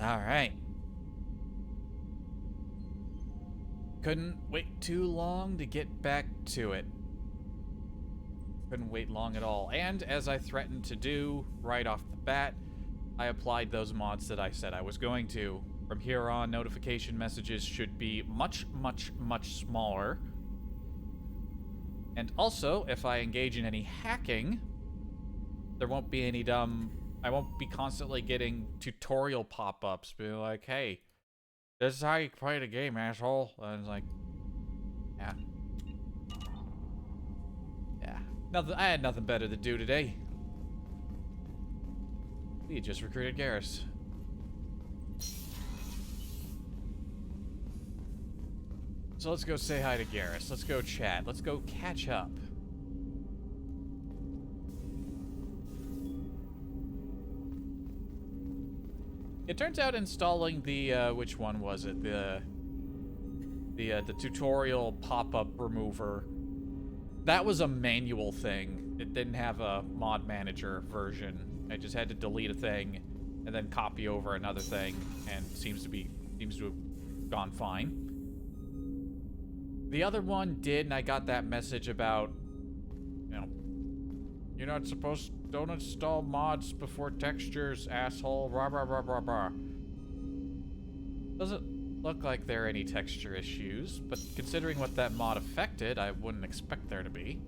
Alright. Couldn't wait too long to get back to it. Couldn't wait long at all. And as I threatened to do right off the bat, I applied those mods that I said I was going to. From here on, notification messages should be much, much, much smaller. And also, if I engage in any hacking, there won't be any I won't be constantly getting tutorial pop-ups being like, hey, this is how you play the game, asshole. And it's like, yeah. Yeah. Nothing. I had nothing better to do today. We just recruited Garrus. So let's go say hi to Garrus. Let's go chat. Let's go catch up. It turns out installing the, which one was it? The tutorial pop-up remover. That was a manual thing. It didn't have a mod manager version. I just had to delete a thing and then copy over another thing, and seems to have gone fine. The other one did, and I got that message about, you know, you're not supposed, don't install mods before textures, asshole, rah rah rah rah rah. Doesn't look like there are any texture issues, but considering what that mod affected, I wouldn't expect there to be.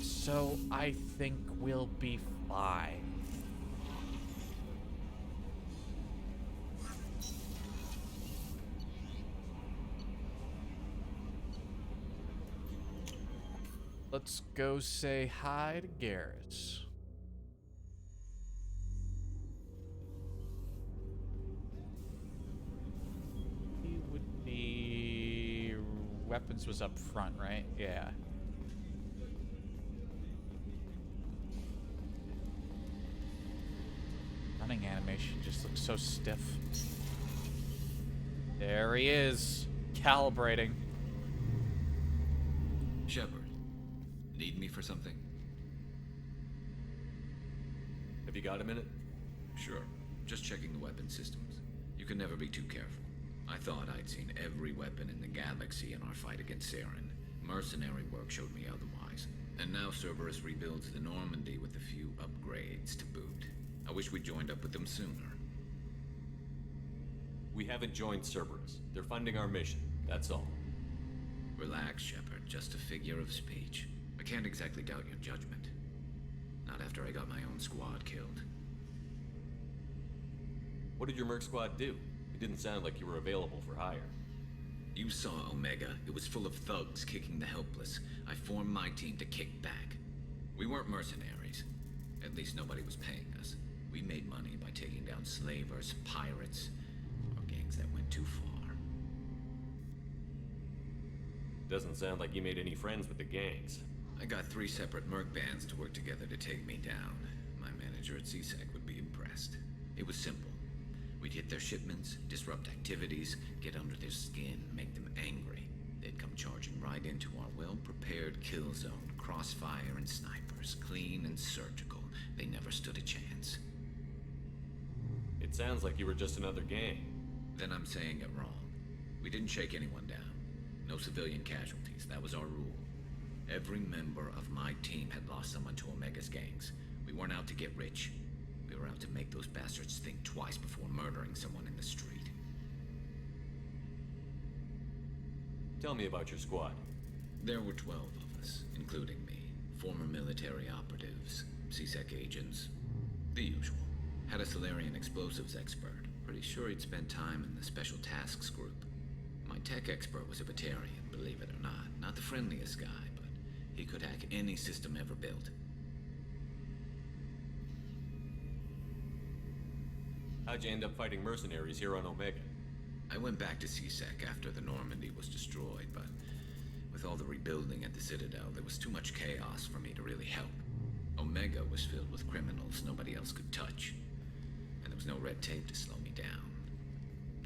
So I think we'll be fine. Let's go say hi to Garrus. He would be... Weapons was up front, right? Yeah. Running animation just looks so stiff. There he is, calibrating. Shepard, need me for something? Have you got a minute? Sure. Just checking the weapon systems. You can never be too careful. I thought I'd seen every weapon in the galaxy in our fight against Saren. Mercenary work showed me otherwise. And now Cerberus rebuilds the Normandy with a few upgrades to boot. I wish we'd joined up with them sooner. We haven't joined Cerberus. They're funding our mission, that's all. Relax, Shepard. Just a figure of speech. I can't exactly doubt your judgment. Not after I got my own squad killed. What did your merc squad do? It didn't sound like you were available for hire. You saw Omega. It was full of thugs kicking the helpless. I formed my team to kick back. We weren't mercenaries. At least nobody was paying us. We made money by taking down slavers, pirates, or gangs that went too far. Doesn't sound like you made any friends with the gangs. I got 3 separate merc bands to work together to take me down. My manager at CSEC would be impressed. It was simple. We'd hit their shipments, disrupt activities, get under their skin, make them angry. They'd come charging right into our well-prepared kill zone, crossfire and snipers, clean and surgical. They never stood a chance. It sounds like you were just another gang. Then I'm saying it wrong. We didn't shake anyone down. No civilian casualties, that was our rule. Every member of my team had lost someone to Omega's gangs. We weren't out to get rich. We were out to make those bastards think twice before murdering someone in the street. Tell me about your squad. There were 12 of us, including me. Former military operatives, CSEC agents, the usual. Had a Solarian explosives expert. Pretty sure he'd spent time in the Special Tasks Group. My tech expert was a Batarian, believe it or not. Not the friendliest guy, but he could hack any system ever built. How'd you end up fighting mercenaries here on Omega? I went back to CSEC after the Normandy was destroyed, but with all the rebuilding at the Citadel, there was too much chaos for me to really help. Omega was filled with criminals nobody else could touch, and there was no red tape to slow me down.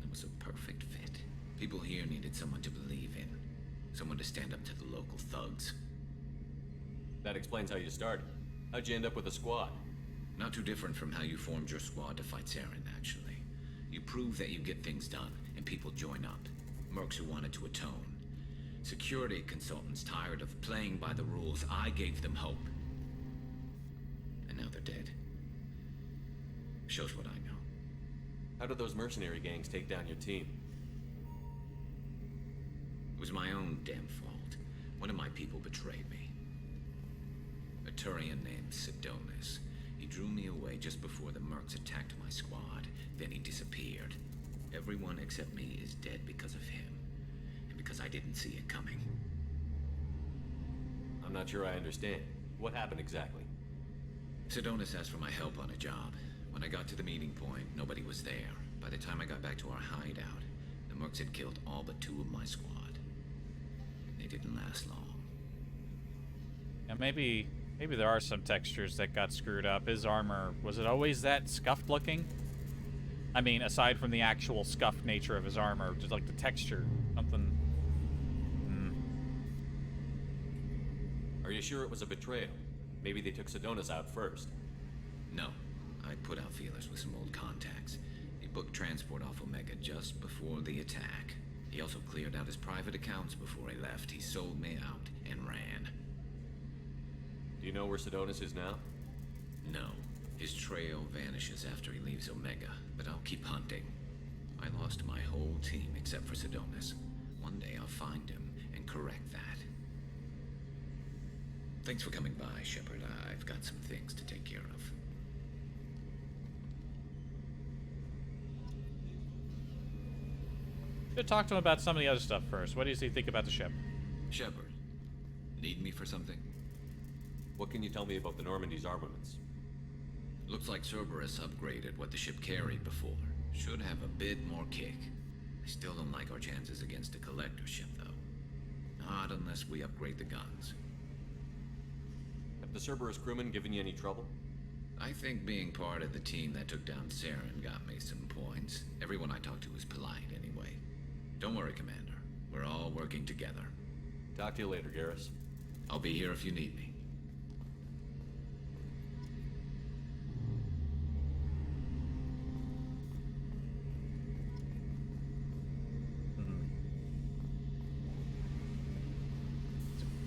It was a perfect fit. People here needed someone to believe in, someone to stand up to the local thugs. That explains how you started. How'd you end up with a squad? Not too different from how you formed your squad to fight Saren, actually. You prove that you get things done, and people join up. Mercs who wanted to atone. Security consultants tired of playing by the rules. I gave them hope. And now they're dead. Shows what I know. How did those mercenary gangs take down your team? It was my own damn fault. One of my people betrayed me. A Turian named Sidonis. He drew me away just before the Mercs attacked my squad. Then he disappeared. Everyone except me is dead because of him. And because I didn't see it coming. I'm not sure I understand. What happened exactly? Sidonis asked for my help on a job. When I got to the meeting point, nobody was there. By the time I got back to our hideout, the Mercs had killed all but 2 of my squad. They didn't last long. Yeah, maybe there are some textures that got screwed up. His armor, was it always that scuffed looking? I mean, aside from the actual scuffed nature of his armor, just like the texture, something. Are you sure it was a betrayal? Maybe they took Sidonis out first. No. I put out feelers with some old contacts. He booked transport off Omega just before the attack. He also cleared out his private accounts before he left. He sold me out and ran. Do you know where Sidonis is now? No. His trail vanishes after he leaves Omega, but I'll keep hunting. I lost my whole team except for Sidonis. One day I'll find him and correct that. Thanks for coming by, Shepard. I've got some things to take care of. Should talk to him about some of the other stuff first. What does he think about the ship? Shepard, need me for something? What can you tell me about the Normandy's armaments? Looks like Cerberus upgraded what the ship carried before. Should have a bit more kick. I still don't like our chances against a collector ship, though. Not unless we upgrade the guns. Have the Cerberus crewmen given you any trouble? I think being part of the team that took down Saren got me some points. Everyone I talked to was polite, anyway. Don't worry, Commander. We're all working together. Talk to you later, Garrus. I'll be here if you need me.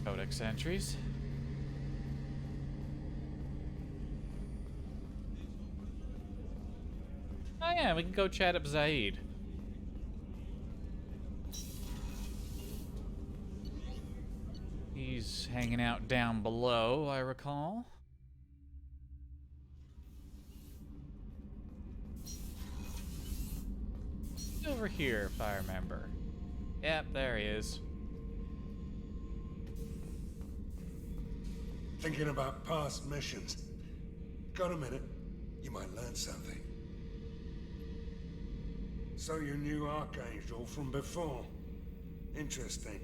Codex entries. Oh yeah, we can go chat up Zaid. He's hanging out down below, I recall. Over here, if I remember. Yep, there he is. Thinking about past missions. Got a minute? You might learn something. So you knew Archangel from before. Interesting.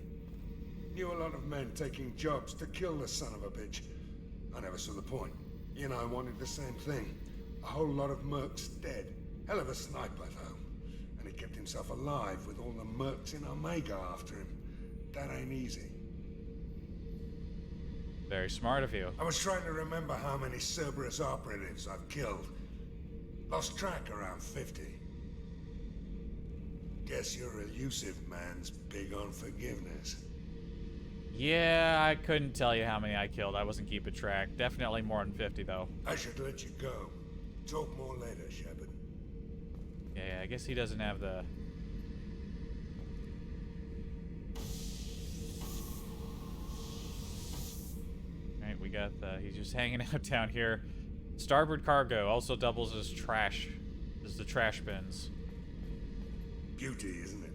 Knew a lot of men taking jobs to kill the son of a bitch. I never saw the point. You know, I wanted the same thing. A whole lot of mercs dead. Hell of a sniper, though. And he kept himself alive with all the mercs in Omega after him. That ain't easy. Very smart of you. I was trying to remember how many Cerberus operatives I've killed. Lost track around 50. Guess your elusive man's big on forgiveness. Yeah, I couldn't tell you how many I killed. I wasn't keeping track. Definitely more than 50, though. I should let you go. Talk more later, Shepard. Yeah, I guess he doesn't have the... Alright, we got the... He's just hanging out down here. Starboard cargo also doubles as trash. As the trash bins. Beauty, isn't it?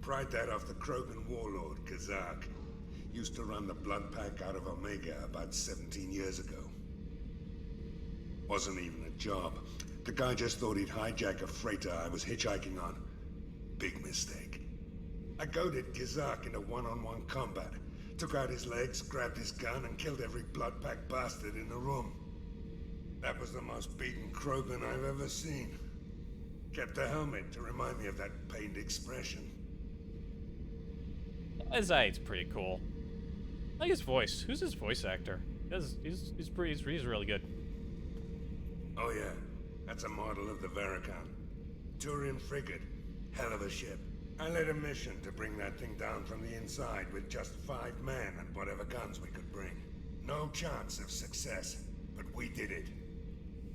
Pried that off the Krogan warlord, Kazak. Used to run the blood pack out of Omega about 17 years ago. Wasn't even a job. The guy just thought he'd hijack a freighter I was hitchhiking on. Big mistake. I goaded Kazak into one-on-one combat. Took out his legs, grabbed his gun, and killed every blood pack bastard in the room. That was the most beaten Krogan I've ever seen. Kept a helmet to remind me of that pained expression. Zaid's pretty cool. I like his voice. Who's his voice actor? He's really good. Oh yeah, that's a model of the Veracon. Turian frigate. Hell of a ship. I led a mission to bring that thing down from the inside with just 5 men and whatever guns we could bring. No chance of success, but we did it.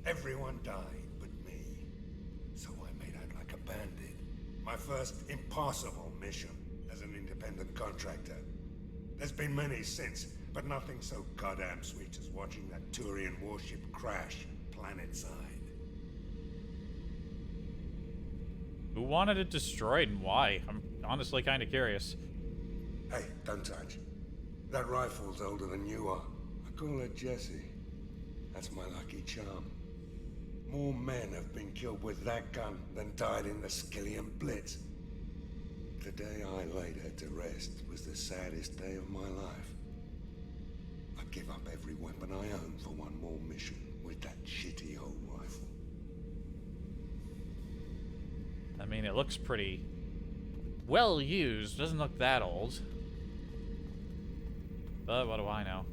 Everyone died but me. So I made out like a bandit. My first impossible mission as an independent contractor. There's been many since, but nothing so goddamn sweet as watching that Turian warship crash planet-side. Who wanted it destroyed and why? I'm honestly kind of curious. Hey, don't touch. That rifle's older than you are. I call her Jessie. That's my lucky charm. More men have been killed with that gun than died in the Skillian Blitz. The day I laid her to rest was the saddest day of my life. I'd give up every weapon I own for one more mission with that shitty old rifle. I mean, it looks pretty well used. Doesn't look that old. But what do I know?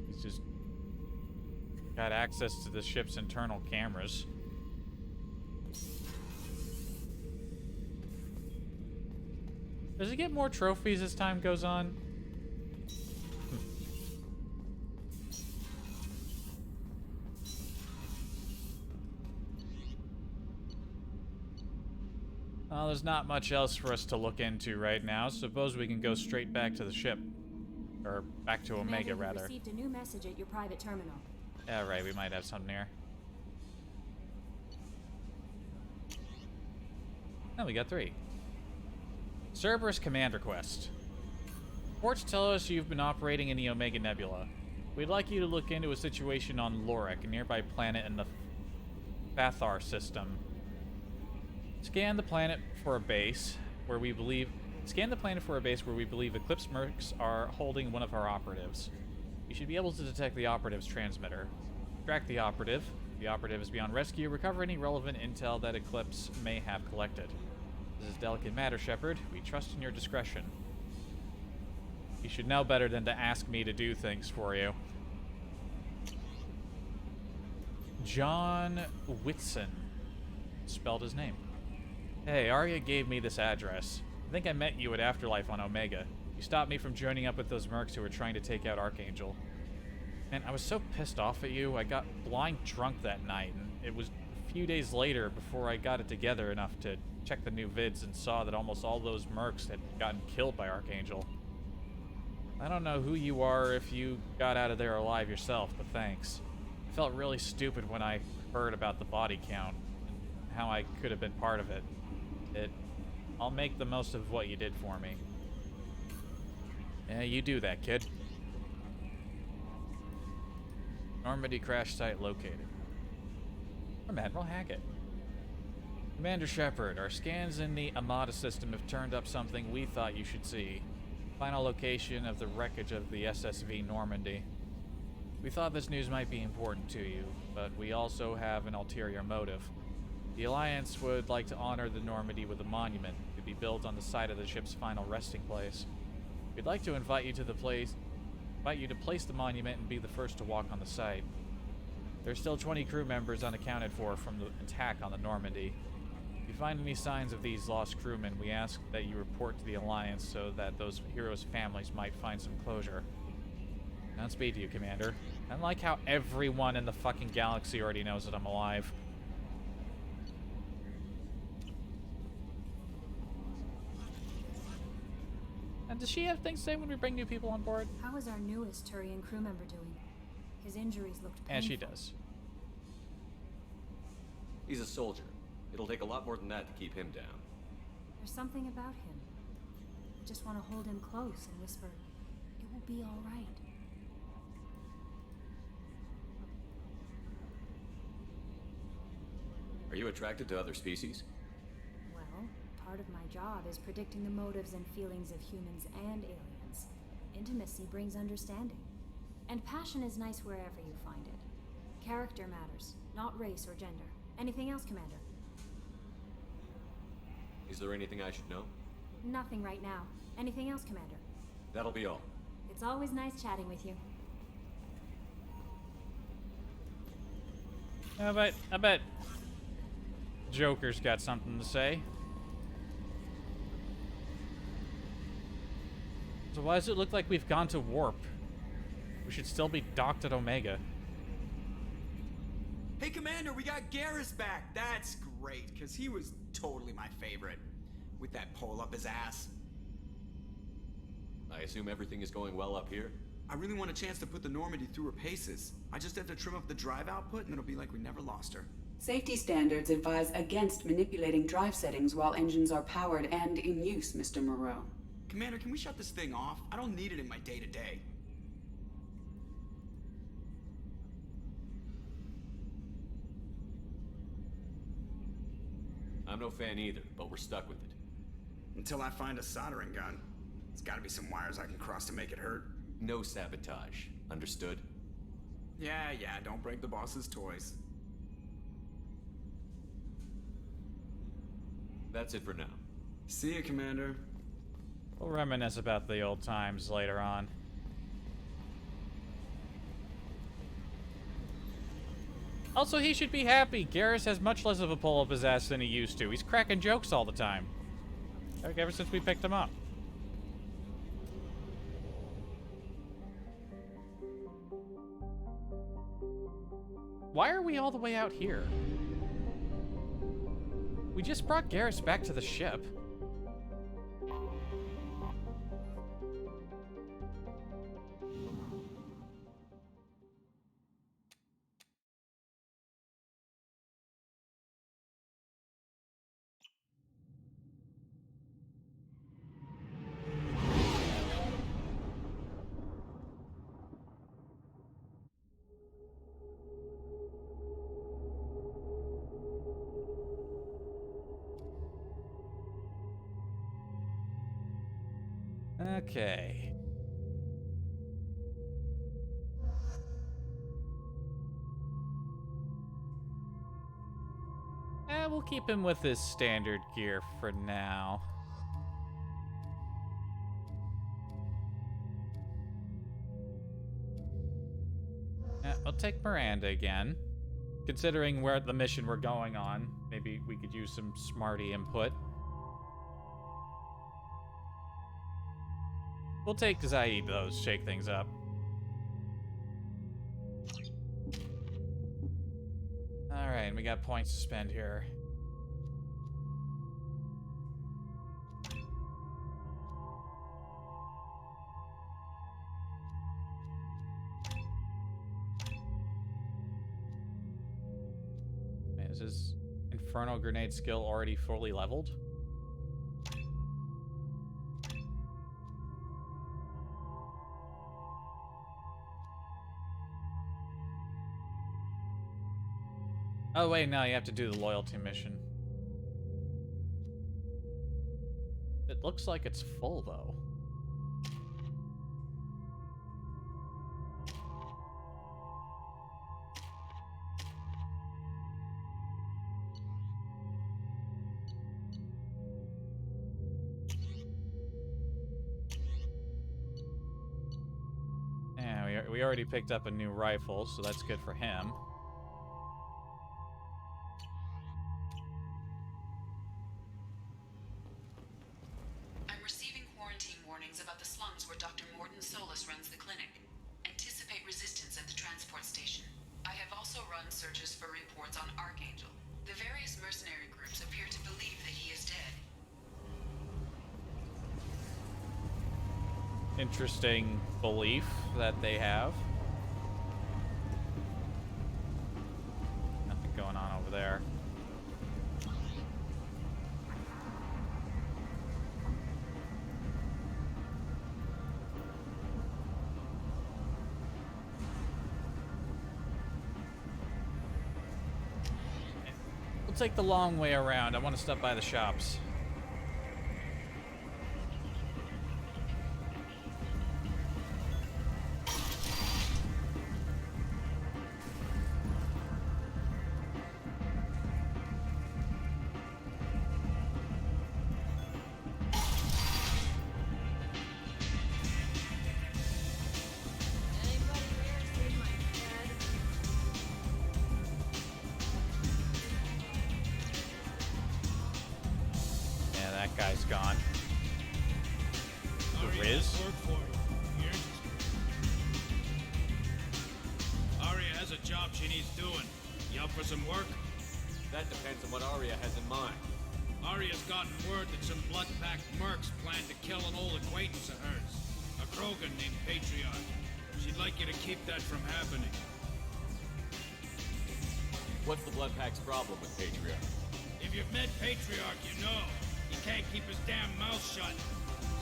He's just got access to the ship's internal cameras. Does he get more trophies as time goes on? Well, there's not much else for us to look into right now. Suppose we can go straight back to the ship. Or back to Omega, Commander, rather. we received a new message at your private terminal. Yeah, right, we might have something here. Oh, we got 3. Cerberus Commander Quest. Reports tell us you've been operating in the Omega Nebula. We'd like you to look into a situation on Lorek, a nearby planet in the Fathar system. Scan the planet for a base where we believe Eclipse Mercs are holding one of our operatives. You should be able to detect the operative's transmitter. Track the operative. If the operative is beyond rescue, recover any relevant intel that Eclipse may have collected. This is delicate matter, Shepard. We trust in your discretion. You should know better than to ask me to do things for you. John Whitson. Spelled his name. Hey, Arya gave me this address. I think I met you at Afterlife on Omega. You stopped me from joining up with those mercs who were trying to take out Archangel. And I was so pissed off at you, I got blind drunk that night, and it was a few days later before I got it together enough to check the new vids and saw that almost all those mercs had gotten killed by Archangel. I don't know who you are if you got out of there alive yourself, but thanks. I felt really stupid when I heard about the body count and how I could have been part of it. I'll make the most of what you did for me. Yeah, you do that, kid. Normandy crash site located. From Admiral Hackett. Commander Shepard, our scans in the Armada system have turned up something we thought you should see. Final location of the wreckage of the SSV Normandy. We thought this news might be important to you, but we also have an ulterior motive. The Alliance would like to honor the Normandy with a monument to be built on the site of the ship's final resting place. We'd like to invite you to place the monument and be the first to walk on the site. There's still 20 crew members unaccounted for from the attack on the Normandy. If you find any signs of these lost crewmen, we ask that you report to the Alliance so that those heroes' families might find some closure. Godspeed to you, Commander. I like how everyone in the fucking galaxy already knows that I'm alive. And does she have things to say when we bring new people on board? How is our newest Turian crew member doing? His injuries looked painful. And she does. He's a soldier. It'll take a lot more than that to keep him down. There's something about him. I just want to hold him close and whisper, "It will be all right." Are you attracted to other species? Well, part of my job is predicting the motives and feelings of humans and aliens. Intimacy brings understanding. And passion is nice wherever you find it. Character matters, not race or gender. Anything else, Commander? Is there anything I should know? Nothing right now. Anything else, Commander? That'll be all. It's always nice chatting with you. I bet Joker's got something to say. So why does it look like we've gone to warp? We should still be docked at Omega. Hey, Commander, we got Garrus back. That's great, because he was totally my favorite. With that pole up his ass. I assume everything is going well up here? I really want a chance to put the Normandy through her paces. I just have to trim up the drive output, and it'll be like we never lost her. Safety standards advise against manipulating drive settings while engines are powered and in use, Mr. Moreau. Commander, can we shut this thing off? I don't need it in my day-to-day. I'm no fan either, but we're stuck with it. Until I find a soldering gun. There's gotta be some wires I can cross to make it hurt. No sabotage. Understood? Yeah, don't break the boss's toys. That's it for now. See ya, Commander. We'll reminisce about the old times later on. Also, he should be happy. Garrus has much less of a pull up his ass than he used to. He's cracking jokes all the time. Like, ever since we picked him up. Why are we all the way out here? We just brought Garrus back to the ship. Okay. We'll keep him with his standard gear for now. We'll take Miranda again. Considering where the mission we're going on, maybe we could use some smarty input. We'll take Zaid, though, shake things up. Alright, and we got points to spend here. Man, is his Inferno Grenade skill already fully leveled? Oh wait, no, you have to do the loyalty mission. It looks like it's full, though. Yeah, we already picked up a new rifle, so that's good for him. Interesting belief that they have. Nothing going on over there. We'll take the long way around. I want to stop by the shops. guy's gone. The Riz? Work for you. You're interested. Arya has a job she needs doing. You up for some work? That depends on what Arya has in mind. Arya's gotten word that some blood-packed mercs plan to kill an old acquaintance of hers. A Krogan named Patriarch. She'd like you to keep that from happening. What's the Bloodpack's problem with Patriarch? If you've met Patriarch, you know. He can't keep his damn mouth shut.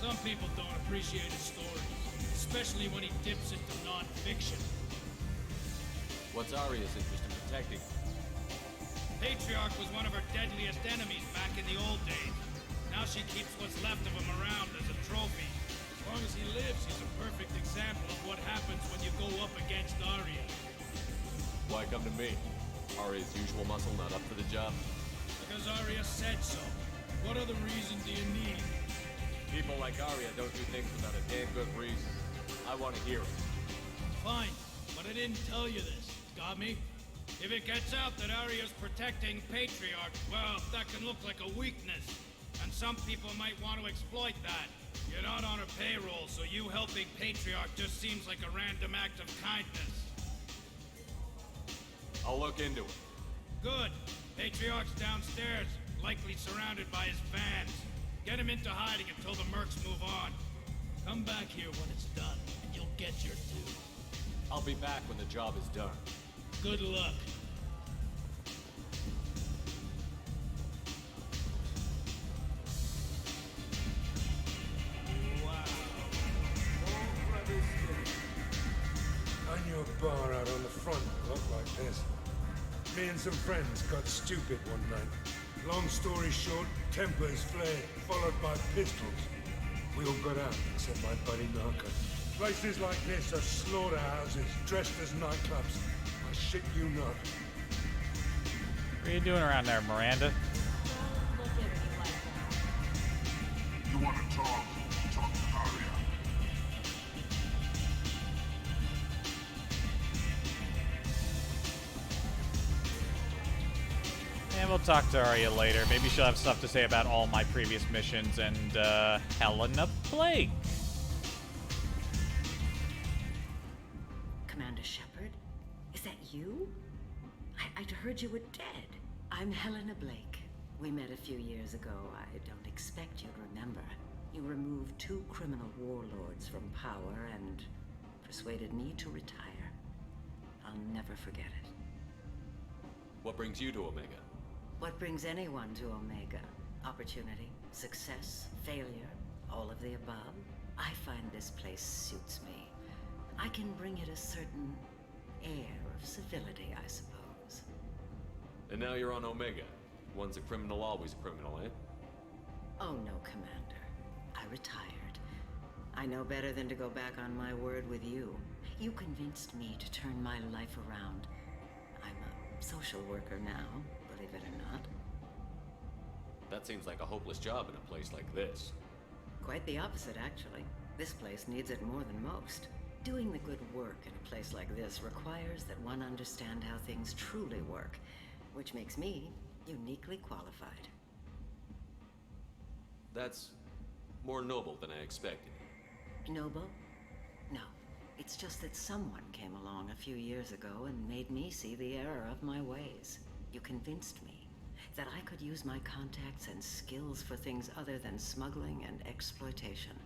Some people don't appreciate his stories, especially when he dips into non-fiction. What's Arya's interest in protecting? Patriarch was one of her deadliest enemies back in the old days. Now she keeps what's left of him around as a trophy. As long as he lives, he's a perfect example of what happens when you go up against Arya. Why come to me? Arya's usual muscle not up for the job? Because Arya said so. What other reason do you need? People like Arya don't do things without a damn good reason. I want to hear it. Fine, but I didn't tell you this. Got me? If it gets out that Arya's protecting Patriarch, well, that can look like a weakness. And some people might want to exploit that. You're not on her payroll, so you helping Patriarch just seems like a random act of kindness. I'll look into it. Good. Patriarch's downstairs, likely surrounded by his fans. Get him into hiding until the mercs move on. Come back here when it's done, and you'll get your due. I'll be back when the job is done. Good luck. I knew a bar out on the front looked like this. Me and some friends got stupid one night. Long story short, tempers flared, followed by pistols. We all got out, except my buddy Narco. Places like this are slaughterhouses, dressed as nightclubs. I shit you not. What are you doing around there, Miranda? Look at me like that. You want to talk? Talk to Arya. And we'll talk to Arya later. Maybe she'll have stuff to say about all my previous missions and, Helena Blake. Commander Shepard? Is that you? I'd heard you were dead. I'm Helena Blake. We met a few years ago. I don't expect you'd remember. You removed 2 criminal warlords from power and persuaded me to retire. I'll never forget it. What brings you to Omega? What brings anyone to Omega? Opportunity, success, failure, all of the above. I find this place suits me. I can bring it a certain air of civility, I suppose. And now you're on Omega. One's a criminal, always a criminal, eh? Oh no, Commander. I retired. I know better than to go back on my word with you. You convinced me to turn my life around. I'm a social worker now, believe it or not. That seems like a hopeless job in a place like this. Quite the opposite, actually. This place needs it more than most. Doing the good work in a place like this requires that one understand how things truly work, which makes me uniquely qualified. That's more noble than I expected. Noble? No. It's just that someone came along a few years ago and made me see the error of my ways. You convinced me that I could use my contacts and skills for things other than smuggling and exploitation.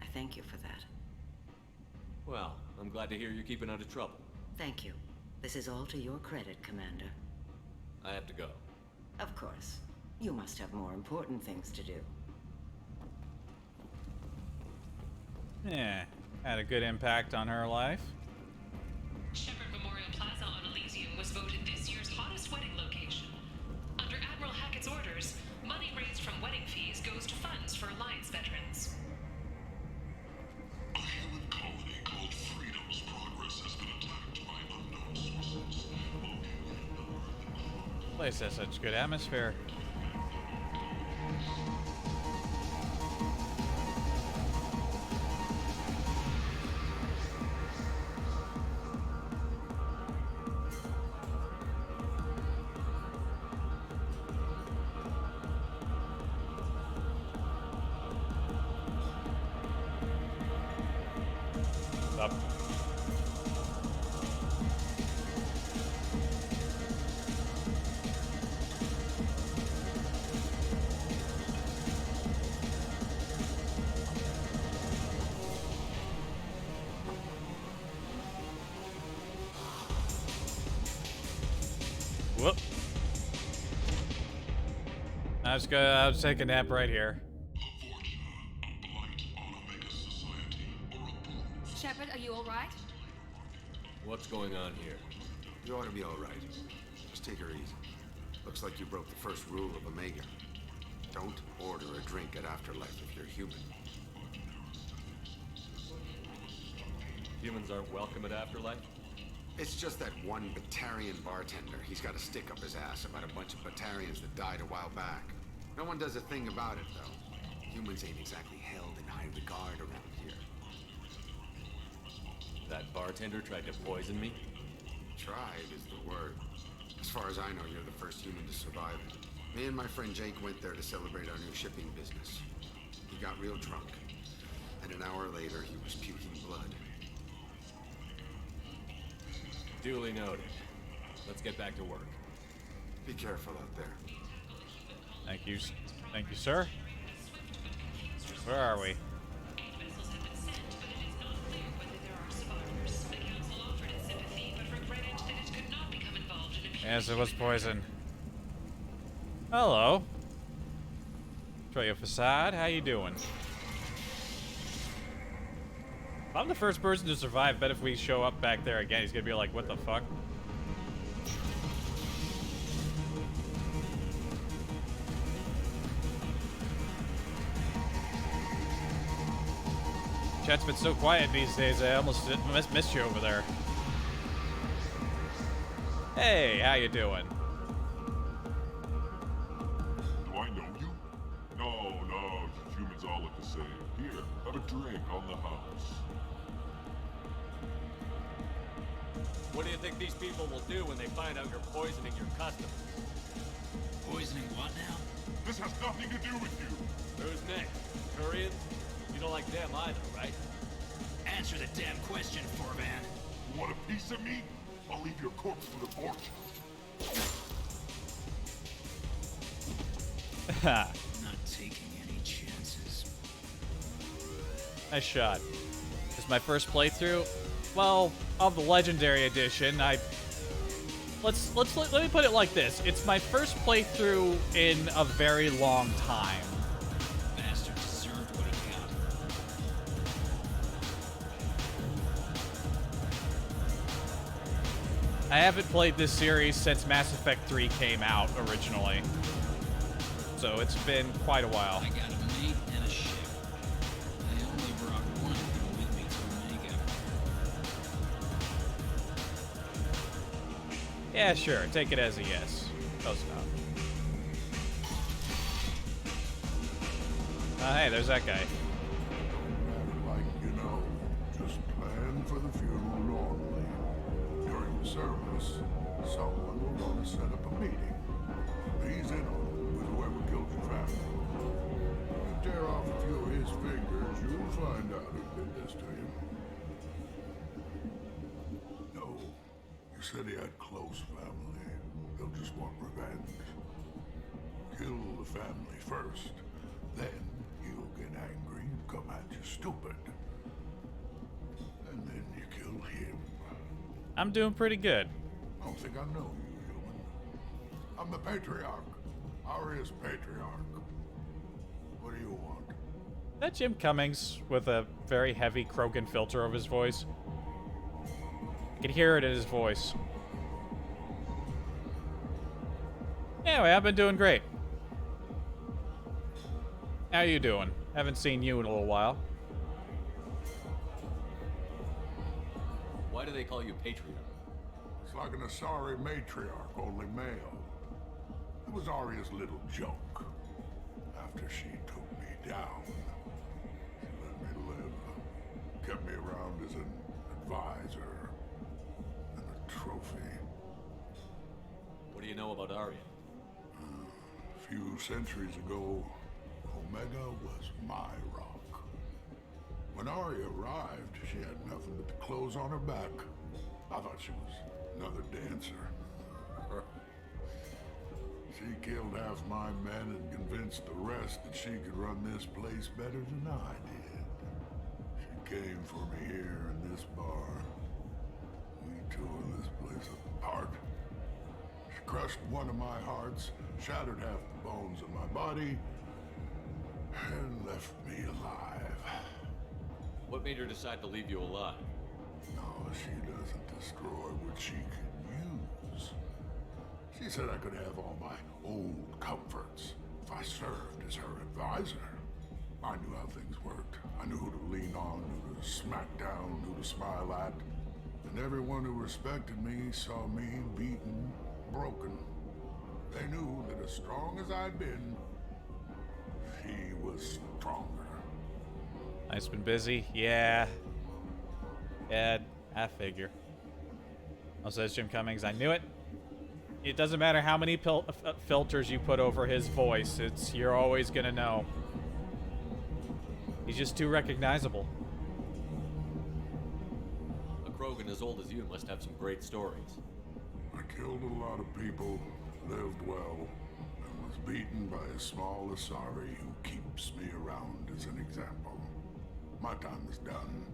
I thank you for that. Well, I'm glad to hear you're keeping out of trouble. Thank you. This is all to your credit, Commander. I have to go. Of course. You must have more important things to do. Yeah, had a good impact on her life. Shepherd Memorial Plaza on Elysium was voted this year's hottest wedding location. Under Admiral Hackett's orders, money raised from wedding fees goes to funds for Alliance veterans. A human colony called Freedom's progress has been attacked by unknown sources. Place has such good atmosphere. Up. Whoop. I'll just take a nap right here. Shepard, are you alright? What's going on here? You ought to be alright. Just take her easy. Looks like you broke the first rule of Omega. Don't order a drink at Afterlife if you're human. Humans aren't welcome at Afterlife? It's just that one Batarian bartender. He's got a stick up his ass about a bunch of Batarians that died a while back. No one does a thing about it, though. Humans ain't exactly held in high regard around here. That bartender tried to poison me? Tried is the word. As far as I know, you're the first human to survive it. Me and my friend Jake went there to celebrate our new shipping business. He got real drunk, and an hour later, he was puking blood. Duly noted. Let's get back to work. Be careful out there. Thank you, sir. Where are we? Yes, it was poison. Hello. Troyo Facade, how you doing? If I'm the first person to survive, bet if we show up back there again, he's gonna be like, what the fuck? Chat's been so quiet these days, I almost missed you over there. Hey, how you doing? Do I know you? No, humans all look the same. Here, have a drink on the house. What do you think these people will do when they find out you're poisoning your customers? Poisoning what now? This has nothing to do with you. Who's next? Turians? You don't like them either, right? Answer the damn question, Forvan. You want a piece of me? I'll leave your corpse for the fortune. Not taking any chances. Nice shot. This is my first playthrough. Well, of the Legendary Edition. Let me put it like this. It's my first playthrough in a very long time. Bastard deserved what he got. I haven't played this series since Mass Effect 3 came out originally. So it's been quite a while. I got a mate and a ship. I only brought one of them with me to Omega. Yeah, sure. Take it as a yes. Close enough. Hey, there's that guy. Like, just plan for the funeral normally. During the service, someone will want to set up a meeting. He's in on it with whoever killed your family. You tear off a few of his fingers, you'll find out who did this to you. No, you said he had close family. They'll just want revenge. Kill the family first, then he'll get angry and come at you stupid. And then you kill him. I'm doing pretty good. I don't think I know you, human. I'm the Patriarch. Aria's Patriarch. What do you want? That Jim Cummings with a very heavy Krogan filter over his voice. I can hear it in his voice. Anyway, I've been doing great. How you doing? Haven't seen you in a little while. Why do they call you Patriarch? It's like an Asari matriarch, only male. It was Aria's little joke. After she took me down, she let me live. Kept me around as an advisor and a trophy. What do you know about Arya? A few centuries ago, Omega was my rock. When Arya arrived, she had nothing but the clothes on her back. I thought she was another dancer. She killed half my men and convinced the rest that she could run this place better than I did. She came for me here in this bar. We tore this place apart. She crushed one of my hearts, shattered half the bones in my body, and left me alive. What made her decide to leave you alive? No, she doesn't destroy what she can use. She said I could have all my old comforts if I served as her advisor. I knew how things worked. I knew who to lean on, who to smack down, who to smile at. And everyone who respected me saw me beaten, broken. They knew that as strong as I'd been, she was stronger. I've been busy. Yeah. Yeah, I figure. Also, says Jim Cummings. I knew it. It doesn't matter how many filters you put over his voice. You're always gonna know. He's just too recognizable. A Krogan as old as you must have some great stories. I killed a lot of people, lived well, and was beaten by a small Asari who keeps me around as an example. My time is done.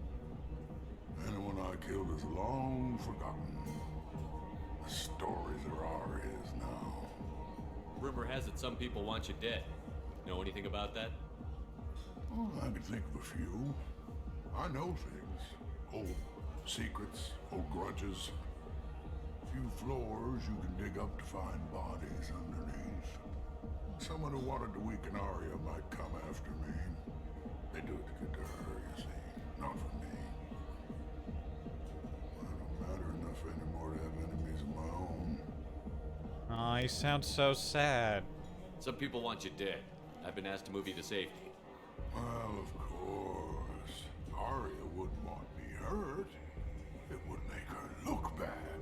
Anyone I killed is long forgotten. The stories are Arya's now. Rumor has it some people want you dead. Know anything about that? Oh, I can think of a few. I know things. Old secrets, old grudges. A few floors you can dig up to find bodies underneath. Someone who wanted to weaken Arya might come after me. They do it to get to her, you see, not for me. I don't matter enough anymore to have enemies of my own. Oh, you sound so sad. Some people want you dead. I've been asked to move you to safety. Well, of course. Arya wouldn't want me hurt. It would make her look bad.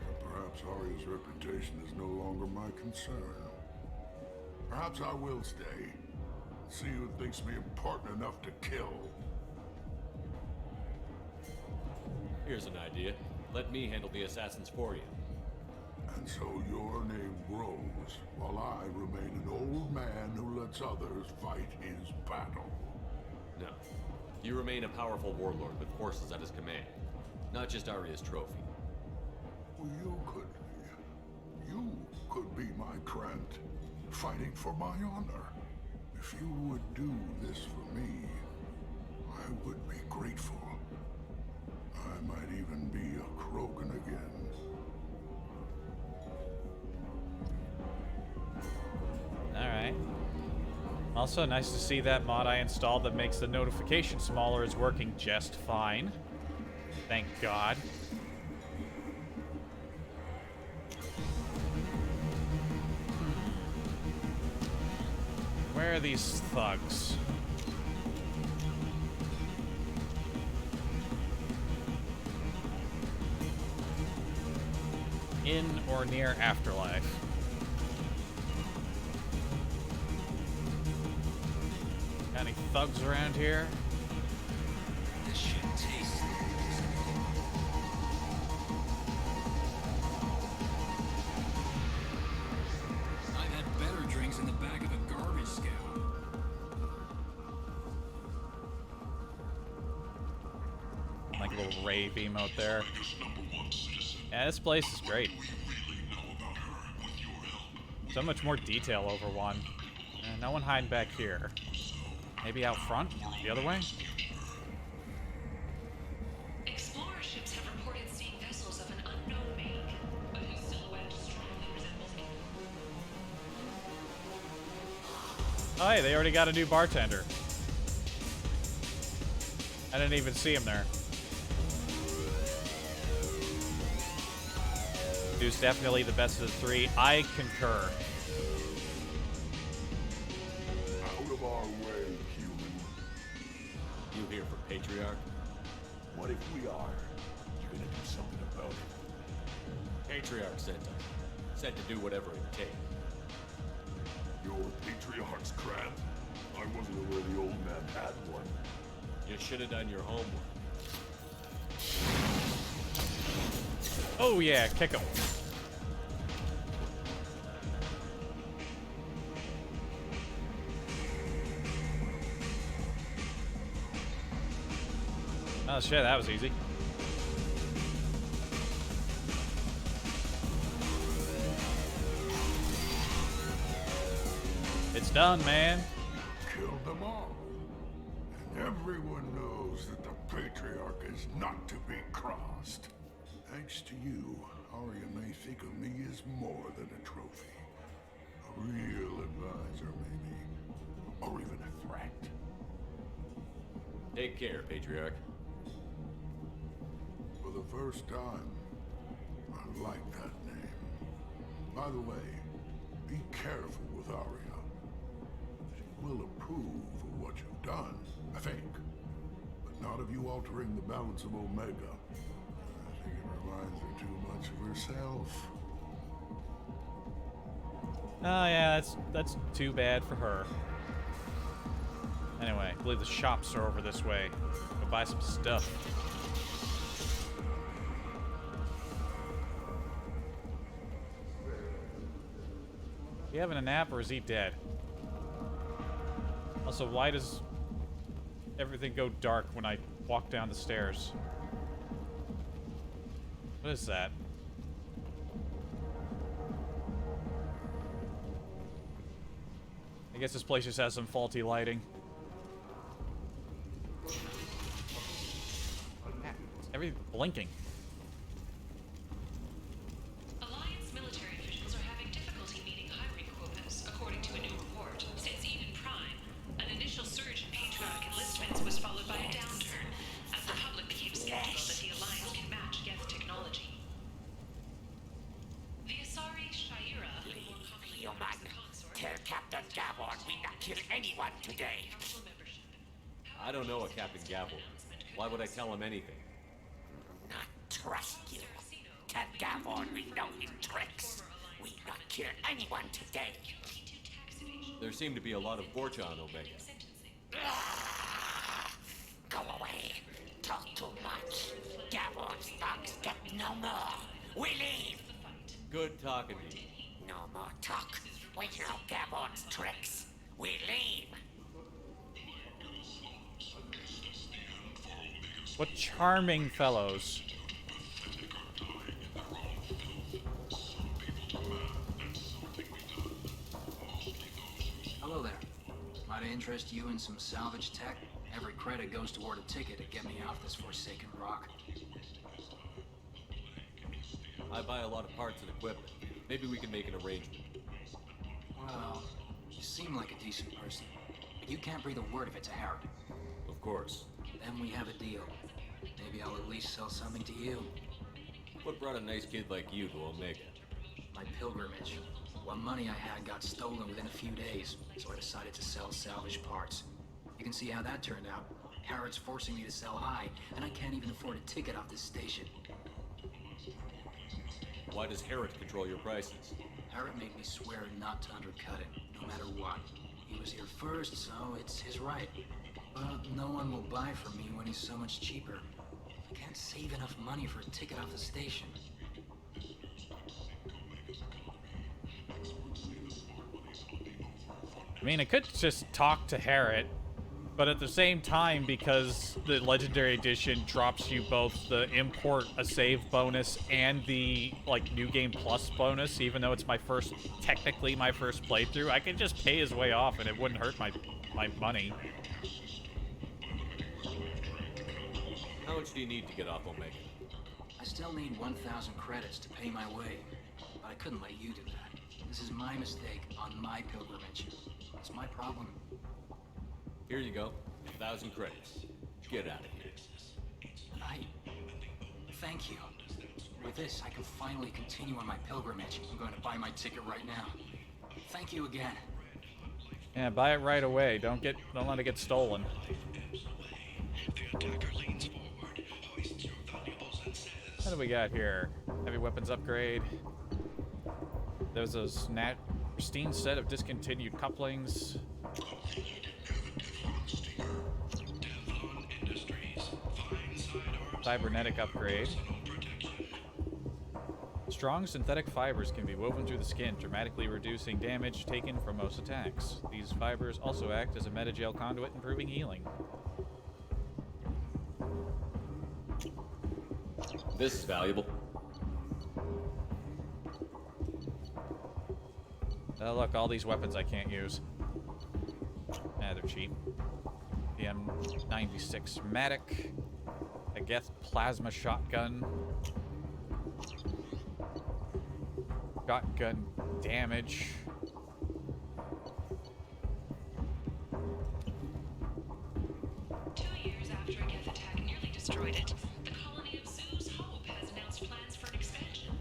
But perhaps Arya's reputation is no longer my concern. Perhaps I will stay. See who thinks me important enough to kill. Here's an idea. Let me handle the assassins for you. And so your name grows, while I remain an old man who lets others fight his battle. No. You remain a powerful warlord with forces at his command. Not just Arya's trophy. Well, you could be my Krant, fighting for my honor. If you would do this for me, I would be grateful. I might even be a Krogan again. Alright. Also, nice to see that mod I installed that makes the notification smaller is working just fine. Thank God. Where are these thugs? In or near Afterlife. Got any thugs around here? This shit tastes. I've had better drinks in the back of a garbage scow. Like a little rave emote there. Yeah, this place is great. So much more detail over one. No one hiding back here. Maybe out front? The other way? Explorer ships have reported seeing vessels of an unknown make, but whose silhouette strongly resembles a... Oh, hey, they already got a new bartender. I didn't even see him there. Dude's definitely the best of the three. I concur. Out of our way, human. You here for Patriarch? What if we are? You're gonna do something about it. Patriarch sent us. Said to do whatever it takes. Your patriarch's crab? I wasn't aware the old man had one. You should have done your homework. Oh yeah, kick him. Oh shit, that was easy. It's done, man. Killed them all. And everyone knows that the Patriarch is not to be crossed. Thanks to you, Arya may think of me as more than a trophy. A real advisor, maybe. Or even a threat. Take care, Patriarch. For the first time, I like that name. By the way, be careful with Arya. She will approve of what you've done, I think. But not of you altering the balance of Omega. I think it reminds her too much of herself. Oh yeah, that's too bad for her. Anyway, I believe the shops are over this way. Go buy some stuff. He having a nap or is he dead? Also, why does everything go dark when I walk down the stairs? What is that? I guess this place just has some faulty lighting. Everything's blinking. Alliance military officials are having difficulty meeting hiring quotas, according to a new report. Since Eden Prime, an initial surge in Patriarch enlistments was followed by a downturn, as the public became skeptical that the Alliance can match Geth technology. The Asari Shaira, more commonly known as the Consort, Tell Captain Gavon we not kill anyone today. council membership. I don't know a Captain Gavin. Why would I tell him anything? Not trust you. Tell Gavon we know his tricks. We not kill anyone today. There seem to be a lot of Borcha on Omega. Go away. Talk too much. Gavon's thugs get no more. We leave. Good talking to you. No more talk. We know Gavon's tricks. We leave. What charming fellows. Hello there. Might I interest you in some salvage tech? Every credit goes toward a ticket to get me off this forsaken rock. I buy a lot of parts and equipment. Maybe we can make an arrangement. Well, you seem like a decent person, but you can't breathe a word of it to Harrod. Of course. Then we have a deal. Maybe I'll at least sell something to you. What brought a nice kid like you to Omega? My pilgrimage. What money I had got stolen within a few days, so I decided to sell salvaged parts. You can see how that turned out. Harrod's forcing me to sell high, and I can't even afford a ticket off this station. Why does Harrod control your prices? Harrod made me swear not to undercut it, no matter what. He was here first, so it's his right. But no one will buy from me when he's so much cheaper. I can't save enough money for a ticket off the station. I mean, I could just talk to Harrod, but at the same time, because the Legendary Edition drops you both the import a save bonus and the, like, New Game Plus bonus, even though it's technically my first playthrough, I could just pay his way off and it wouldn't hurt my money. How much do you need to get off Omega? I still need 1,000 credits to pay my way, but I couldn't let you do that. This is my mistake on my pilgrimage. It's my problem. Here you go. 1,000 credits. Get out of here. Thank you. With this, I can finally continue on my pilgrimage. I'm going to buy my ticket right now. Thank you again. Yeah, buy it right away. Don't let it get stolen. What do we got here? Heavy weapons upgrade. There's a Pristine set of discontinued couplings. Cybernetic upgrade. Strong synthetic fibers can be woven through the skin, dramatically reducing damage taken from most attacks. These fibers also act as a metagel conduit, improving healing. This is valuable. Look, all these weapons I can't use. They're cheap. The M96 Matic. I guess plasma shotgun. Shotgun damage. Destroyed it. The colony of Zeus Hope has announced plans for an expansion.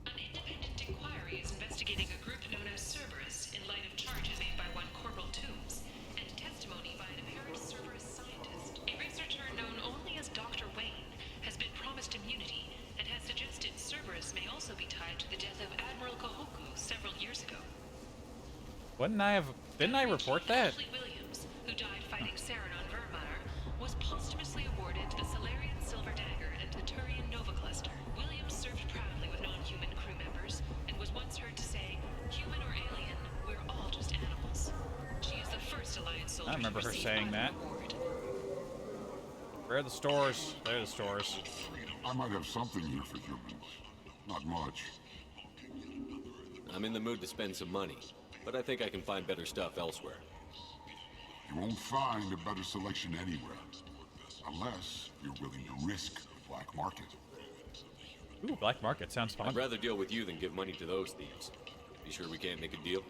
An independent inquiry is investigating a group known as Cerberus in light of charges made by one Corporal Toombs and testimony by an apparent Cerberus scientist. A researcher known only as Dr. Wayne has been promised immunity and has suggested Cerberus may also be tied to the death of Admiral Kahoku several years ago. Didn't I report that? Williams, who died fighting Saren on Vermeer, was posthumously awarded the Solarian Silver Dagger and the Turian Nova Cluster. Williams served proudly with non-human crew members and was once heard to say, "Human or alien, we're all just animals." She is the first Alliance soldier. I remember her saying that. Where are the stores? There are the stores. I might have something here for humans. Not much. I'm in the mood to spend some money, but I think I can find better stuff elsewhere. You won't find a better selection anywhere. Unless you're willing to risk the black market. Ooh, black market sounds fun. I'd rather deal with you than give money to those thieves. You sure we can't make a deal?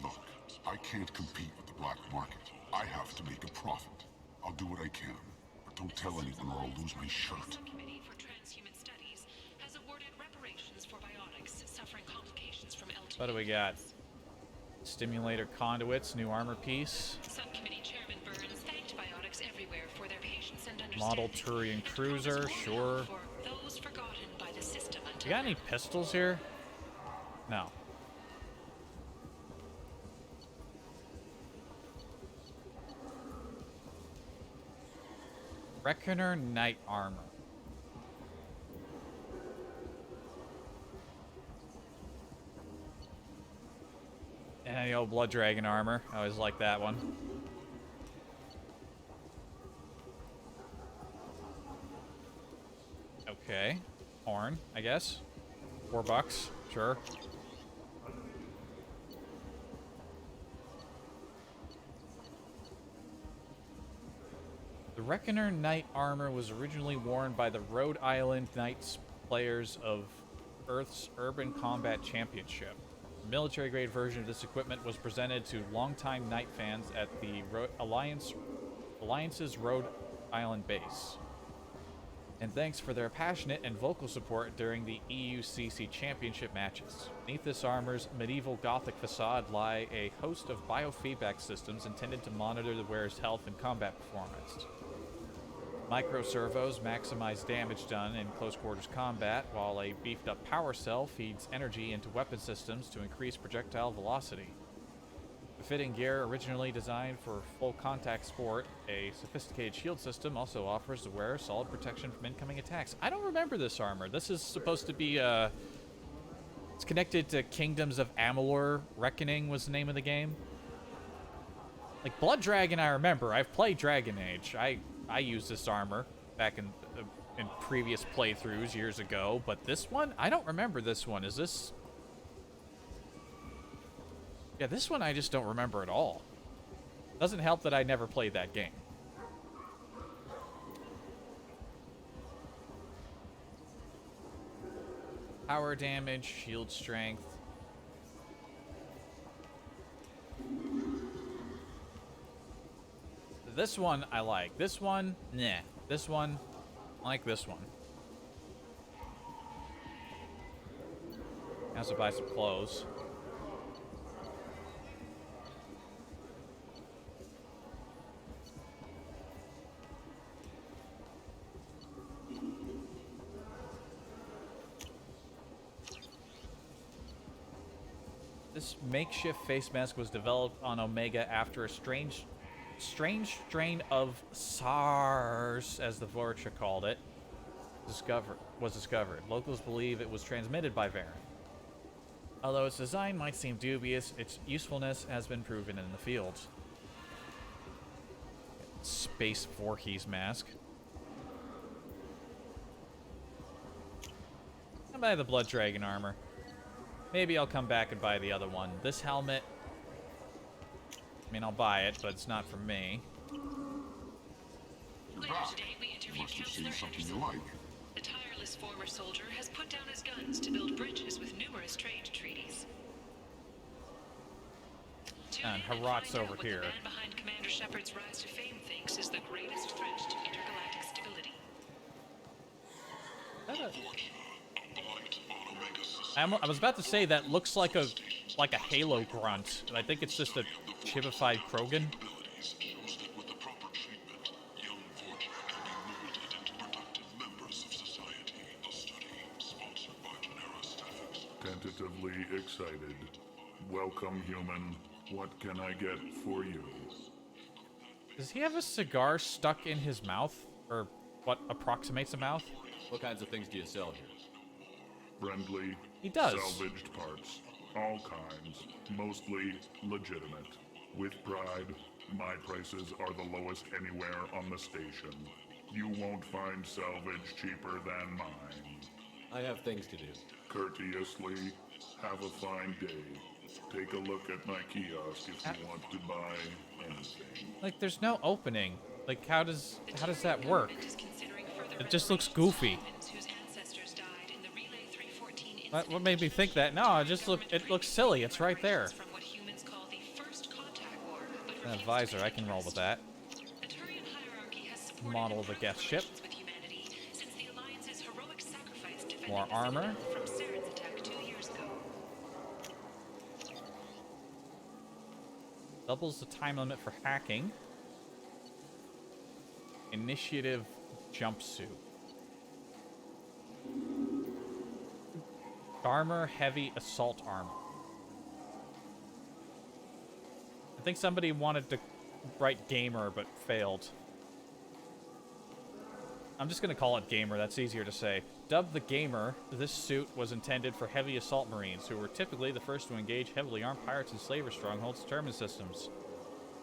Look, I can't compete with the black market. I have to make a profit. I'll do what I can, but don't tell anyone or I'll lose my shirt. Subcommittee for Transhuman Studies has awarded reparations for biotics suffering complications from LTE. What do we got? Stimulator conduits, new armor piece. Subcommittee Chairman Burns thanked biotics everywhere for their patience and understanding. Model Turian cruiser, sure. For those forgotten by the system until You got any pistols here? No. Reckoner Knight armor. And the old Blood Dragon armor. I always like that one. Okay. Horn, I guess. $4, sure. The Reckoner Knight armor was originally worn by the Rhode Island Knights players of Earth's Urban Combat Championship. A military-grade version of this equipment was presented to longtime Knight fans at the Alliance's Rhode Island base. And thanks for their passionate and vocal support during the EUCC Championship matches. Beneath this armor's medieval Gothic facade lie a host of biofeedback systems intended to monitor the wearer's health and combat performance. Microservos maximize damage done in close-quarters combat, while a beefed-up power cell feeds energy into weapon systems to increase projectile velocity. The fitting gear, originally designed for full-contact sport, a sophisticated shield system also offers the wearer solid protection from incoming attacks. I don't remember this armor. This is supposed to be, it's connected to Kingdoms of Amalur. Reckoning was the name of the game. Like, Blood Dragon I remember. I've played Dragon Age. I used this armor back in previous playthroughs years ago, but this one, I don't remember this one. Is this... Yeah, this one I just don't remember at all. Doesn't help that I never played that game. Power damage, shield strength. This one I like. This one, nah. This one, I like this one. I also buy some clothes. This makeshift face mask was developed on Omega after a strange strain of SARS, as the Vorcha called it, was discovered. Locals believe it was transmitted by Varen. Although its design might seem dubious, its usefulness has been proven in the field. Space Voorhees mask. I'll buy the Blood Dragon armor. Maybe I'll come back and buy the other one. This helmet, I mean, I'll buy it, but it's not for me. Later today, we interviewed Counselor Henderson. The tireless former soldier has put down his guns to build bridges with numerous trade treaties. And Harrat's over here. The man behind Commander Shepard's rise to fame thinks is the greatest threat to intergalactic stability. I was about to say that looks like a Halo grunt, and I think it's just a chibified Krogan. Tentatively excited. Welcome, human. What can I get for you? Does he have a cigar stuck in his mouth? Or what approximates a mouth? What kinds of things do you sell here? Friendly. He does. Salvaged parts. All kinds. Mostly legitimate. With pride, my prices are the lowest anywhere on the station. You won't find salvage cheaper than mine. I have things to do. Courteously, have a fine day. Take a look at my kiosk if you want to buy anything. Like, there's no opening. Like, how does that work? It just looks goofy. What made me think that? No, it looks silly. It's right there. That visor, I can roll with that. Model of the guest ship. More armor. Doubles the time limit for hacking. Initiative jumpsuit. Armor, heavy assault armor. I think somebody wanted to write gamer but failed. I'm just gonna call it gamer, that's easier to say. Dubbed the Gamer, this suit was intended for heavy assault marines, who were typically the first to engage heavily armed pirates and slaver strongholds' turbine systems.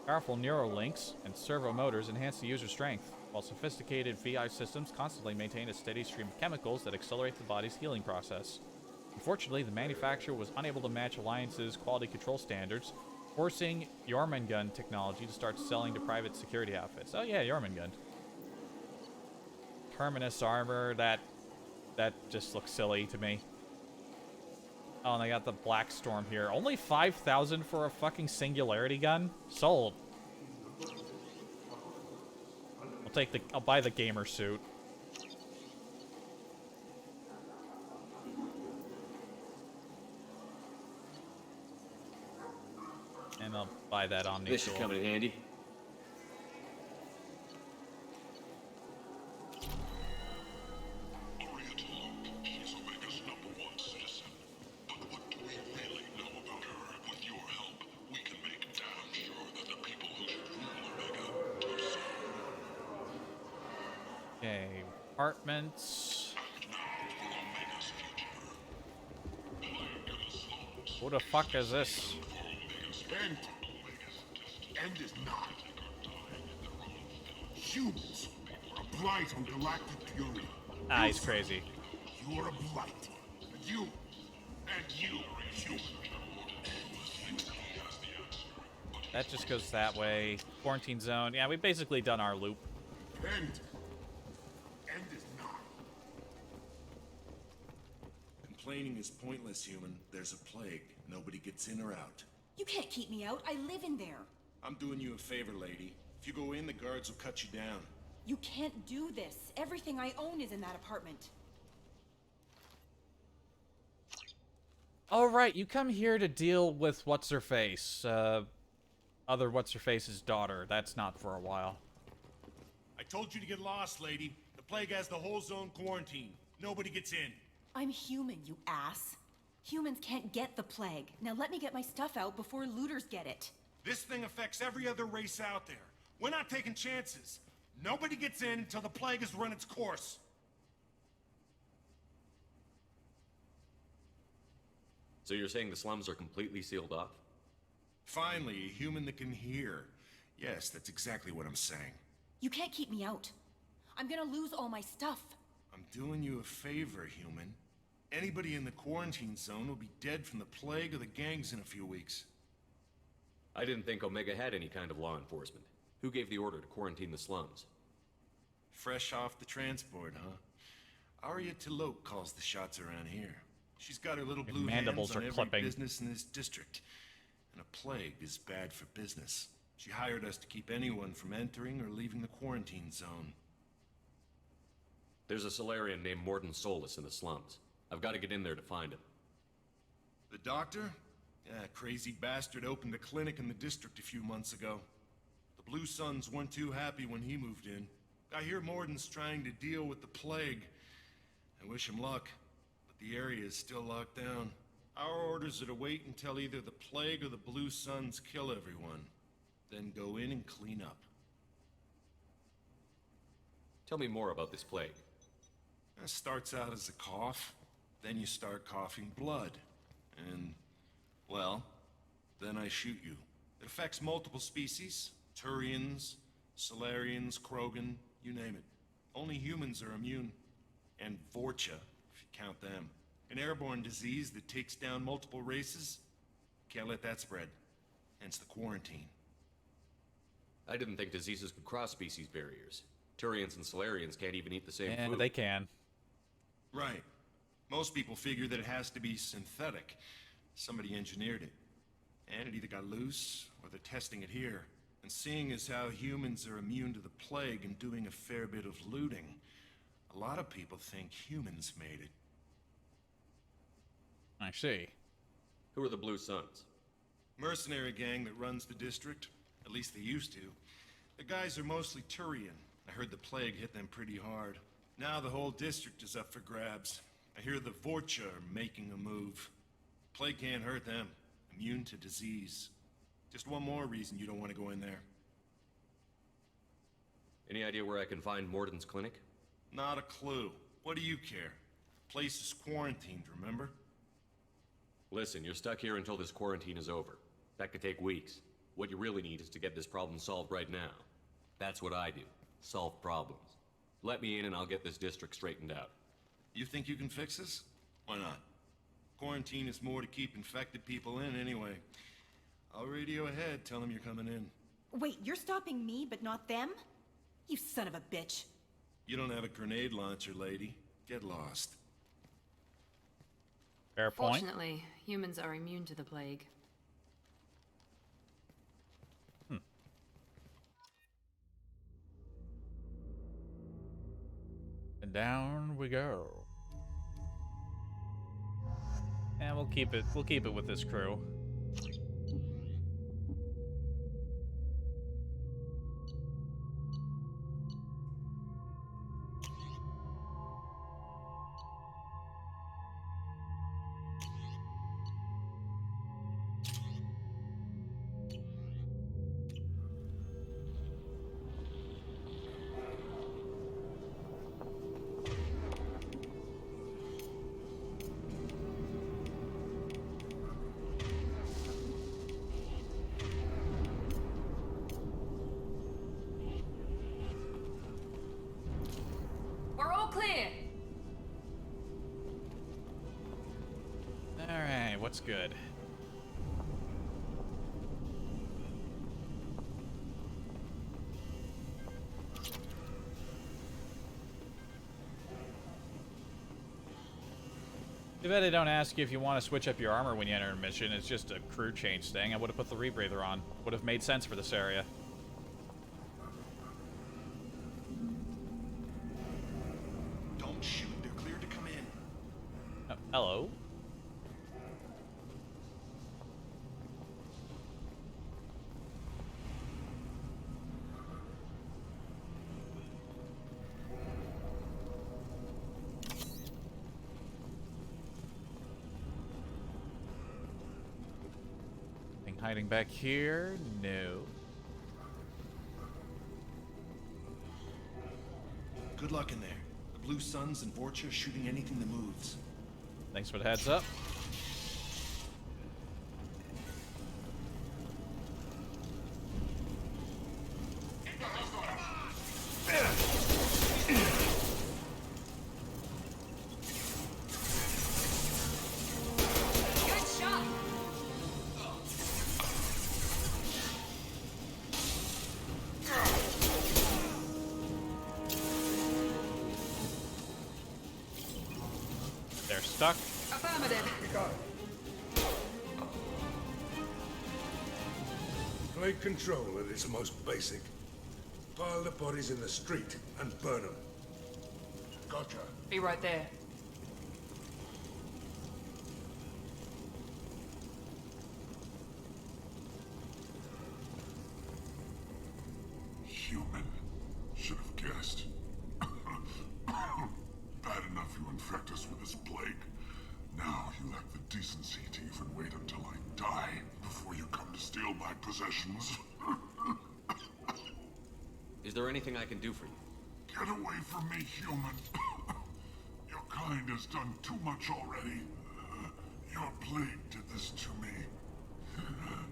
Powerful neurolinks and servo motors enhance the user's strength, while sophisticated VI systems constantly maintain a steady stream of chemicals that accelerate the body's healing process. Unfortunately, the manufacturer was unable to match Alliance's quality control standards, forcing Jormungand technology to start selling to private security outfits. Oh yeah, Jormungand. Terminus armor, that just looks silly to me. Oh, and I got the Black Storm here. Only 5,000 for a fucking singularity gun? Sold. I'll buy the gamer suit. And I'll buy that Omni. This should come in handy. Okay, apartments. Who the fuck is this? End is not. Humans are a blight on galactic purity. Ah, he's crazy. You are a blight. You human. That just goes that way. Quarantine zone. Yeah, we've basically done our loop. End is not. Complaining is pointless, human. There's a plague. Nobody gets in or out. You can't keep me out. I live in there. I'm doing you a favor, lady. If you go in, the guards will cut you down. You can't do this. Everything I own is in that apartment. Alright, you come here to deal with What's-Her-Face. Other What's-Her-Face's daughter. That's not for a while. I told you to get lost, lady. The plague has the whole zone quarantined. Nobody gets in. I'm human, you ass. Humans can't get the plague. Now let me get my stuff out before looters get it. This thing affects every other race out there. We're not taking chances. Nobody gets in until the plague has run its course. So you're saying the slums are completely sealed off? Finally, a human that can hear. Yes, that's exactly what I'm saying. You can't keep me out. I'm gonna lose all my stuff. I'm doing you a favor, human. Anybody in the quarantine zone will be dead from the plague or the gangs in a few weeks. I didn't think Omega had any kind of law enforcement. Who gave the order to quarantine the slums? Fresh off the transport, huh? Arya Tilok calls the shots around here. She's got her little blue mandibles hands on are every clipping. business in this district. And a plague is bad for business. She hired us to keep anyone from entering or leaving the quarantine zone. There's a Solarian named Morden Solus in the slums. I've got to get in there to find him. The doctor? Yeah, crazy bastard opened a clinic in the district a few months ago. The Blue Suns weren't too happy when he moved in. I hear Morden's trying to deal with the plague. I wish him luck, but the area is still locked down. Our orders are to wait until either the plague or the Blue Suns kill everyone. Then go in and clean up. Tell me more about this plague. It starts out as a cough, then you start coughing blood. And, well, then I shoot you. It affects multiple species. Turians, Solarians, Krogan, you name it. Only humans are immune. And Vorcha, if you count them. An airborne disease that takes down multiple races. Can't let that spread. Hence the quarantine. I didn't think diseases could cross species barriers. Turians and Solarians can't even eat the same And food. they can. Right. Most people figure that it has to be synthetic. Somebody engineered it. And it either got loose, or they're testing it here. And seeing as how humans are immune to the plague and doing a fair bit of looting, a lot of people think humans made it. I see. Who are the Blue Suns? Mercenary gang that runs the district. At least they used to. The guys are mostly Turian. I heard the plague hit them pretty hard. Now the whole district is up for grabs. I hear the Vorcha are making a move. Plague can't hurt them. Immune to disease. Just one more reason you don't want to go in there. Any idea where I can find Morden's clinic? Not a clue. What do you care? The place is quarantined, remember? Listen, you're stuck here until this quarantine is over. That could take weeks. What you really need is to get this problem solved right now. That's what I do. Solve problems. Let me in and I'll get this district straightened out. You think you can fix this? Why not? Quarantine is more to keep infected people in anyway. I'll radio ahead, tell them you're coming in. Wait, you're stopping me, but not them? You son of a bitch. You don't have a grenade launcher, lady. Get lost. Fair point. Fortunately, humans are immune to the plague. And down we go. And we'll keep it with this crew. We're all clear. Alright, what's good? Too bad they don't ask you if you want to switch up your armor when you enter a mission. It's just a crew change thing. I would have put the rebreather on. Would have made sense for this area. Don't shoot. They're cleared to come in. Oh, hello? Hiding back here? No. Good luck in there. The Blue Suns and Vorcha shooting anything that moves. Thanks for the heads up. They're stuck. Affirmative. Plague control at its most basic. Pile the bodies in the street and burn them. Gotcha. Be right there. Human. Should have guessed. Bad enough you infect us with this plague. Now you lack the decency to even wait until I die before you come to steal my possessions. Is there anything I can do for you? Get away from me, human. Your kind has done too much already. Your plague did this to me.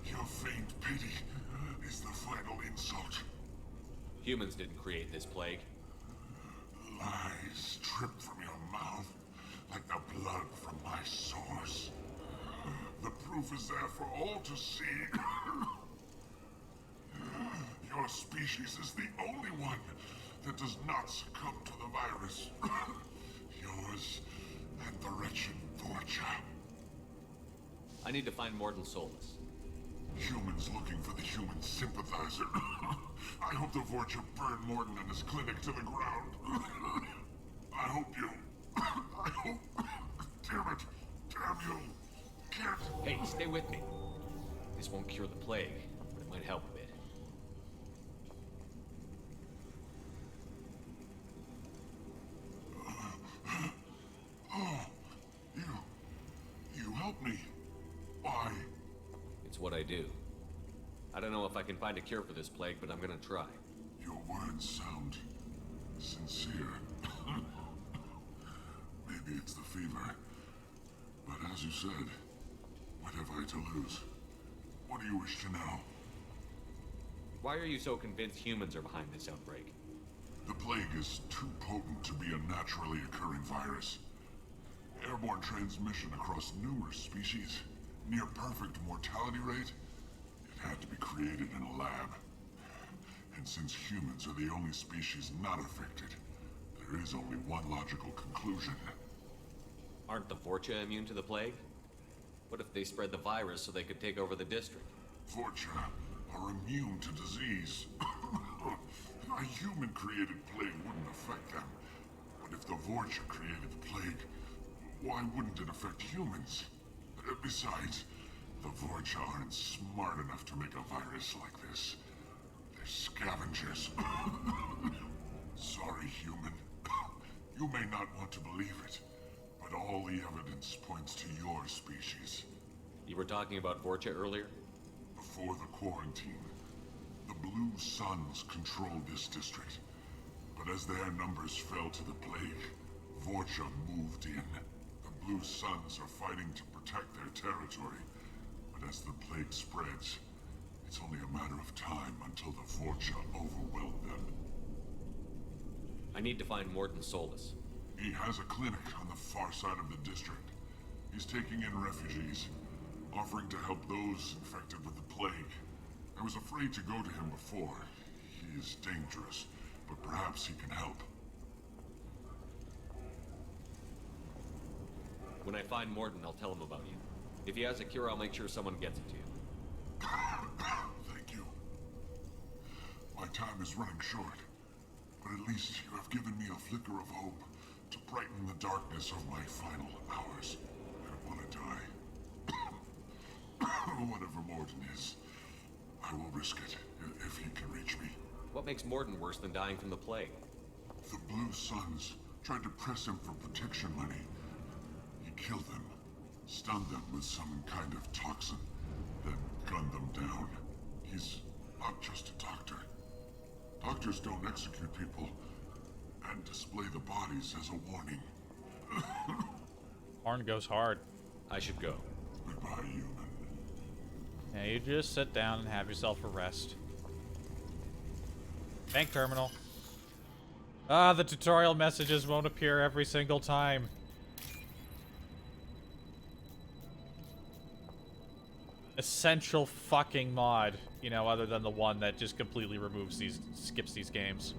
Your faint pity is the final insult. Humans didn't create this plague. Lies drip from your mouth like the blood from my source. The proof is there for all to see. Your species is the only one that does not succumb to the virus. Yours and the wretched Vorcha. I need to find Morden Solus. Humans looking for the human sympathizer. I hope the Vorcha burn Morden and his clinic to the ground. I hope you... I hope... Damn it. Damn you. Can't... Hey, stay with me. This won't cure the plague, but it might help a bit. Oh, you helped me. Why? It's what I do. I don't know if I can find a cure for this plague, but I'm gonna try. Your words sound sincere. Maybe it's the fever. But as you said, what have I to lose? What do you wish to know? Why are you so convinced humans are behind this outbreak? The plague is too potent to be a naturally occurring virus. Airborne transmission across numerous species, near perfect mortality rate. It had to be created in a lab. And since humans are the only species not affected, there is only one logical conclusion. Aren't the Vorcha immune to the plague? What if they spread the virus so they could take over the district? Vorcha are immune to disease. A human-created plague wouldn't affect them. But if the Vorcha created the plague, why wouldn't it affect humans? Besides, the Vorcha aren't smart enough to make a virus like this. They're scavengers. Sorry, human. You may not want to believe it, but all the evidence points to your species. You were talking about Vorcha earlier? Before the quarantine, the Blue Suns controlled this district. But as their numbers fell to the plague, Vorcha moved in. The Blue Suns are fighting to protect their territory. But as the plague spreads, it's only a matter of time until the Vorcha overwhelm them. I need to find Morden Solus. He has a clinic on the far side of the district. He's taking in refugees, offering to help those infected with the plague. I was afraid to go to him before. He is dangerous, but perhaps he can help. When I find Morden, I'll tell him about you. If he has a cure, I'll make sure someone gets it to you. Thank you. My time is running short, but at least you have given me a flicker of hope to brighten the darkness of my final hours. I don't want to die. Whatever Morden is, I will risk it if he can reach me. What makes Morden worse than dying from the plague? The Blue Suns tried to press him for protection money. He killed them, stunned them with some kind of toxin, then gunned them not just a doctor. Doctors don't execute people and display the bodies as a warning. Horn goes hard. I should go. Goodbye, human. Yeah, you just sit down and have yourself a rest. Bank terminal. Ah, the tutorial messages won't appear every single time. Essential fucking mod, you know, other than the one that just completely skips these games.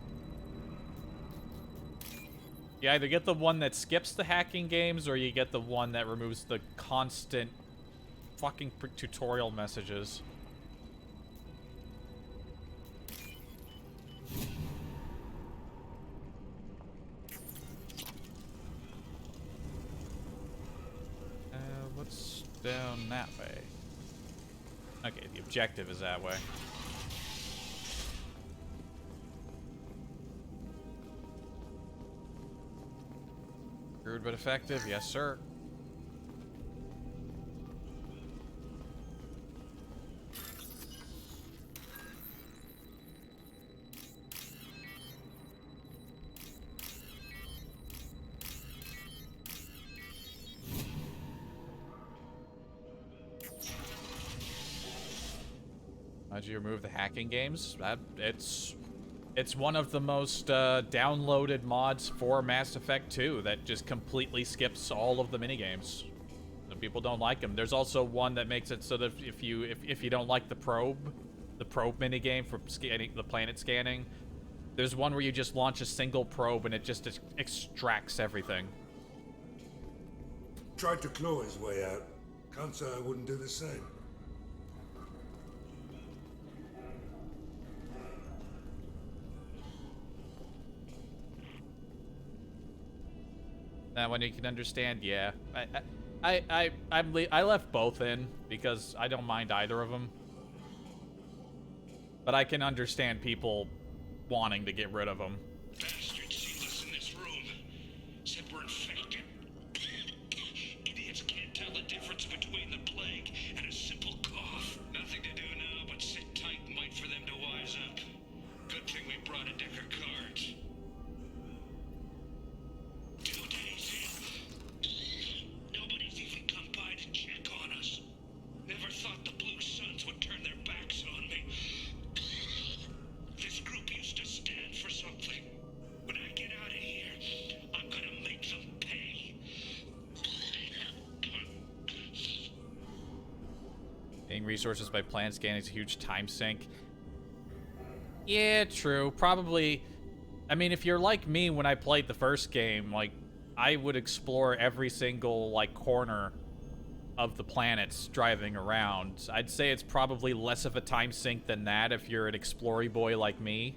You either get the one that skips the hacking games, or you get the one that removes the constant fucking tutorial messages. What's down that way? Okay, the objective is that way. Crude but effective, yes sir. How'd you remove the hacking games? It's one of the most downloaded mods for Mass Effect 2 that just completely skips all of the minigames. Some people don't like them. There's also one that makes it so that if you don't like the probe minigame for scanning the planet scanning, there's one where you just launch a single probe and it just extracts everything. Tried to claw his way out. Can't say I wouldn't do the same. That one you can understand, yeah. I left both in because I don't mind either of them. But I can understand people wanting to get rid of them. Bastards sealed us in this room. Said we're infected. Idiots can't tell the difference between the plague and a simple cough. Nothing to do now but sit tight and wait for them to wise up. Good thing we brought a deck of cards. 2 days in. Nobody's even come by to check on us. Never thought the Blue Suns would turn their backs on me. This group used to stand for something. When I get out of here, I'm gonna make them pay. Getting resources by plan scanning is a huge time sink. Yeah, true. Probably. I mean, if you're like me when I played the first game, like, I would explore every single, like, corner of the planets driving around. I'd say it's probably less of a time sink than that if you're an explory boy like me.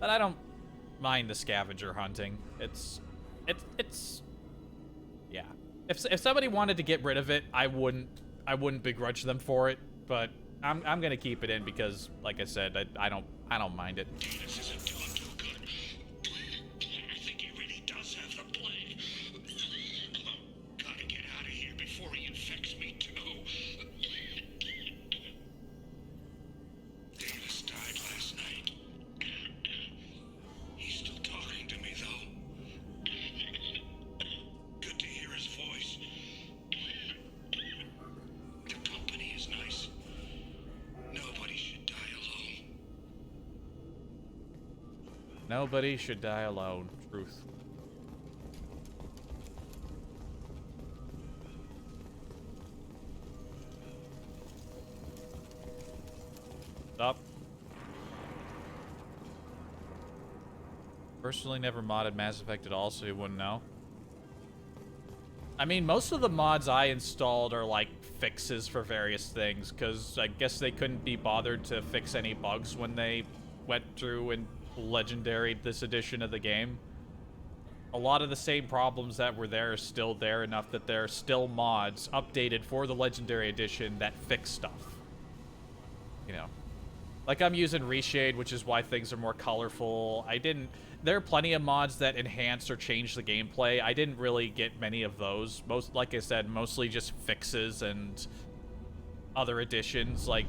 But I don't mind the scavenger hunting. It's yeah. If somebody wanted to get rid of it, I wouldn't begrudge them for it, but I'm gonna keep it in because, like I said, I don't mind it. This isn't doing too good. I think he really does have the plague. Gotta get out of here before he infects me too. Davis died last night. He's still talking to me though. Good to hear his voice. The company is nice. Nobody should die alone. Nobody should die alone. Truth. Stop. Personally never modded Mass Effect at all, so you wouldn't know. I mean, most of the mods I installed are like fixes for various things, because I guess they couldn't be bothered to fix any bugs when they went through and legendaried this edition of the game. A lot of the same problems that were there are still there enough that there are still mods updated for the Legendary Edition that fix stuff. You know. Like, I'm using Reshade, which is why things are more colorful. There are plenty of mods that enhance or change the gameplay. I didn't really get many of those. Like I said, mostly just fixes and other additions. Like,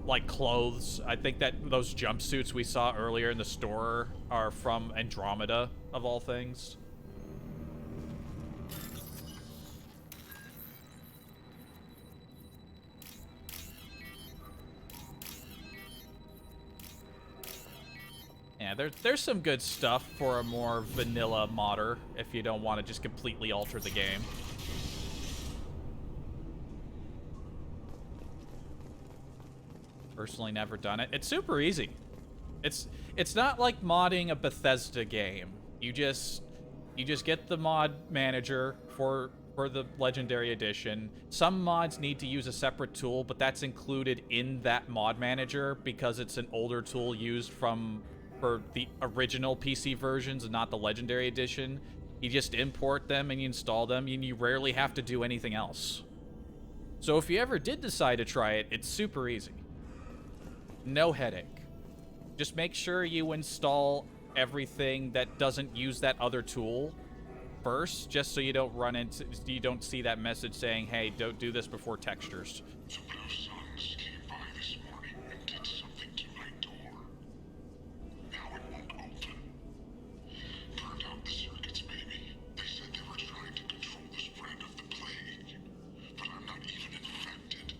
like clothes. I think that those jumpsuits we saw earlier in the store are from Andromeda, of all things. Yeah, there's some good stuff for a more vanilla modder if you don't want to just completely alter the game. Personally never done it. It's super easy. It's not like modding a Bethesda game. You just get the mod manager for the Legendary Edition. Some mods need to use a separate tool, but that's included in that mod manager because it's an older tool used for the original PC versions and not the Legendary Edition. You just import them and you install them, and you rarely have to do anything else. So if you ever did decide to try it, it's super easy. No headache. Just make sure you install everything that doesn't use that other tool first, just so you don't see that message saying, hey, don't do this before textures. The Blue Suns came by this morning and did something to my door. Now it won't open. Burned out the circuits, maybe. They said they were trying to control the spread of the plague, but I'm not even infected.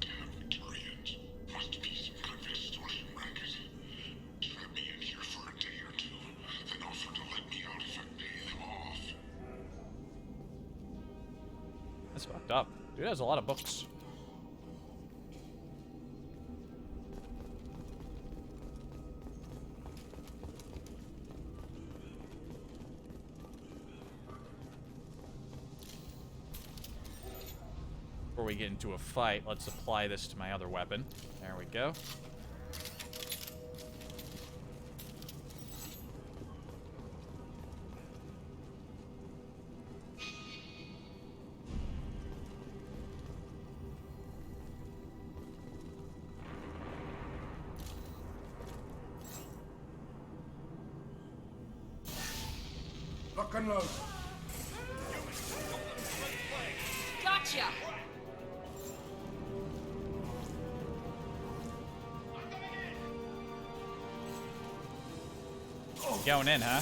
Damn Turians. Must be some kind of extortion racket. Trap me in here for a day or two, then offer to let me out if I pay them off. That's fucked up. Dude has a lot of books. Before we get into a fight, let's apply this to my other weapon. There we go. Lock and load. Gotcha! Going in, huh?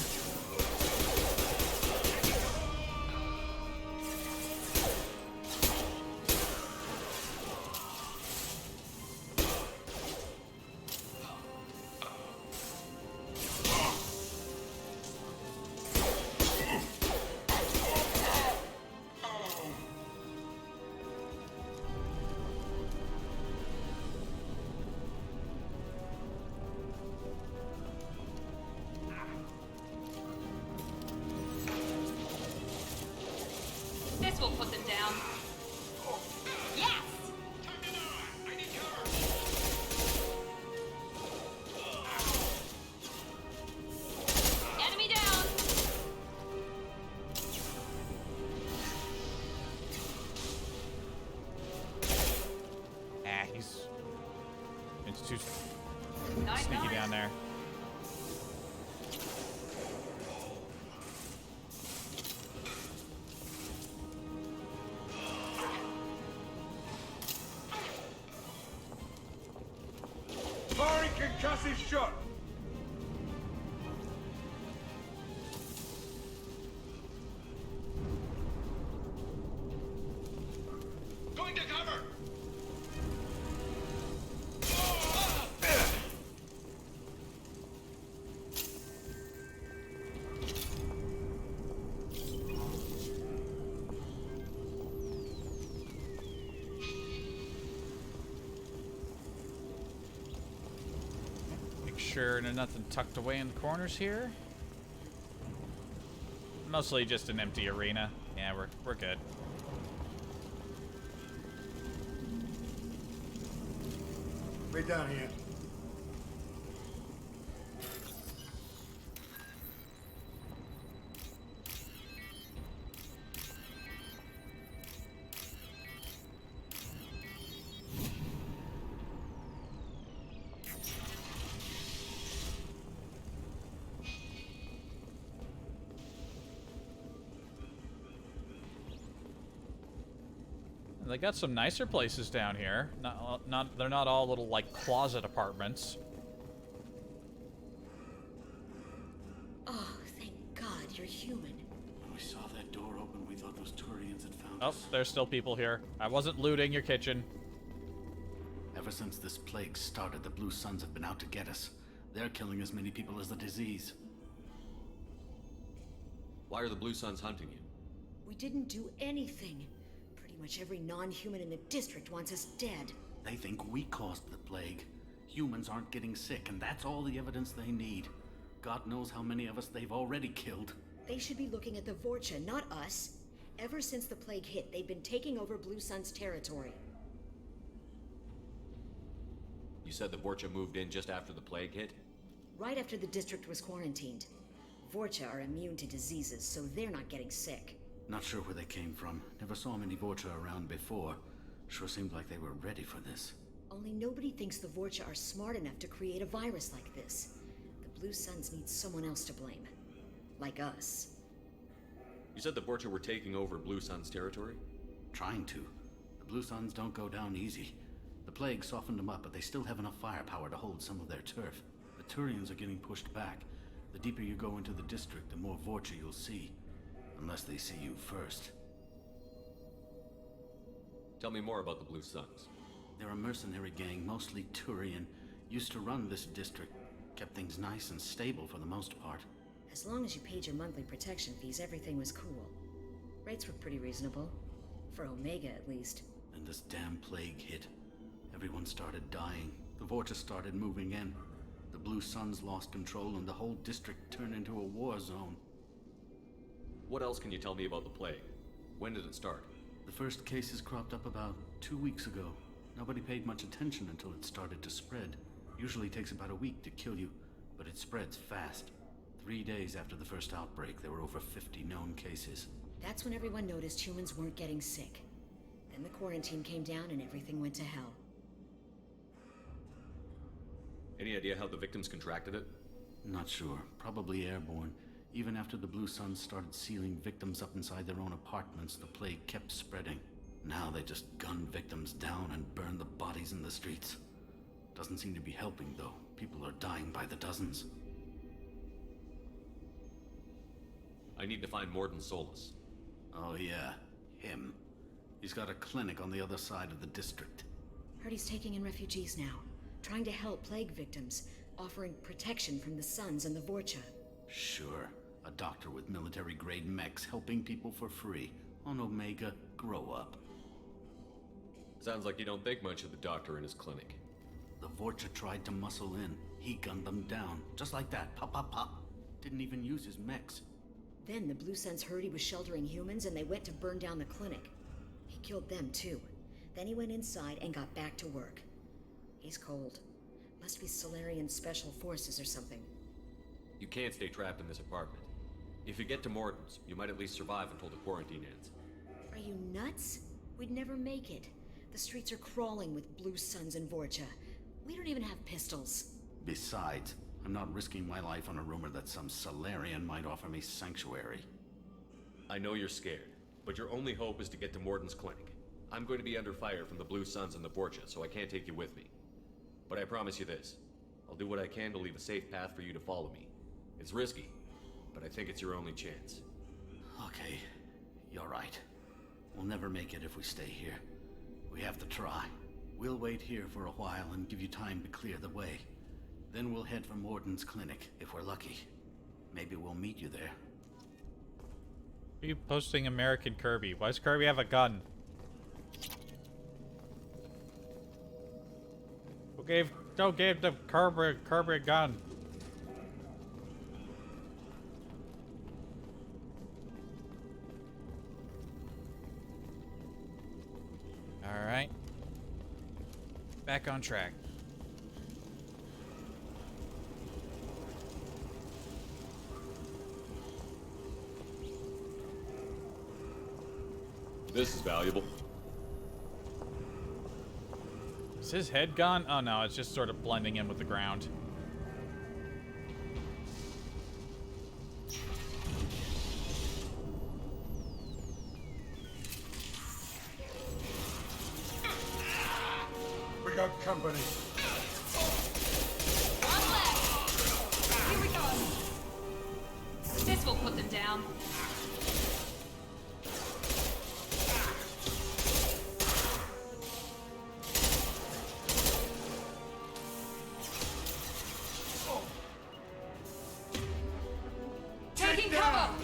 This will put them down. Yes! Enemy down! It's too Nice, sneaky nice. down there. Firing concussive shot. Going to cover! Make sure there's nothing tucked away in the corners here. Mostly just an empty arena. Yeah, we're good. Way down here. They got some nicer places down here. They're not all little, like, closet apartments. Oh, thank God you're human. When we saw that door open, we thought those Turians had found Oh, us. there's still people here. I wasn't looting your kitchen. Ever since this plague started, the Blue Suns have been out to get us. They're killing as many people as the disease. Why are the Blue Suns hunting you? We didn't do anything. Pretty much every non-human in the district wants us dead. They think we caused the plague. Humans aren't getting sick, and that's all the evidence they need. God knows how many of us they've already killed. They should be looking at the Vorcha, not us. Ever since the plague hit, they've been taking over Blue Sun's territory. You said the Vorcha moved in just after the plague hit? Right after the district was quarantined. Vorcha are immune to diseases, so they're not getting sick. Not sure where they came from. Never saw many Vorcha around before. Sure seemed like they were ready for this. Only nobody thinks the Vorcha are smart enough to create a virus like this. The Blue Suns need someone else to blame. Like us. You said the Vorcha were taking over Blue Sun's territory? Trying to. The Blue Suns don't go down easy. The plague softened them up, but they still have enough firepower to hold some of their turf. The Turians are getting pushed back. The deeper you go into the district, the more Vorcha you'll see. Unless they see you first. Tell me more about the Blue Suns. They're a mercenary gang, mostly Turian. Used to run this district. Kept things nice and stable for the most part. As long as you paid your monthly protection fees, everything was cool. Rates were pretty reasonable. For Omega, at least. Then this damn plague hit. Everyone started dying. The Vorcha started moving in. The Blue Suns lost control and the whole district turned into a war zone. What else can you tell me about the plague? When did it start? The first cases cropped up about 2 weeks ago. Nobody paid much attention until it started to spread. Usually takes about a week to kill you, but it spreads fast. 3 days after the first outbreak, there were over 50 known cases. That's when everyone noticed humans weren't getting sick. Then the quarantine came down and everything went to hell. Any idea how the victims contracted it? Not sure. Probably airborne. Even after the Blue Suns started sealing victims up inside their own apartments, the plague kept spreading. Now they just gun victims down and burn the bodies in the streets. Doesn't seem to be helping, though. People are dying by the dozens. I need to find Morden Solus. Oh yeah, him. He's got a clinic on the other side of the district. Heard he's taking in refugees now. Trying to help plague victims. Offering protection from the Suns and the Vorcha. Sure. A doctor with military-grade mechs helping people for free. On Omega, grow up. Sounds like you don't think much of the doctor and his clinic. The Vorcha tried to muscle in. He gunned them down. Just like that. Pop, pop, pop. Didn't even use his mechs. Then the Blue Suns heard he was sheltering humans and they went to burn down the clinic. He killed them too. Then he went inside and got back to work. He's cold. Must be Solarian Special Forces or something. You can't stay trapped in this apartment. If you get to Morden's, you might at least survive until the quarantine ends. Are you nuts? We'd never make it. The streets are crawling with Blue Suns and Vorcha. We don't even have pistols. Besides, I'm not risking my life on a rumor that some Solarian might offer me sanctuary. I know you're scared, but your only hope is to get to Morden's clinic. I'm going to be under fire from the Blue Suns and the Vorcha, so I can't take you with me. But I promise you this. I'll do what I can to leave a safe path for you to follow me. It's risky, but I think it's your only chance. Okay, you're right. We'll never make it if we stay here. We have to try. We'll wait here for a while and give you time to clear the way. Then we'll head for Morden's clinic, if we're lucky. Maybe we'll meet you there. Are you posting American Kirby? Why does Kirby have a gun? Who gave the Kirby a gun? Alright. Back on track. This is valuable. Is his head gone? Oh no, it's just sort of blending in with the ground. got company. One left. Here we go. This will put them down. Taking cover.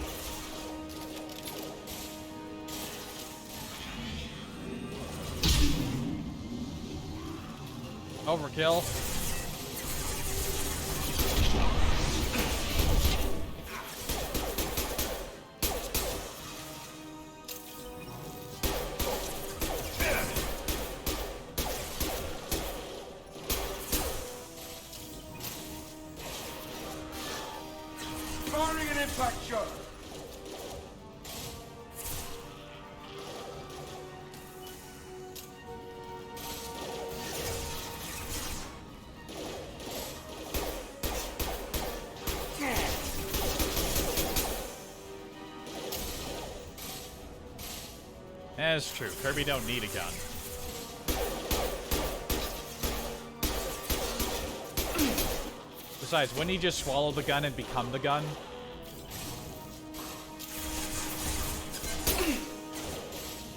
Overkill. Firing an impact shot. That's true. Kirby don't need a gun. Besides, wouldn't he just swallow the gun and become the gun?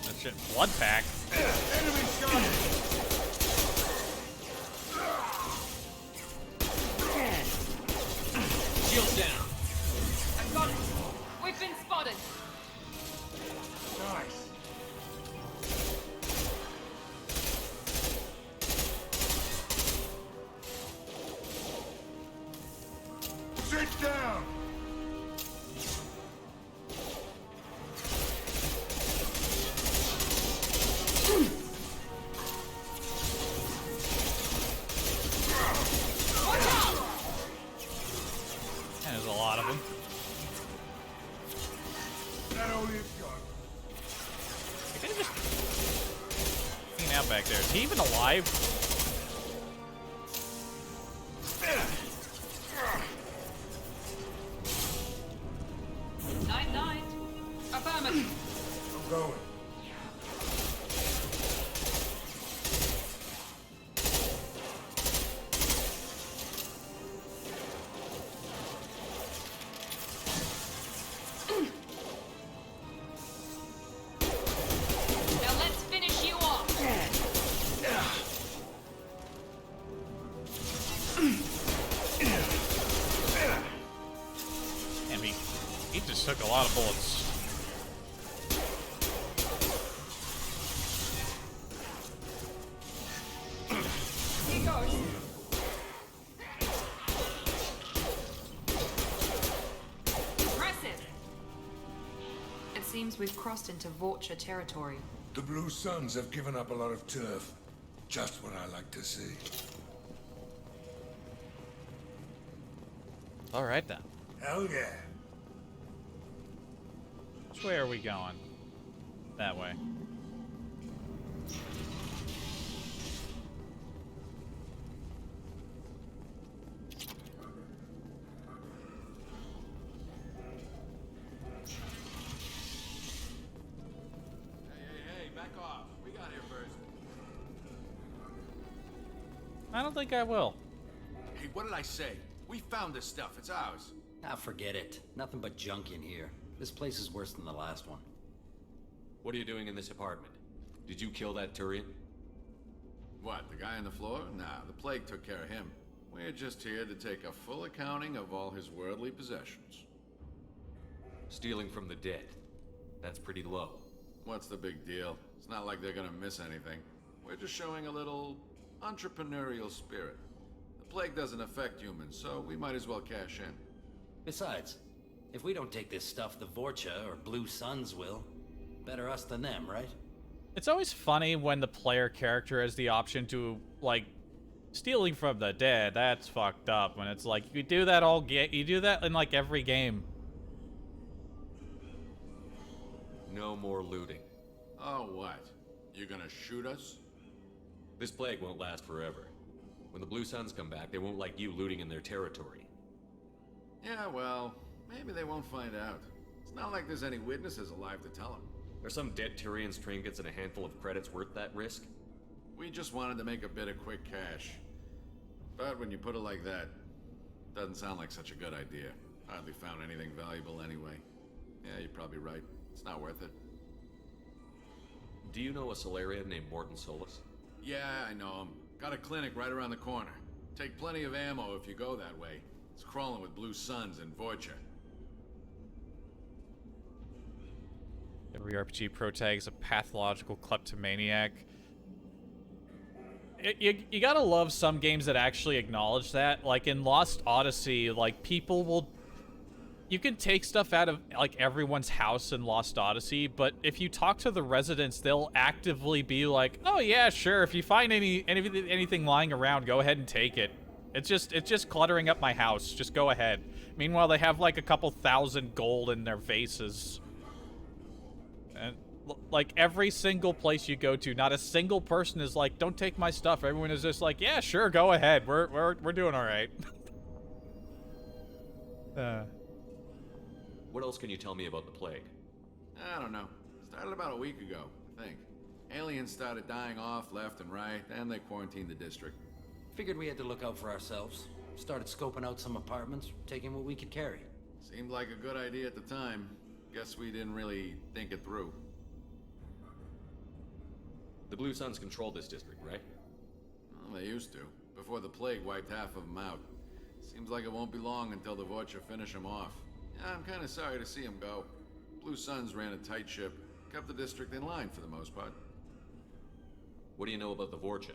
That shit, blood pack. Enemy shot. Shields down. I've got it. We've been spotted. Nice. Sit down. Watch out! There's a lot of them. That only is gone. I could have just hanging out back there. Is he even alive? 9-9. Affirmative. I'm going. Now let's finish you off. And he just took a lot of bullets. Here goes. Impressive. It seems we've crossed into Vorcha territory. The Blue Suns have given up a lot of turf. Just what I like to see. Alright then. Hell yeah. Which way are we going? That way. Hey, back off. We got here first. I don't think I will. Hey, what did I say? We found this stuff. It's ours. Ah, forget it. Nothing but junk in here. This place is worse than the last one. What are you doing in this apartment? Did you kill that Turian? What, the guy on the floor? Nah, the plague took care of him. We're just here to take a full accounting of all his worldly possessions. Stealing from the dead. That's pretty low. What's the big deal? It's not like they're gonna miss anything. We're just showing a little entrepreneurial spirit. The plague doesn't affect humans, so we might as well cash in. Besides, if we don't take this stuff, the Vorcha or Blue Suns will. Better us than them, right? It's always funny when the player character has the option to, like, stealing from the dead. That's fucked up. When it's like, you do that you do that in, like, every game. No more looting. Oh, what? You gonna shoot us? This plague won't last forever. When the Blue Suns come back, they won't like you looting in their territory. Yeah, well, maybe they won't find out. It's not like there's any witnesses alive to tell them. Are some dead Turians trinkets and a handful of credits worth that risk? We just wanted to make a bit of quick cash. But when you put it like that, doesn't sound like such a good idea. Hardly found anything valuable anyway. Yeah, you're probably right. It's not worth it. Do you know a Solarian named Morton Solus? Yeah, I know him. Got a clinic right around the corner. Take plenty of ammo if you go that way. It's crawling with Blue Suns and Vorcha. Every RPG protag is a pathological kleptomaniac. You gotta love some games that actually acknowledge that. Like in Lost Odyssey, like people will... You can take stuff out of like everyone's house in Lost Odyssey, but if you talk to the residents, they'll actively be like, "Oh yeah, sure. If you find anything lying around, go ahead and take it. It's just cluttering up my house. Just go ahead." Meanwhile, they have like a couple thousand gold in their vases. And like every single place you go to, not a single person is like, "Don't take my stuff." Everyone is just like, "Yeah, sure, go ahead. We're doing all right." What else can you tell me about the plague? I don't know. Started about a week ago, I think. Aliens started dying off left and right, and they quarantined the district. Figured we had to look out for ourselves. Started scoping out some apartments, taking what we could carry. Seemed like a good idea at the time. Guess we didn't really think it through. The Blue Suns control this district, right? Well, they used to, before the plague wiped half of them out. Seems like it won't be long until the Vorcha finish them off. Yeah, I'm kind of sorry to see him go. Blue Suns ran a tight ship, kept the district in line for the most part. What do you know about the Vorcha?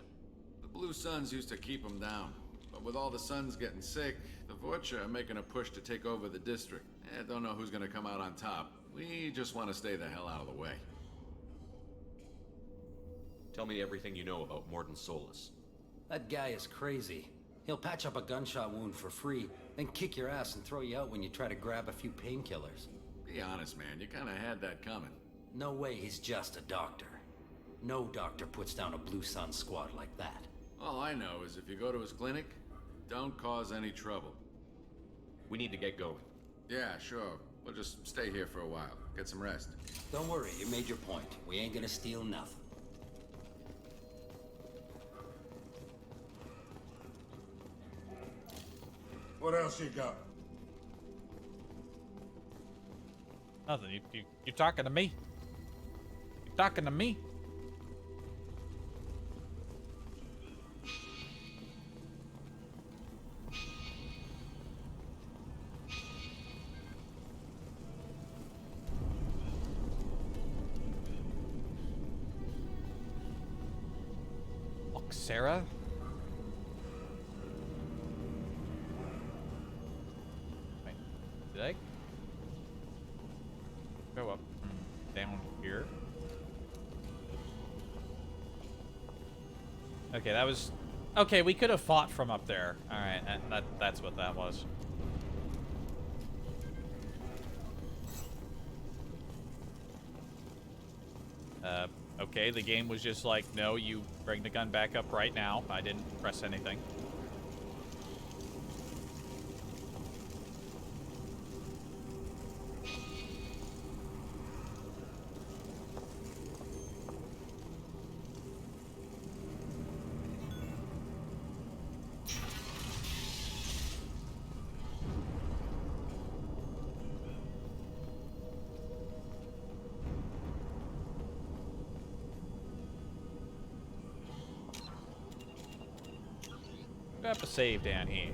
The Blue Suns used to keep them down, but with all the Suns getting sick, the Vorcha are making a push to take over the district. Don't know who's gonna come out on top. We just want to stay the hell out of the way. Tell me everything you know about Morton Solus. That guy is crazy. He'll patch up a gunshot wound for free, then kick your ass and throw you out when you try to grab a few painkillers. Be honest, man. You kind of had that coming. No way he's just a doctor. No doctor puts down a Blue Sun squad like that. All I know is if you go to his clinic, don't cause any trouble. We need to get going. Yeah, sure. We'll just stay here for a while. Get some rest. Don't worry, you made your point. We ain't gonna steal nothing. What else you got? Nothing. You talking to me? You talking to me? Look, Sarah. Wait, did I go up down here? Okay, that was... Okay, we could have fought from up there. Alright, that's what that was. Okay, the game was just like, no, you bring the gun back up right now. I didn't press anything. Up a save down here.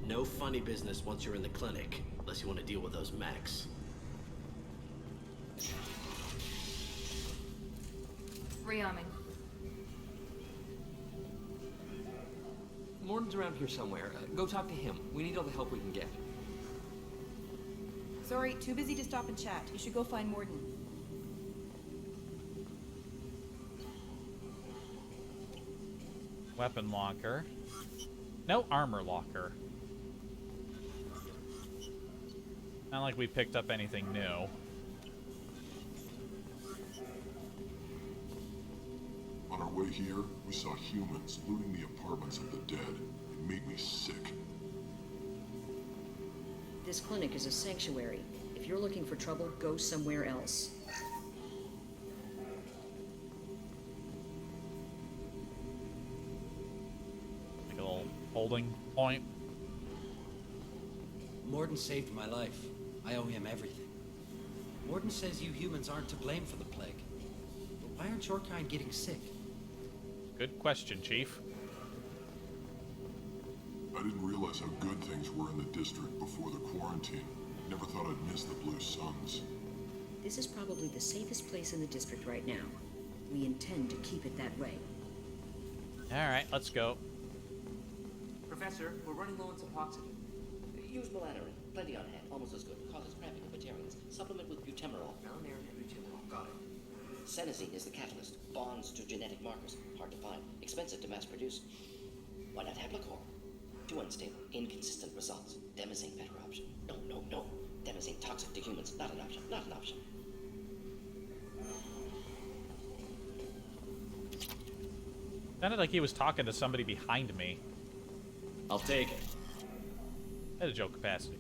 No funny business once you're in the clinic, unless you want to deal with those mechs. Rearming. Morton's around here somewhere. Go talk to him. We need all the help we can get. Sorry, too busy to stop and chat. You should go find Morton. Weapon locker. No armor locker. Not like we picked up anything new. On our way here, we saw humans looting the apartments of the dead. It made me sick. This clinic is a sanctuary. If you're looking for trouble, go somewhere else. holding point. Morden saved my life. I owe him everything. Morden says you humans aren't to blame for the plague. But why aren't your kind getting sick? Good question, Chief. I didn't realize how good things were in the district before the quarantine. Never thought I'd miss the Blue Suns. This is probably the safest place in the district right now. We intend to keep it that way. Alright, let's go. Professor, we're running low on some oxygen. Use melatonin. Plenty on hand. Almost as good. Causes cramping in Batarians. Supplement with butemerol. Malanarin and butemerol. Got it. Senesine is the catalyst. Bonds to genetic markers. Hard to find. Expensive to mass produce. Why not Heplicor? Too unstable. Inconsistent results. Demazine better option. No, no, no. Demazine toxic to humans. Not an option. Not an option. Sounded like he was talking to somebody behind me. I'll take it. At a joke capacity.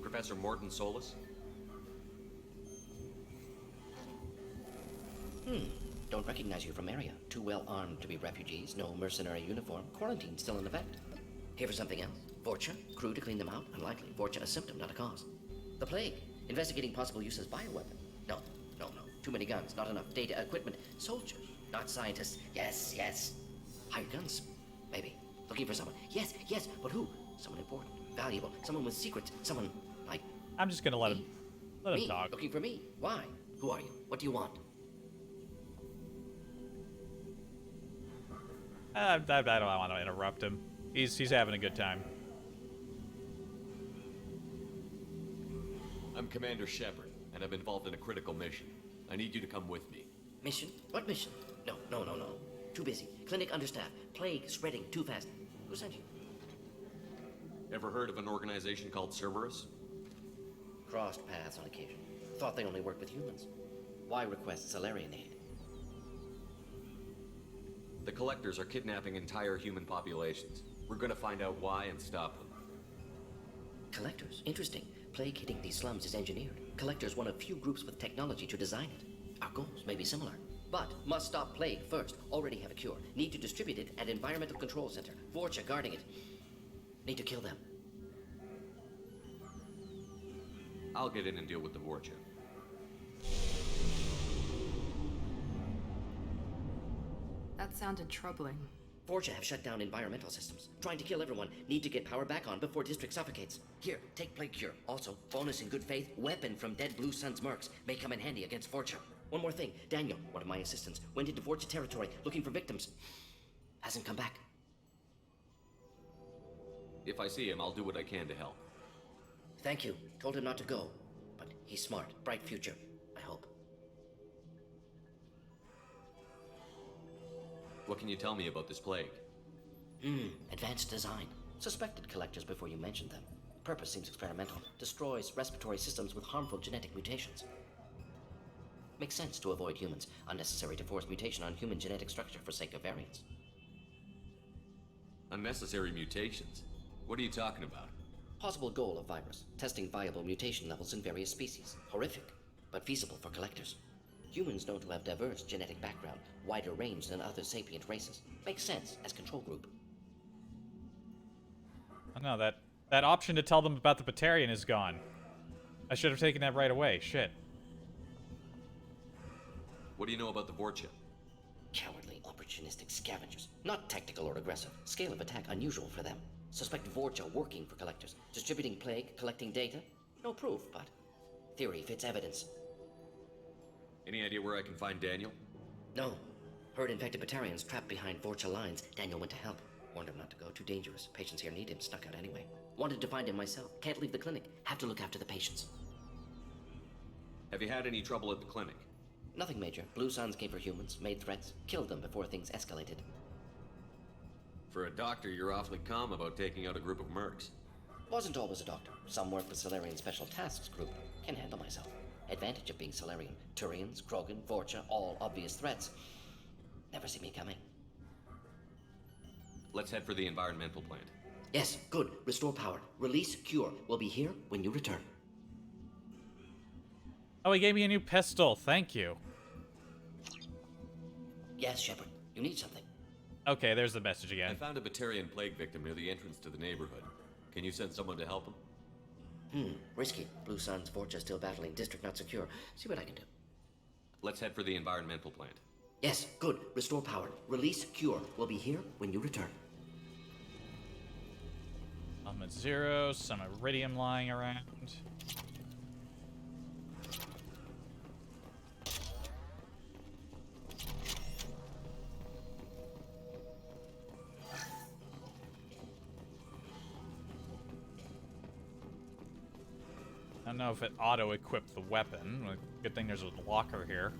Professor Morton Solus? Don't recognize you from area. Too well armed to be refugees. No mercenary uniform. Quarantine still in effect. Here for something else? Vorcha? Crew to clean them out? Unlikely. Vorcha a symptom, not a cause. The plague. Investigating possible use as bioweapon. No, no, no. Too many guns. Not enough data, equipment. Soldiers, not scientists. Yes, yes. Hired guns. Maybe. Looking for someone. Yes, yes. But who? Someone important. Valuable. Someone with secrets. Someone like... I'm just gonna let him talk. Looking for me. Why? Who are you? What do you want? I don't want to interrupt him. He's having a good time. I'm Commander Shepard, and I'm involved in a critical mission. I need you to come with me. Mission? What mission? No, no, no, no. Too busy. Clinic understaffed. Plague spreading too fast. Who sent you? Ever heard of an organization called Cerberus? Crossed paths on occasion. Thought they only worked with humans. Why request Salarian aid? The Collectors are kidnapping entire human populations. We're gonna find out why and stop them. Collectors? Interesting. Plague hitting these slums is engineered. Collectors one of few groups with technology to design it. Our goals may be similar. But must stop plague first. Already have a cure. Need to distribute it at Environmental Control Center. Vorcha guarding it. Need to kill them. I'll get in and deal with the Vorcha. That sounded troubling. Vorcha have shut down environmental systems. Trying to kill everyone. Need to get power back on before district suffocates. Here, take plague cure. Also, bonus in good faith, weapon from dead Blue Sun's mercs. May come in handy against Vorcha. One more thing. Daniel, one of my assistants, went into Vorcha territory looking for victims. Hasn't come back. If I see him, I'll do what I can to help. Thank you. Told him not to go. But he's smart. Bright future. I hope. What can you tell me about this plague? Advanced design. Suspected collectors before you mentioned them. Purpose seems experimental. Destroys respiratory systems with harmful genetic mutations. Makes sense to avoid humans. Unnecessary to force mutation on human genetic structure for sake of variants. Unnecessary mutations? What are you talking about? Possible goal of virus. Testing viable mutation levels in various species. Horrific, but feasible for collectors. Humans known to have diverse genetic background, wider range than other sapient races. Makes sense as control group. Oh no, that option to tell them about the Batarian is gone. I should have taken that right away. Shit. What do you know about the Vorcha? Cowardly, opportunistic scavengers. Not tactical or aggressive. Scale of attack unusual for them. Suspect Vorcha working for collectors. Distributing plague, collecting data. No proof, but theory fits evidence. Any idea where I can find Daniel? No. Heard infected Batarians trapped behind Vorcha lines. Daniel went to help. Warned him not to go. Too dangerous. Patients here need him. Snuck out anyway. Wanted to find him myself. Can't leave the clinic. Have to look after the patients. Have you had any trouble at the clinic? Nothing major. Blue Suns came for humans, made threats, killed them before things escalated. For a doctor, you're awfully calm about taking out a group of mercs. Wasn't always a doctor. Some worked with Solarian Special Tasks Group. Can handle myself. Advantage of being Solarian. Turians, Krogan, Vorcha, all obvious threats. Never see me coming. Let's head for the environmental plant. Yes, good. Restore power. Release cure. We'll be here when you return. Oh, he gave me a new pistol. Thank you. Yes, Shepard. You need something. Okay, there's the message I again. found a Batarian plague victim near the entrance to the neighborhood. Can you send someone to help him? Risky. Blue Sun's Vorcha still battling. District not secure. See what I can do. Let's head for the environmental plant. Yes, good. Restore power. Release cure. We'll be here when you return. Element 0, some iridium lying around. I don't know if it auto-equipped the weapon. Good thing there's a locker here.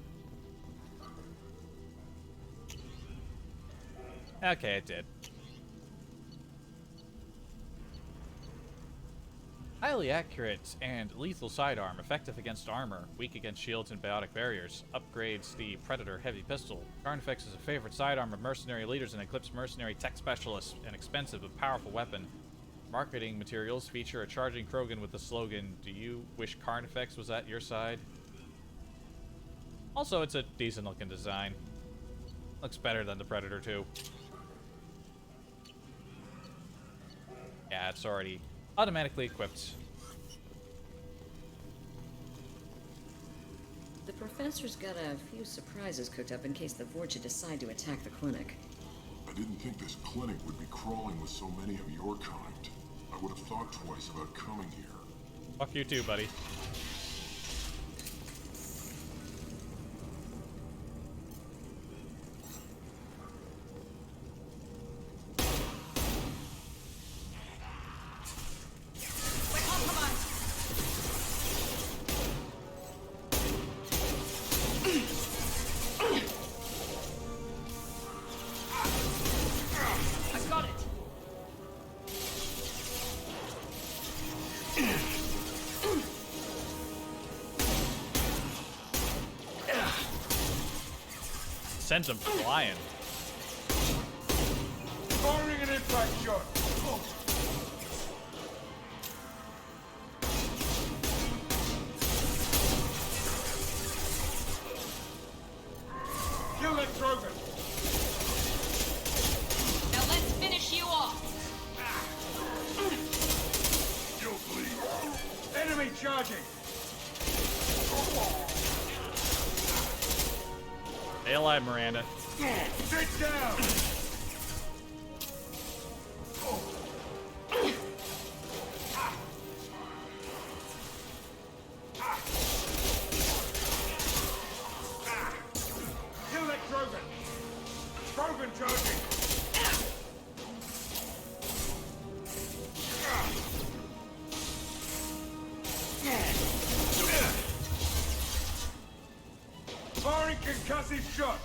Okay, it did. Highly accurate and lethal sidearm, effective against armor, weak against shields and biotic barriers. Upgrades the Predator heavy pistol. Carnifex is a favorite sidearm of mercenary leaders and Eclipse mercenary tech specialists. An expensive but powerful weapon. Marketing materials feature a charging Krogan with the slogan, "Do you wish Carnifex was at your side?" Also, it's a decent looking design. Looks better than the Predator 2. Yeah, it's already automatically equipped. The professor's got a few surprises cooked up in case the Vorcha decide to attack the clinic. I didn't think this clinic would be crawling with so many of your kind. I would have thought twice about coming here. Fuck you too, buddy. Sends him flying. Firing an impact shot. Kill that Krogan. Now let's finish you off. You'll bleed. Enemy charging. Stay alive, Miranda. Sit down. Kill that Krogan. Krogan charging. Firing concussive shot.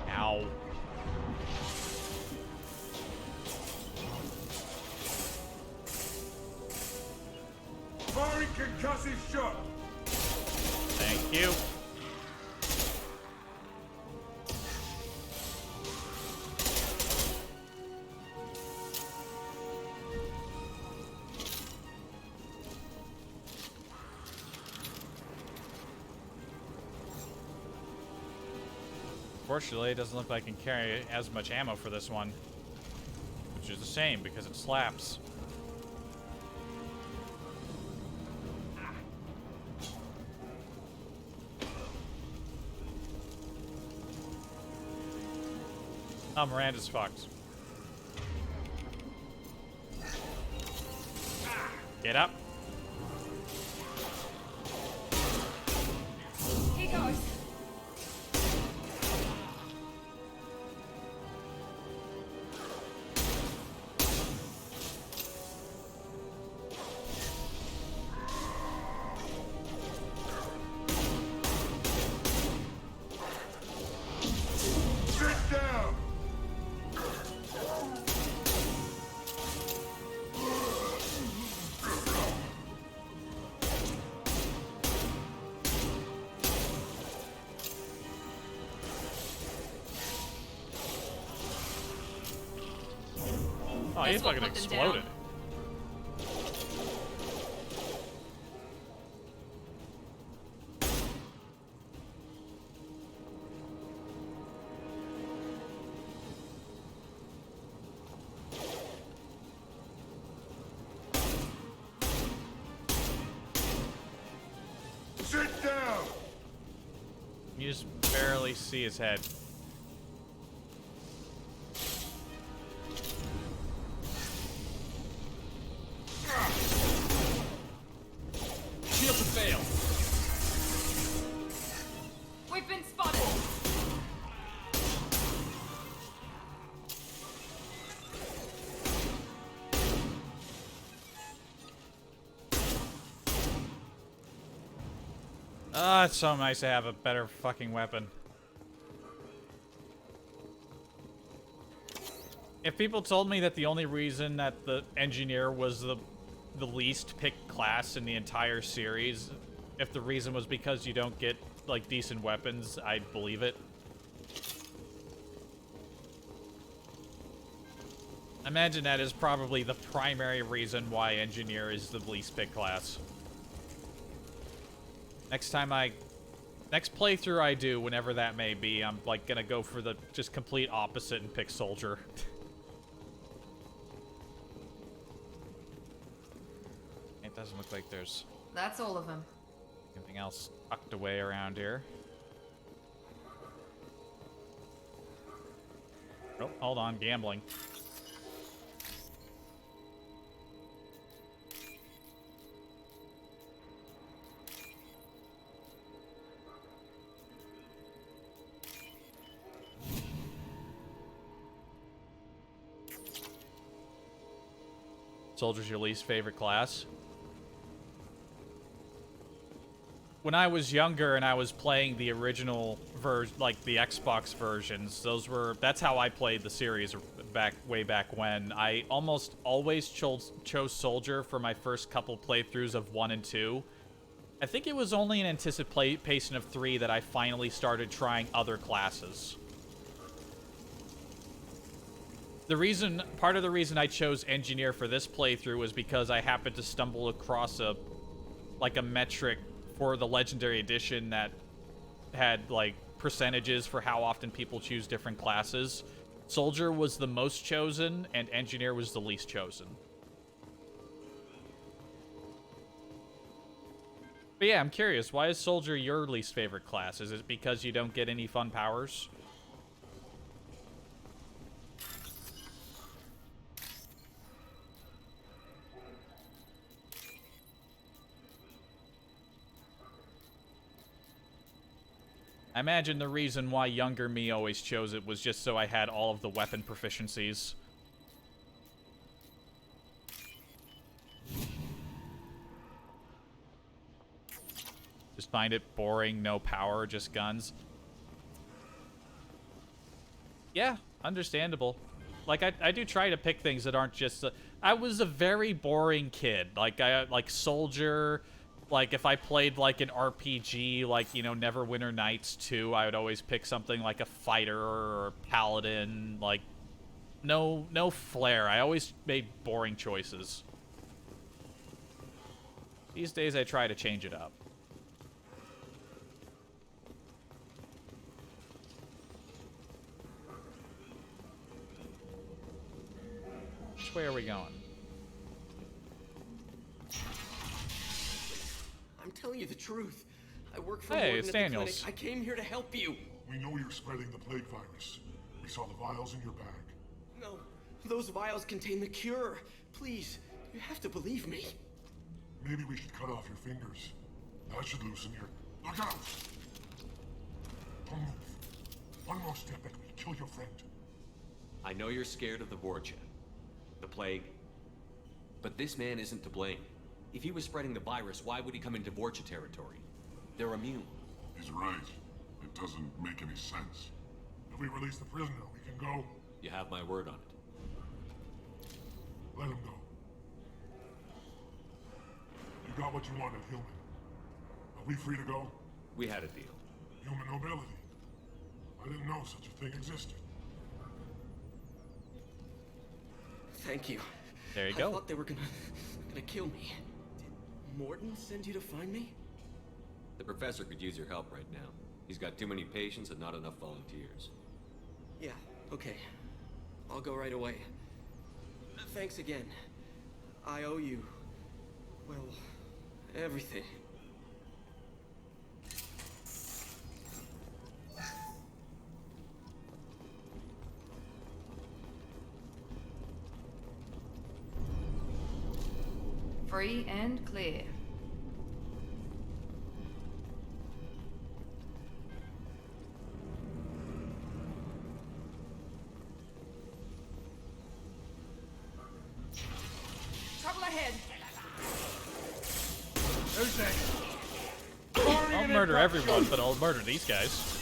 Ow. Firing concussive shot. Thank you. Fortunately, it doesn't look like I can carry as much ammo for this one. Which is a shame, because it slaps. Oh, Miranda's fucked. Get up. He goes. Sit down. Oh, he This will fucking put them exploded. down. Sit down! You just barely see his head. Shield to fail. We've been spotted. Ah, it's so nice to have a better fucking weapon. If people told me that the only reason that the engineer was the least picked class in the entire series, if the reason was because you don't get, like, decent weapons, I'd believe it. I imagine that is probably the primary reason why engineer is the least picked class. Next playthrough I do, whenever that may be, I'm, like, gonna go for the just complete opposite and pick soldier. It doesn't look like there's That's all of them. anything else tucked away around here. Oh, hold on, gambling. Soldier's your least favorite class? When I was younger and I was playing the original version, like the Xbox versions, that's how I played the series way back when. I almost always chose Soldier for my first couple playthroughs of 1 and 2. I think it was only in anticipation of 3 that I finally started trying other classes. Part of the reason I chose Engineer for this playthrough was because I happened to stumble across a metric for the Legendary Edition that had, like, percentages for how often people choose different classes. Soldier was the most chosen, and Engineer was the least chosen. But yeah, I'm curious, why is Soldier your least favorite class? Is it because you don't get any fun powers? I imagine the reason why younger me always chose it was just so I had all of the weapon proficiencies. Just find it boring, no power, just guns. Yeah, understandable. Like, I do try to pick things that aren't just... I was a very boring kid. Like Soldier... Like, if I played, like, an RPG, like, you know, Neverwinter Nights 2, I would always pick something like a fighter or a paladin. Like, no flair. I always made boring choices. These days, I try to change it up. Which way are we going? I'm telling you the truth. I work for Hey, Morgan it's at the Daniels. clinic. I came here to help you. We know you're spreading the plague virus. We saw the vials in your bag. No, those vials contain the cure. Please, you have to believe me. Maybe we should cut off your fingers. That should loosen your... Look out! Don't move. One more step and we kill your friend. I know you're scared of the Vorcha, the plague, but this man isn't to blame. If he was spreading the virus, why would he come into Vorcha territory? They're immune. He's right. It doesn't make any sense. If we release the prisoner, we can go... You have my word on it. Let him go. You got what you wanted, human. Are we free to go? We had a deal. Human nobility. I didn't know such a thing existed. Thank you. There you I go. thought they were gonna kill me. Did Morton send you to find me? The professor could use your help right now. He's got too many patients and not enough volunteers. Yeah, okay. I'll go right away. Thanks again. I owe you, well, everything. Free and clear. Trouble ahead. Who's next? I'll murder everyone, but I'll murder these guys.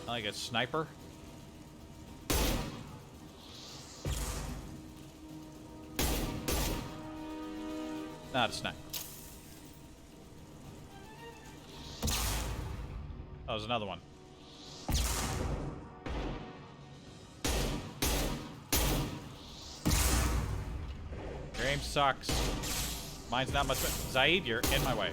Like a sniper. Not a sniper. That was another one. Your aim sucks. Mine's not much better. Zaid, you're in my way.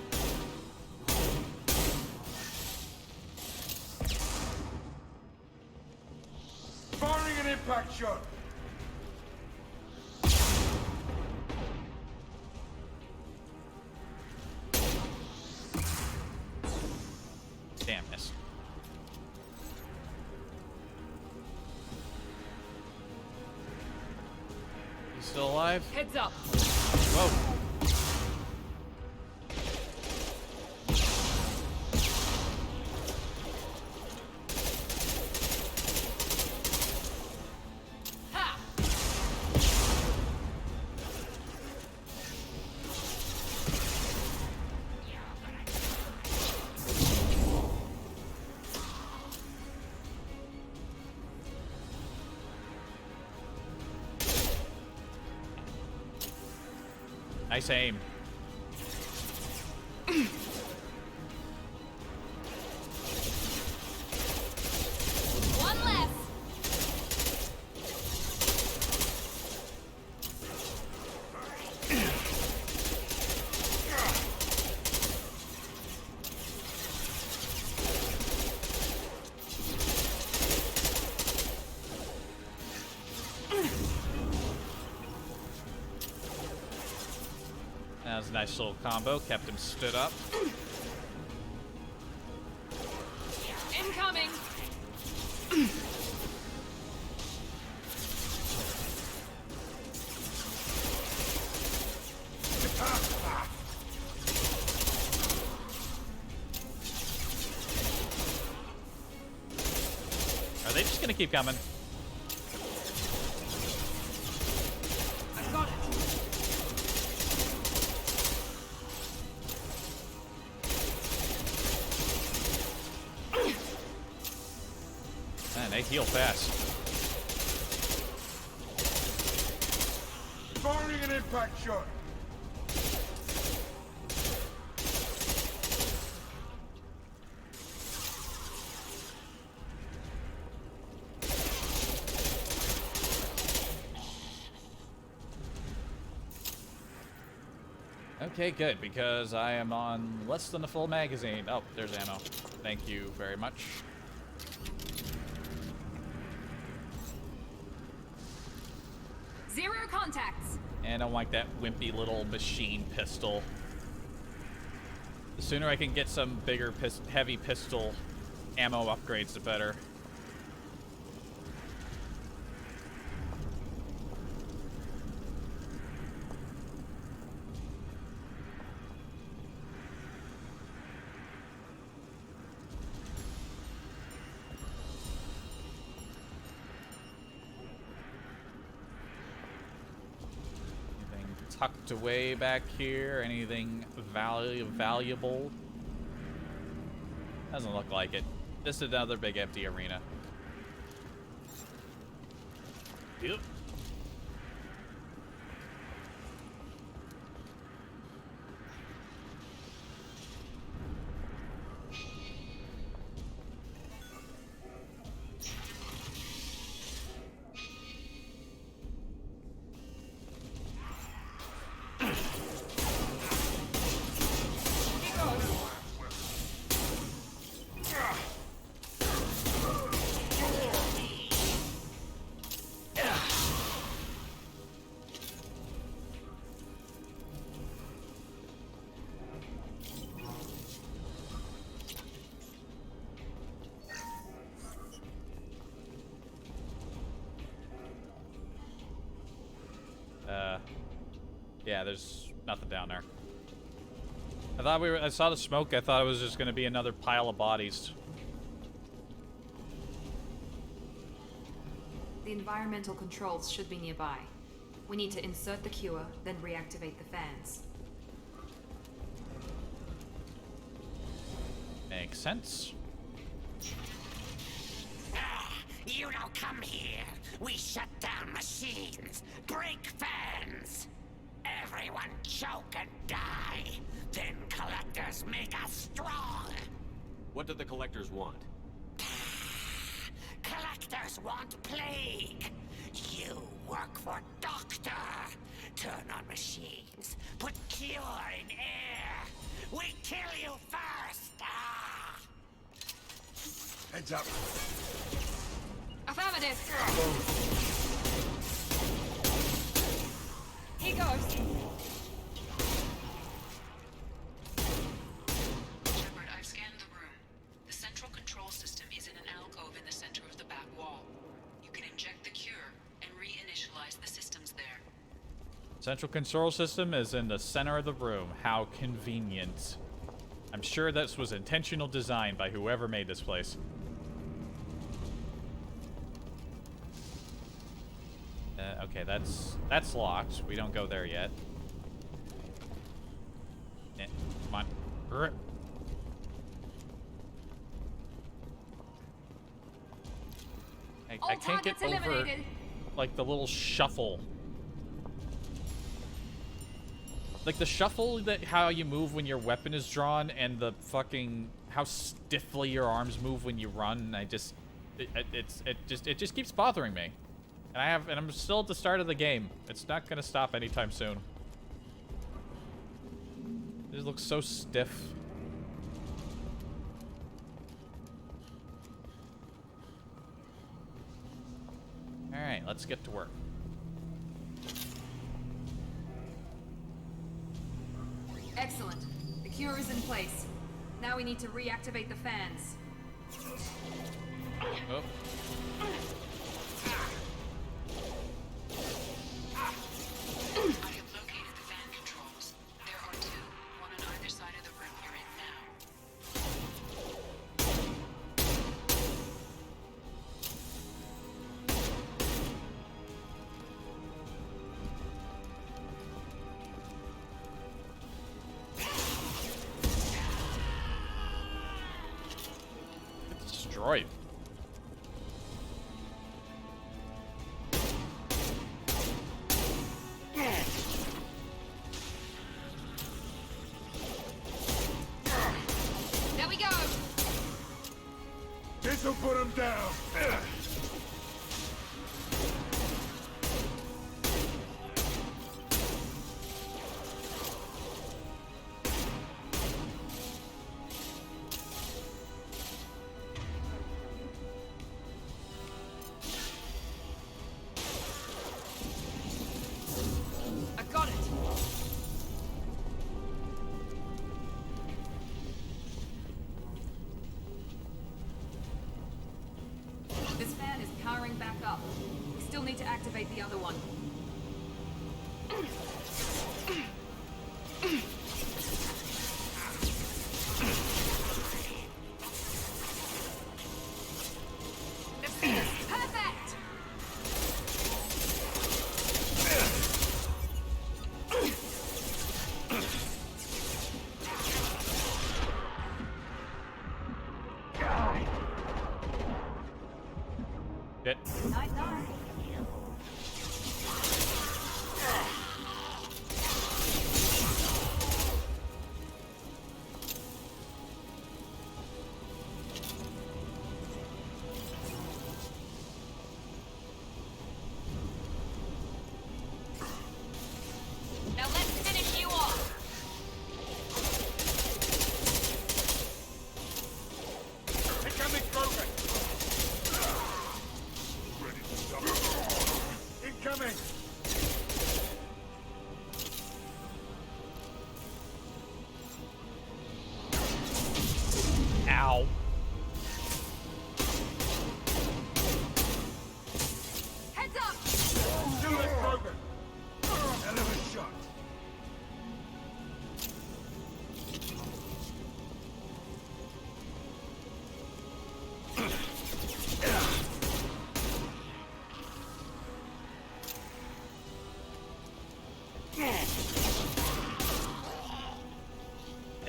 Firing an impact shot. Damn, missed. He's still alive? Heads up. Whoa. Ha! Nice aim. One less. That was a nice little combo. Kept him stood up. Incoming. Are they just gonna keep coming? I got it. Man, they heal fast. Firing an impact shot. Okay, good, because I am on less than a full magazine. Oh, there's ammo. Thank you very much. Zero contacts. And I don't like that wimpy little machine pistol. The sooner I can get some bigger heavy pistol ammo upgrades, the better. tucked away back here? Anything valuable? Doesn't look like it. Just another big empty arena. Yep. Yeah, there's nothing down there. I saw the smoke. I thought it was just going to be another pile of bodies. The environmental controls should be nearby. We need to insert the cure, then reactivate the fans. Makes sense. You don't come here. We shut down machines, break fans. Everyone choke and die. Then collectors make us strong. What do the collectors want? Collectors want plague. You work for Doctor. Turn on machines. Put cure in air. We kill you first. Ah. Heads up. Affirmative. Here goes. Shepard, I've scanned the room. The central control system is in an alcove in the center of the back wall. You can inject the cure and reinitialize the systems there. Central control system is in the center of the room. How convenient. I'm sure this was intentional design by whoever made this place. Okay, that's locked. We don't go there yet. Come on. I can't get over, like, the little shuffle. Like, the shuffle that how you move when your weapon is drawn and the fucking how stiffly your arms move when you run. It just keeps bothering me. And I'm still at the start of the game. It's not gonna stop anytime soon. It just looks so stiff. Alright, let's get to work. Excellent. The cure is in place. Now we need to reactivate the fans. Oh. I have located the fan controls. There are two, one on either side of the room you're in now. It's destroyed. There we go. This'll put him down. I got it. This fan is powering back up. We still need to activate the other one. Perfect!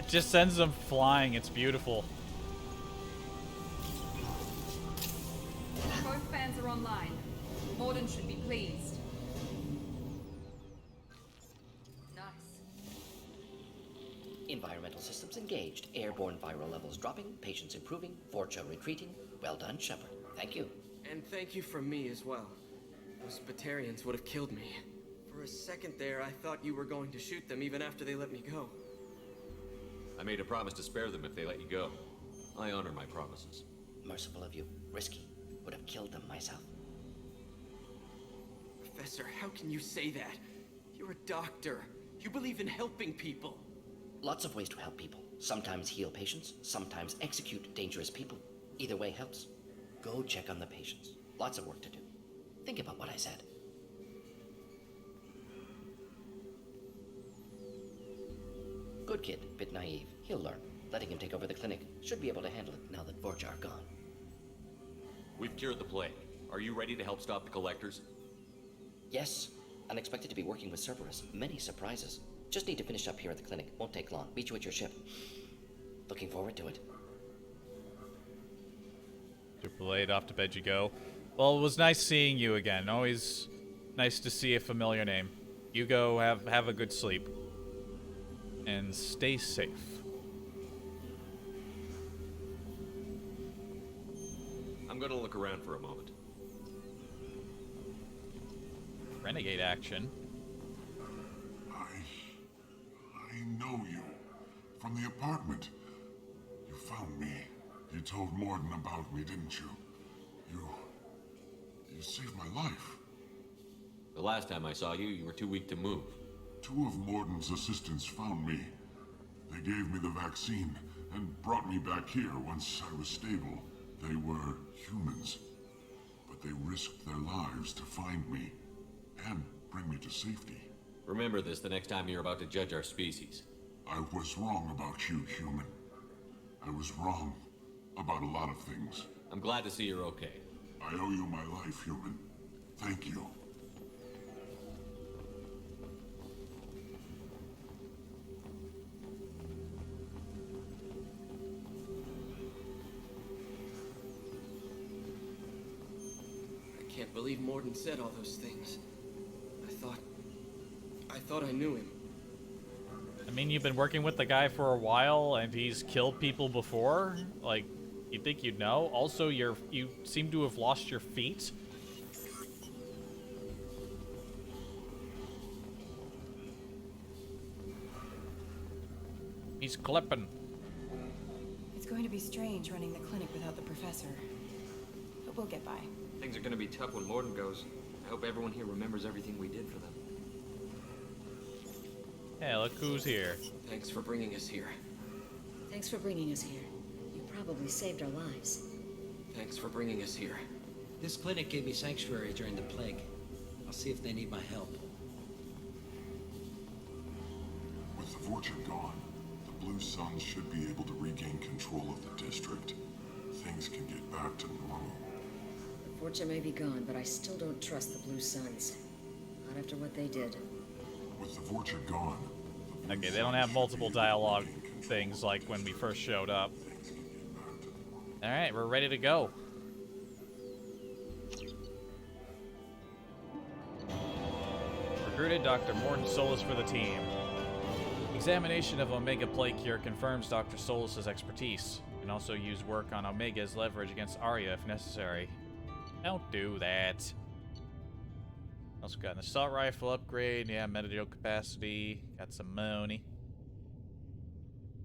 It just sends them flying. It's beautiful. Both fans are online. Morden should be pleased. Nice. Environmental systems engaged. Airborne viral levels dropping. Patients improving. Vorcha retreating. Well done, Shepard. Thank you. And thank you from me as well. Those Batarians would have killed me. For a second there, I thought you were going to shoot them even after they let me go. I made a promise to spare them if they let you go. I honor my promises. Merciful of you. Risky. Would have killed them myself. Professor, how can you say that? You're a doctor. You believe in helping people. Lots of ways to help people. Sometimes heal patients, sometimes execute dangerous people. Either way helps. Go check on the patients. Lots of work to do. Think about what I said. Good kid, bit naive. He'll learn. Letting him take over the clinic. Should be able to handle it now that Vorcha are gone. We've cured the plague. Are you ready to help stop the collectors? Yes. Unexpected to be working with Cerberus. Many surprises. Just need to finish up here at the clinic. Won't take long. Meet you at your ship. Looking forward to it. Super late, off to bed you go. Well, it was nice seeing you again. Always nice to see a familiar name. You go, have a good sleep. And stay safe. I'm gonna look around for a moment. Renegade action. I know you. From the apartment. You found me. You told Morden about me, didn't you? You saved my life. The last time I saw you, you were too weak to move. Two of Morden's assistants found me. They gave me the vaccine and brought me back here once I was stable. They were humans, but they risked their lives to find me and bring me to safety. Remember this the next time you're about to judge our species. I was wrong about you, human. I was wrong about a lot of things. I'm glad to see you're okay. I owe you my life, human. Thank you. I can't believe Morden said all those things. I thought I knew him. I mean, you've been working with the guy for a while, and he's killed people before. Like, you'd think you'd know. Also, you seem to have lost your feet. He's clipping. It's going to be strange running the clinic without the professor. But we'll get by. Things are gonna be tough when Morden goes. I hope everyone here remembers everything we did for them. Hey, look who's here. Thanks for bringing us here. Thanks for bringing us here. You probably saved our lives. Thanks for bringing us here. This clinic gave me sanctuary during the plague. I'll see if they need my help. With the Vorcha gone, the Blue Suns should be able to regain control of the district. Things can get back to normal. Vorcha may be gone, but I still don't trust the Blue Suns. Not after what they did. With the Vorcha gone... Okay, they don't have multiple dialogue things like when we first showed up. Alright, we're ready to go. Recruited Dr. Morden Solis for the team. Examination of Omega Plague Cure confirms Dr. Solis' expertise. You can also use work on Omega's leverage against Arya if necessary. Don't do that. Also got an assault rifle upgrade. Yeah, metadata capacity. Got some money.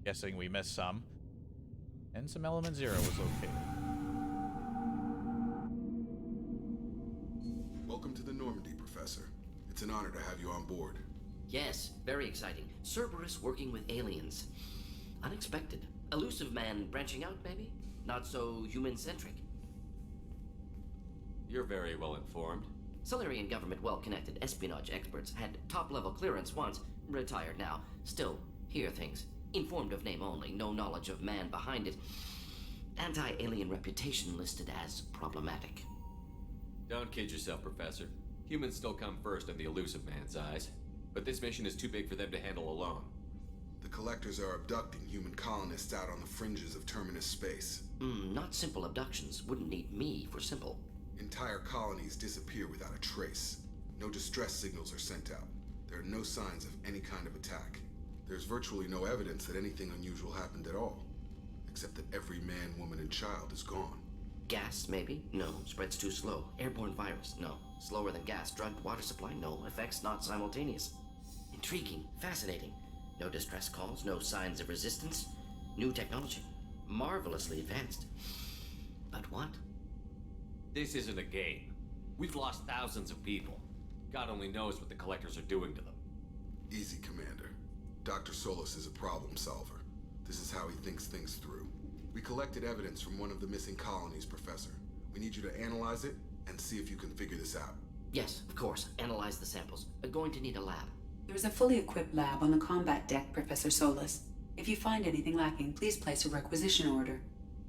Guessing we missed some. And some element 0 was located. Welcome to the Normandy, Professor. It's an honor to have you on board. Yes, very exciting. Cerberus working with aliens. Unexpected. Elusive man branching out, maybe? Not so human-centric. You're very well informed. Solarian government well-connected espionage experts had top-level clearance once, retired now. Still, hear things. Informed of name only, no knowledge of man behind it. Anti-alien reputation listed as problematic. Don't kid yourself, Professor. Humans still come first in the elusive man's eyes. But this mission is too big for them to handle alone. The Collectors are abducting human colonists out on the fringes of terminus space. Not simple abductions. Wouldn't need me for simple. Entire colonies disappear without a trace. No distress signals are sent out. There are no signs of any kind of attack. There's virtually no evidence that anything unusual happened at all. Except that every man, woman, and child is gone. Gas, maybe? No. Spreads too slow. Airborne virus? No. Slower than gas. Drugged water supply? No. Effects not simultaneous. Intriguing. Fascinating. No distress calls. No signs of resistance. New technology. Marvelously advanced. But what? This isn't a game. We've lost thousands of people. God only knows what the Collectors are doing to them. Easy, Commander. Dr. Solis is a problem solver. This is how he thinks things through. We collected evidence from one of the missing colonies, Professor. We need you to analyze it and see if you can figure this out. Yes, of course. Analyze the samples. We're going to need a lab. There's a fully equipped lab on the combat deck, Professor Solis. If you find anything lacking, please place a requisition order.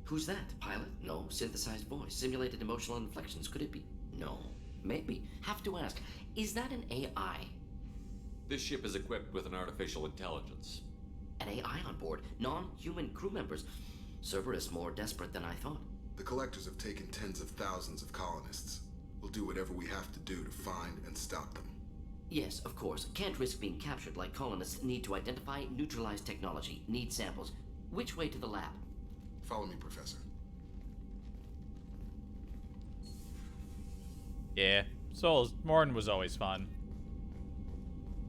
Who's that? Pilot? No. Synthesized voice. Simulated emotional inflections. Could it be? No. Maybe. Have to ask. Is that an AI? This ship is equipped with an artificial intelligence. An AI on board? Non-human crew members? Cerberus more desperate than I thought. The Collectors have taken tens of thousands of colonists. We'll do whatever we have to do to find and stop them. Yes, of course. Can't risk being captured like colonists. Need to identify, neutralize technology. Need samples. Which way to the lab? Follow me, Professor. Yeah, Morden was always fun.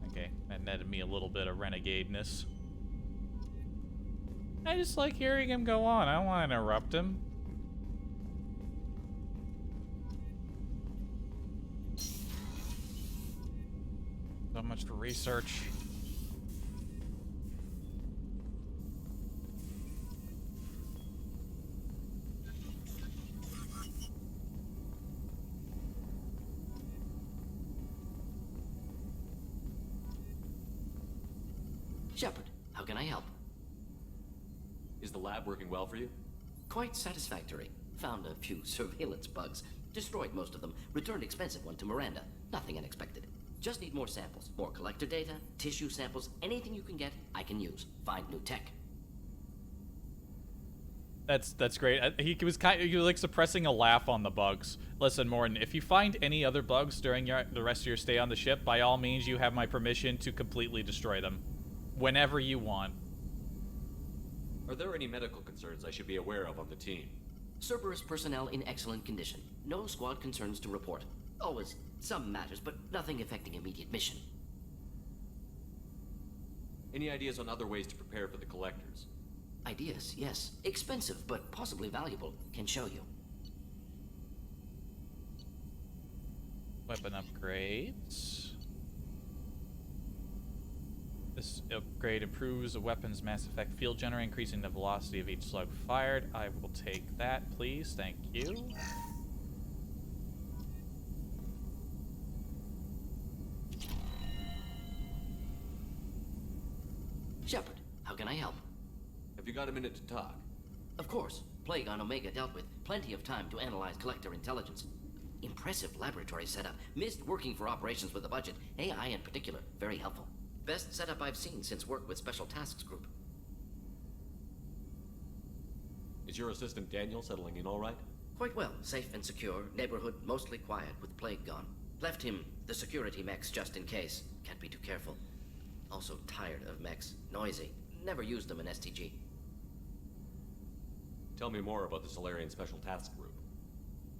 Okay, that netted me a little bit of renegadeness. I just like hearing him go on. I don't want to interrupt him. So much for research. Shepard, how can I help? Is the lab working well for you? Quite satisfactory. Found a few surveillance bugs. Destroyed most of them. Returned expensive one to Miranda. Nothing unexpected. Just need more samples. More collector data, tissue samples, anything you can get, I can use. Find new tech. That's great. He was like suppressing a laugh on the bugs. Listen, Morton, if you find any other bugs during the rest of your stay on the ship, by all means, you have my permission to completely destroy them. Whenever you want. Are there any medical concerns I should be aware of on the team? Cerberus personnel in excellent condition. No squad concerns to report. Always some matters, but nothing affecting immediate mission. Any ideas on other ways to prepare for the Collectors? Ideas, yes. Expensive, but possibly valuable. Can show you. Weapon upgrades. This upgrade improves the weapon's mass effect field generator, increasing the velocity of each slug fired. I will take that, please. Thank you. Shepard, how can I help? Have you got a minute to talk? Of course. Plague on Omega dealt with. Plenty of time to analyze collector intelligence. Impressive laboratory setup. Missed working for operations with a budget. AI in particular. Very helpful. Best setup I've seen since work with Special Tasks Group. Is your assistant Daniel settling in all right? Quite well. Safe and secure. Neighborhood mostly quiet with Plague gone. Left him the security mechs just in case. Can't be too careful. Also tired of mechs. Noisy. Never used them in STG. Tell me more about the Solarian Special Task Group.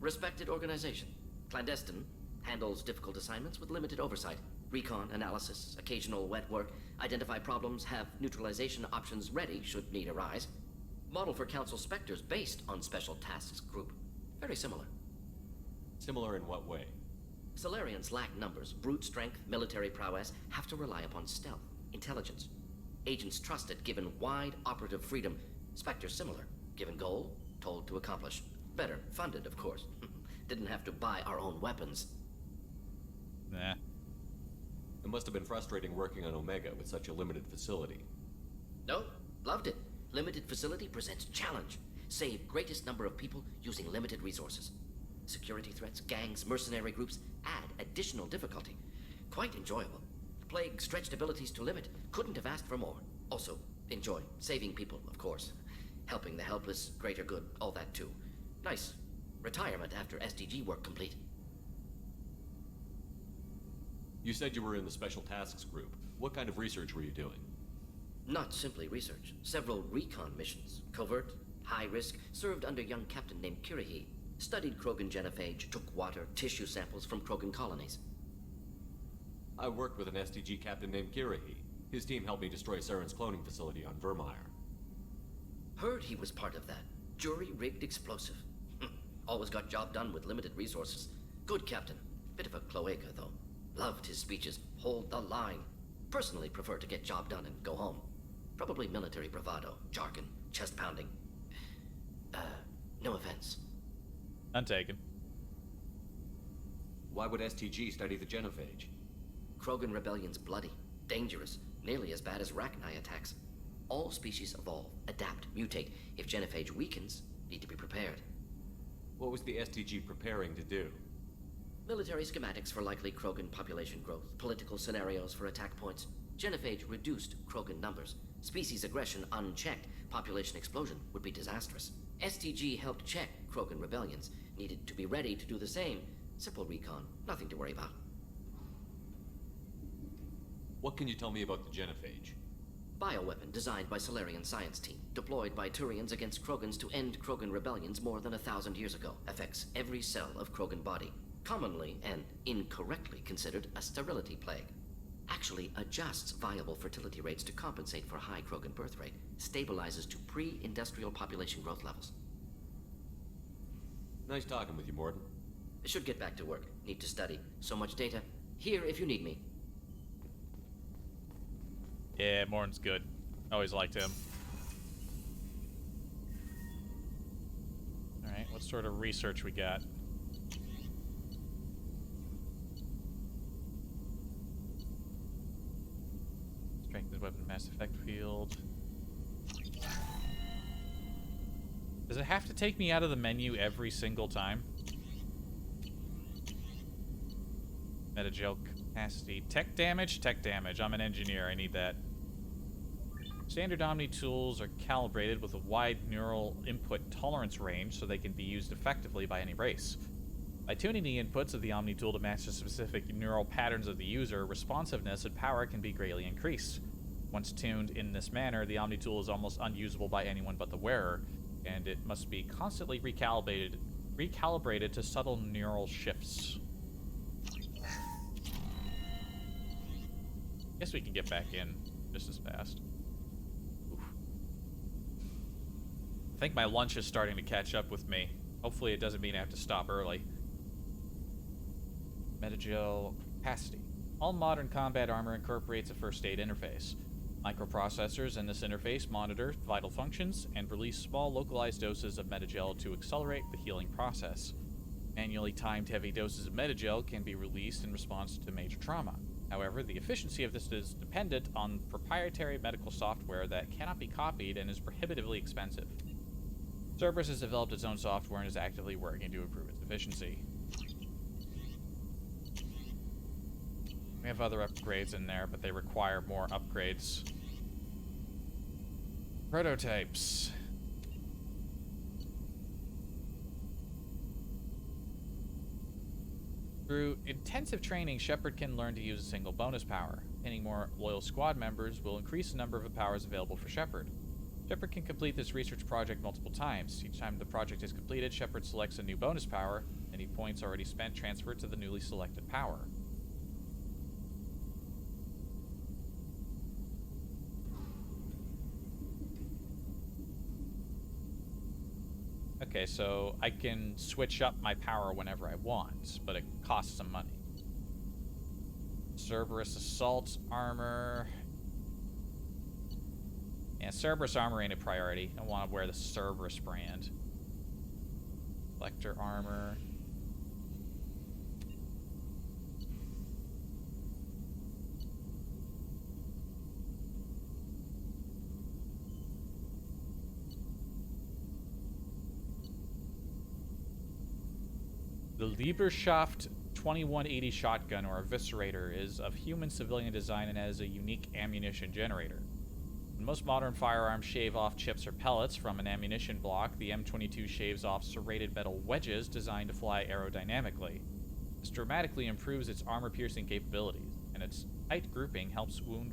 Respected organization. Clandestine. Handles difficult assignments with limited oversight. Recon, analysis, occasional wet work. Identify problems, have neutralization options ready should need arise. Model for Council Spectres based on Special Tasks Group. Very similar. Similar in what way? Solarians lack numbers, brute strength, military prowess, have to rely upon stealth, intelligence. Agents trusted given wide operative freedom. Spectres similar, given goal, told to accomplish. Better, funded of course. Didn't have to buy our own weapons. Nah. It must have been frustrating working on Omega with such a limited facility. No, loved it. Limited facility presents challenge. Save greatest number of people using limited resources. Security threats, gangs, mercenary groups add additional difficulty. Quite enjoyable. Plague stretched abilities to limit. Couldn't have asked for more. Also, enjoy saving people, of course. Helping the helpless, greater good, all that too. Nice retirement after SDG work complete. You said you were in the Special Tasks Group. What kind of research were you doing? Not simply research. Several recon missions. Covert, high risk, served under a young captain named Kirihi. Studied Krogan genophage, took water, tissue samples from Krogan colonies. I worked with an STG captain named Kirihi. His team helped me destroy Saren's cloning facility on Vermeer. Heard he was part of that. Jury-rigged explosive. Always got job done with limited resources. Good captain. Bit of a cloaca, though. Loved his speeches. Hold the line. Personally prefer to get job done and go home. Probably military bravado, jargon, chest pounding. No offense. Untaken. Why would STG study the genophage? Krogan rebellion's bloody, dangerous, nearly as bad as Rachni attacks. All species evolve, adapt, mutate. If genophage weakens, need to be prepared. What was the STG preparing to do? Military schematics for likely Krogan population growth, political scenarios for attack points. Genophage reduced Krogan numbers. Species aggression unchecked, population explosion would be disastrous. STG helped check Krogan rebellions. Needed to be ready to do the same. Simple recon, nothing to worry about. What can you tell me about the genophage? Bioweapon designed by Solarian science team, deployed by Turians against Krogans to end Krogan rebellions more than 1,000 years ago. Affects every cell of Krogan body. Commonly and incorrectly considered a sterility plague. Actually adjusts viable fertility rates to compensate for high Krogan birth rate. Stabilizes to pre-industrial population growth levels. Nice talking with you, Morden. Should get back to work. Need to study. So much data. Here if you need me. Yeah, Morden's good. Always liked him. Alright, what sort of research we got? Strengthened weapon mass effect field. Does it have to take me out of the menu every single time? Metagel capacity. Tech damage? Tech damage. I'm an engineer. I need that. Standard Omni tools are calibrated with a wide neural input tolerance range so they can be used effectively by any race. By tuning the inputs of the Omni tool to match the specific neural patterns of the user, responsiveness and power can be greatly increased. Once tuned in this manner, the Omni tool is almost unusable by anyone but the wearer, and it must be constantly recalibrated to subtle neural shifts. Guess we can get back in just as fast. Oof. I think my lunch is starting to catch up with me. Hopefully it doesn't mean I have to stop early. Metagel capacity. All modern combat armor incorporates a first aid interface. Microprocessors in this interface monitor vital functions and release small localized doses of metagel to accelerate the healing process. Manually timed heavy doses of metagel can be released in response to major trauma. However, the efficiency of this is dependent on proprietary medical software that cannot be copied and is prohibitively expensive. Cerberus has developed its own software and is actively working to improve its efficiency. We have other upgrades in there, but they require more upgrades. Prototypes. Through intensive training, Shepard can learn to use a single bonus power. Pinning more loyal squad members will increase the number of powers available for Shepard. Shepard can complete this research project multiple times. Each time the project is completed, Shepard selects a new bonus power. Any points already spent transfer to the newly selected power. Okay, so I can switch up my power whenever I want, but it costs some money. Cerberus Assault Armor. Yeah, Cerberus Armor ain't a priority. I want to wear the Cerberus brand. Lecter Armor. The Lieberschaft 2180 shotgun, or eviscerator, is of human civilian design and has a unique ammunition generator. Most modern firearms shave off chips or pellets from an ammunition block. The M22 shaves off serrated metal wedges designed to fly aerodynamically. This dramatically improves its armor-piercing capabilities, and its tight grouping helps wound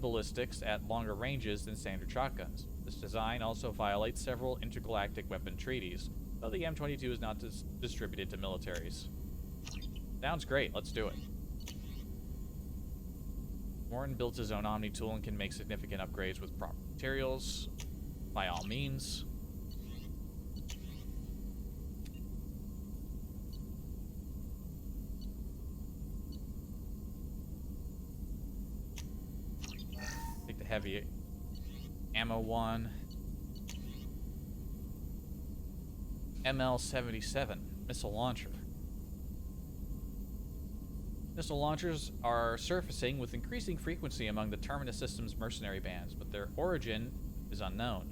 ballistics at longer ranges than standard shotguns. This design also violates several intergalactic weapon treaties, though the M22 is not distributed to militaries. Sounds great, let's do it. Warren built his own Omni tool and can make significant upgrades with proper materials. By all means. Take the heavy ammo one. ML-77 missile launcher. Missile launchers are surfacing with increasing frequency among the Terminus system's mercenary bands, but their origin is unknown.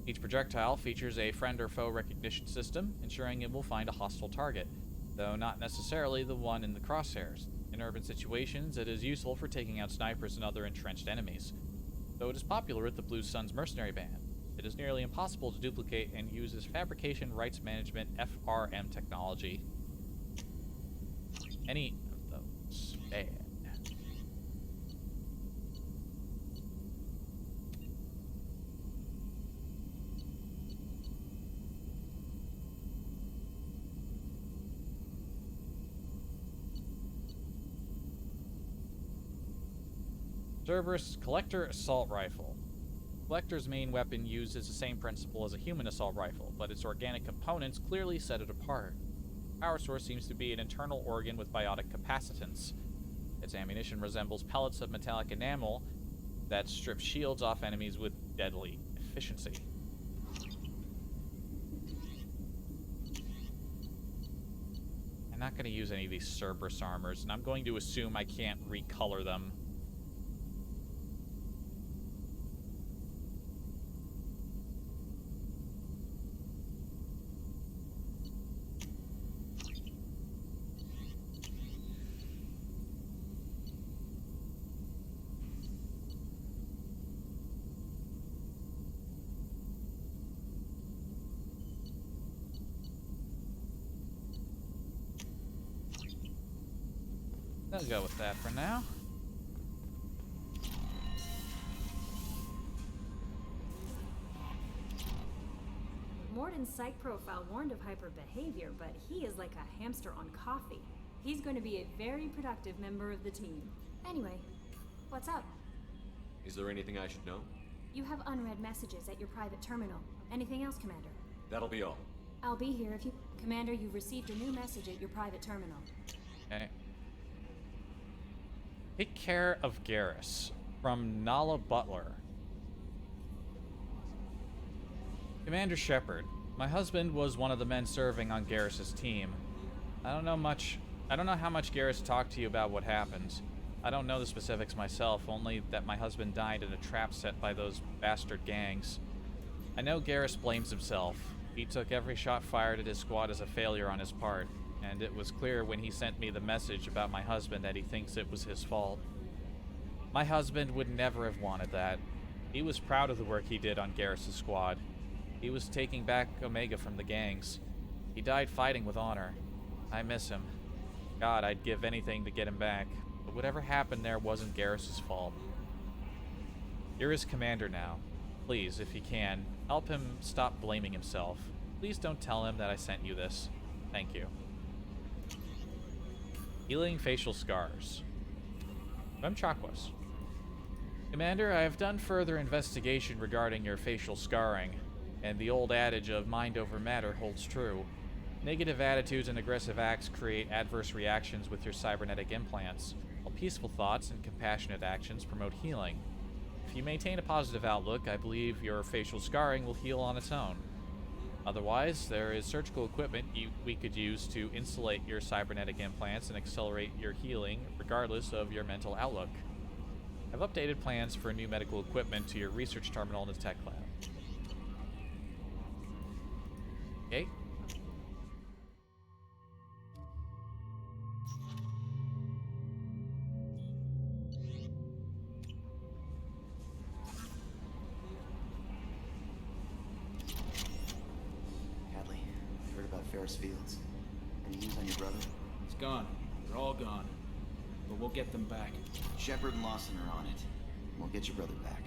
Each projectile features a friend or foe recognition system, ensuring it will find a hostile target, though not necessarily the one in the crosshairs. In urban situations, it is useful for taking out snipers and other entrenched enemies, though it is popular with the Blue Sun's mercenary band. It is nearly impossible to duplicate and uses fabrication rights management FRM technology. Any bad. Cerberus Collector Assault Rifle. Collector's main weapon uses the same principle as a human assault rifle, but its organic components clearly set it apart. Power source seems to be an internal organ with biotic capacitance. Its ammunition resembles pellets of metallic enamel that strip shields off enemies with deadly efficiency. I'm not going to use any of these Cerberus armors, and I'm going to assume I can't recolor them. I'll go with that for now. Morden's psych profile warned of hyper behavior, but he is like a hamster on coffee. He's going to be a very productive member of the team. Anyway, what's up? Is there anything I should know? You have unread messages at your private terminal. Anything else, Commander? That'll be all. I'll be here if you... Commander, you've received a new message at your private terminal. Okay. Take care of Garrus. From Nala Butler. Commander Shepard, my husband was one of the men serving on Garrus's team. I don't know how much Garrus talked to you about what happened. I don't know the specifics myself, only that my husband died in a trap set by those bastard gangs. I know Garrus blames himself. He took every shot fired at his squad as a failure on his part, and it was clear when he sent me the message about my husband that he thinks it was his fault. My husband would never have wanted that. He was proud of the work he did on Garrus' squad. He was taking back Omega from the gangs. He died fighting with honor. I miss him. God, I'd give anything to get him back. But whatever happened there wasn't Garrus' fault. You're his commander now. Please, if you can, help him stop blaming himself. Please don't tell him that I sent you this. Thank you. Healing facial scars. From Chakwas. Commander, I have done further investigation regarding your facial scarring, and the old adage of mind over matter holds true. Negative attitudes and aggressive acts create adverse reactions with your cybernetic implants, while peaceful thoughts and compassionate actions promote healing. If you maintain a positive outlook, I believe your facial scarring will heal on its own. Otherwise, there is surgical equipment we could use to insulate your cybernetic implants and accelerate your healing, regardless of your mental outlook. I've updated plans for new medical equipment to your research terminal in the tech lab. Okay. Ferris fields. Any news on your brother? He's gone. They're all gone. But we'll get them back. Shepard and Lawson are on it. We'll get your brother back.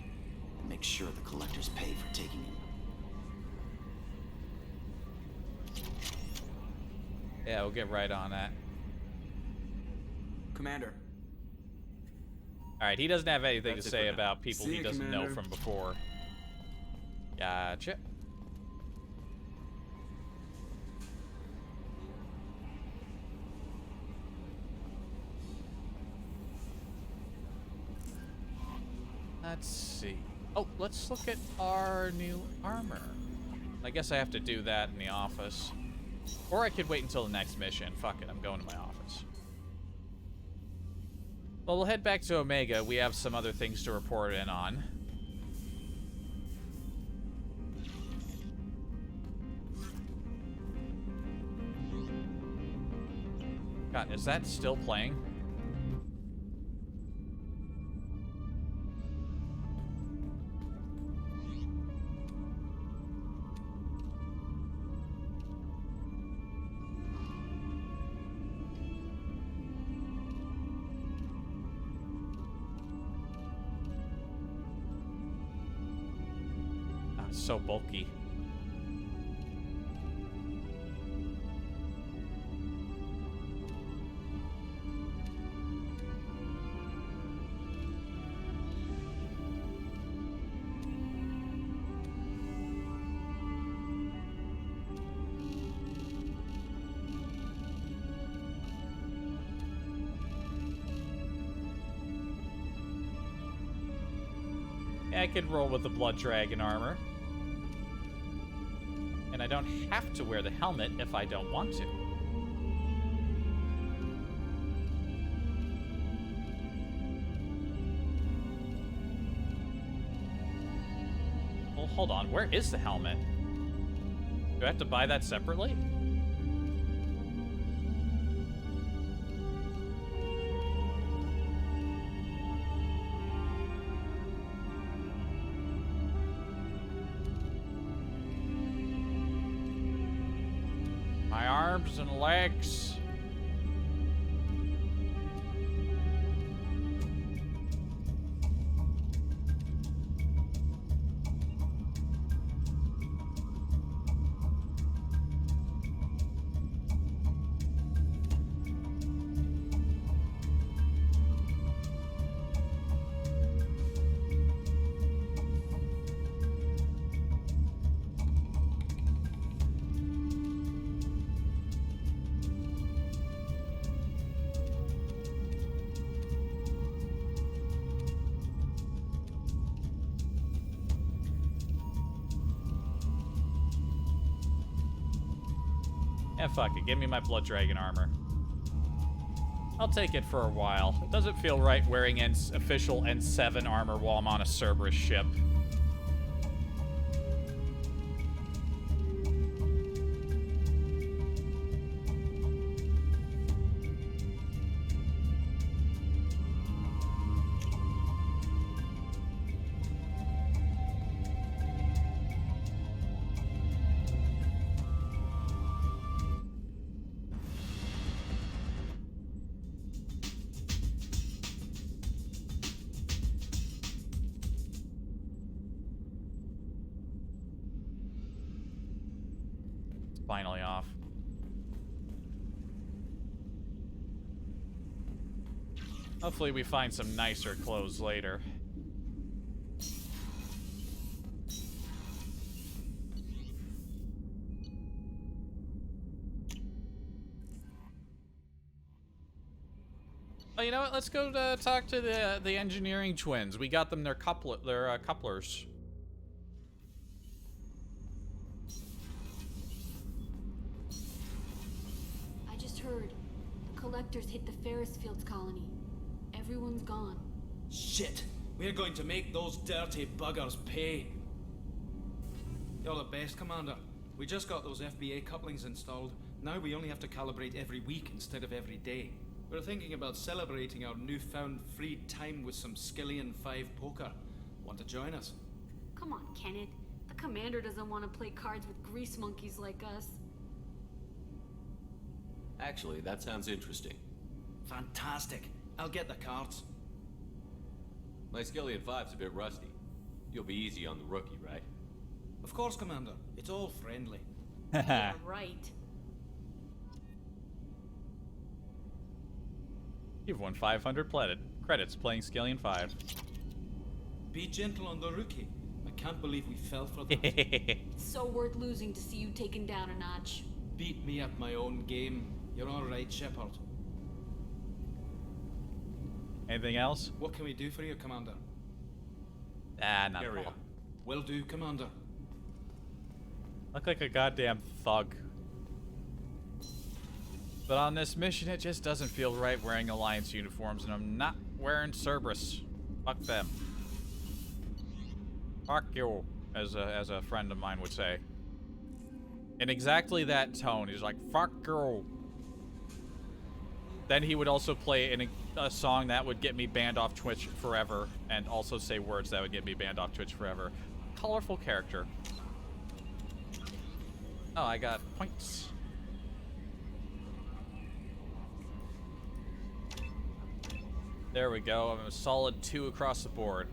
And make sure the collectors pay for taking him. Yeah, we'll get right on that. Commander. Alright, he doesn't have anything That's to it say for now. about people See he you, doesn't know Commander. from before. Gotcha. Let's see. Oh, let's look at our new armor. I guess I have to do that in the office. Or I could wait until the next mission. Fuck it, I'm going to my office. Well, we'll head back to Omega. We have some other things to report in on. God, is that still playing? Ah, it's so bulky. I could roll with the Blood Dragon armor. And I don't have to wear the helmet if I don't want to. Well, hold on. Where is the helmet? Do I have to buy that separately? My arms and legs. Yeah, fuck it. Give me my Blood Dragon armor. I'll take it for a while. It doesn't feel right wearing official N7 armor while I'm on a Cerberus ship. Finally off. Hopefully we find some nicer clothes later. Oh, you know what? Let's go talk to the engineering twins. We got them their couplers. I just heard the collectors hit the Ferris Fields colony. Everyone's gone. Shit! We're going to make those dirty buggers pay. You're the best, Commander. We just got those FBA couplings installed. Now we only have to calibrate every week instead of every day. We're thinking about celebrating our newfound free time with some Skillian 5 poker. Want to join us? Come on, Kenneth. The commander doesn't want to play cards with grease monkeys like us. Actually, that sounds interesting. Fantastic. I'll get the cards. My Skillion 5's a bit rusty. You'll be easy on the rookie, right? Of course, Commander. It's all friendly. Yeah, right. You've won 500 credits playing Skillion 5. Be gentle on the rookie. I can't believe we fell for that. So worth losing to see you taken down a notch. Beat me at my own game. You're all right, Shepard. Anything else? What can we do for you, Commander? Ah, not Carry at all. on. Will do, Commander. Look like a goddamn thug. But on this mission, it just doesn't feel right wearing Alliance uniforms, and I'm not wearing Cerberus. Fuck them. Fuck you, as a friend of mine would say. In exactly that tone, he's like, fuck you. Then he would also play a song that would get me banned off Twitch forever, and also say words that would get me banned off Twitch forever. Colorful character. Oh, I got points. There we go. I'm a solid 2 across the board.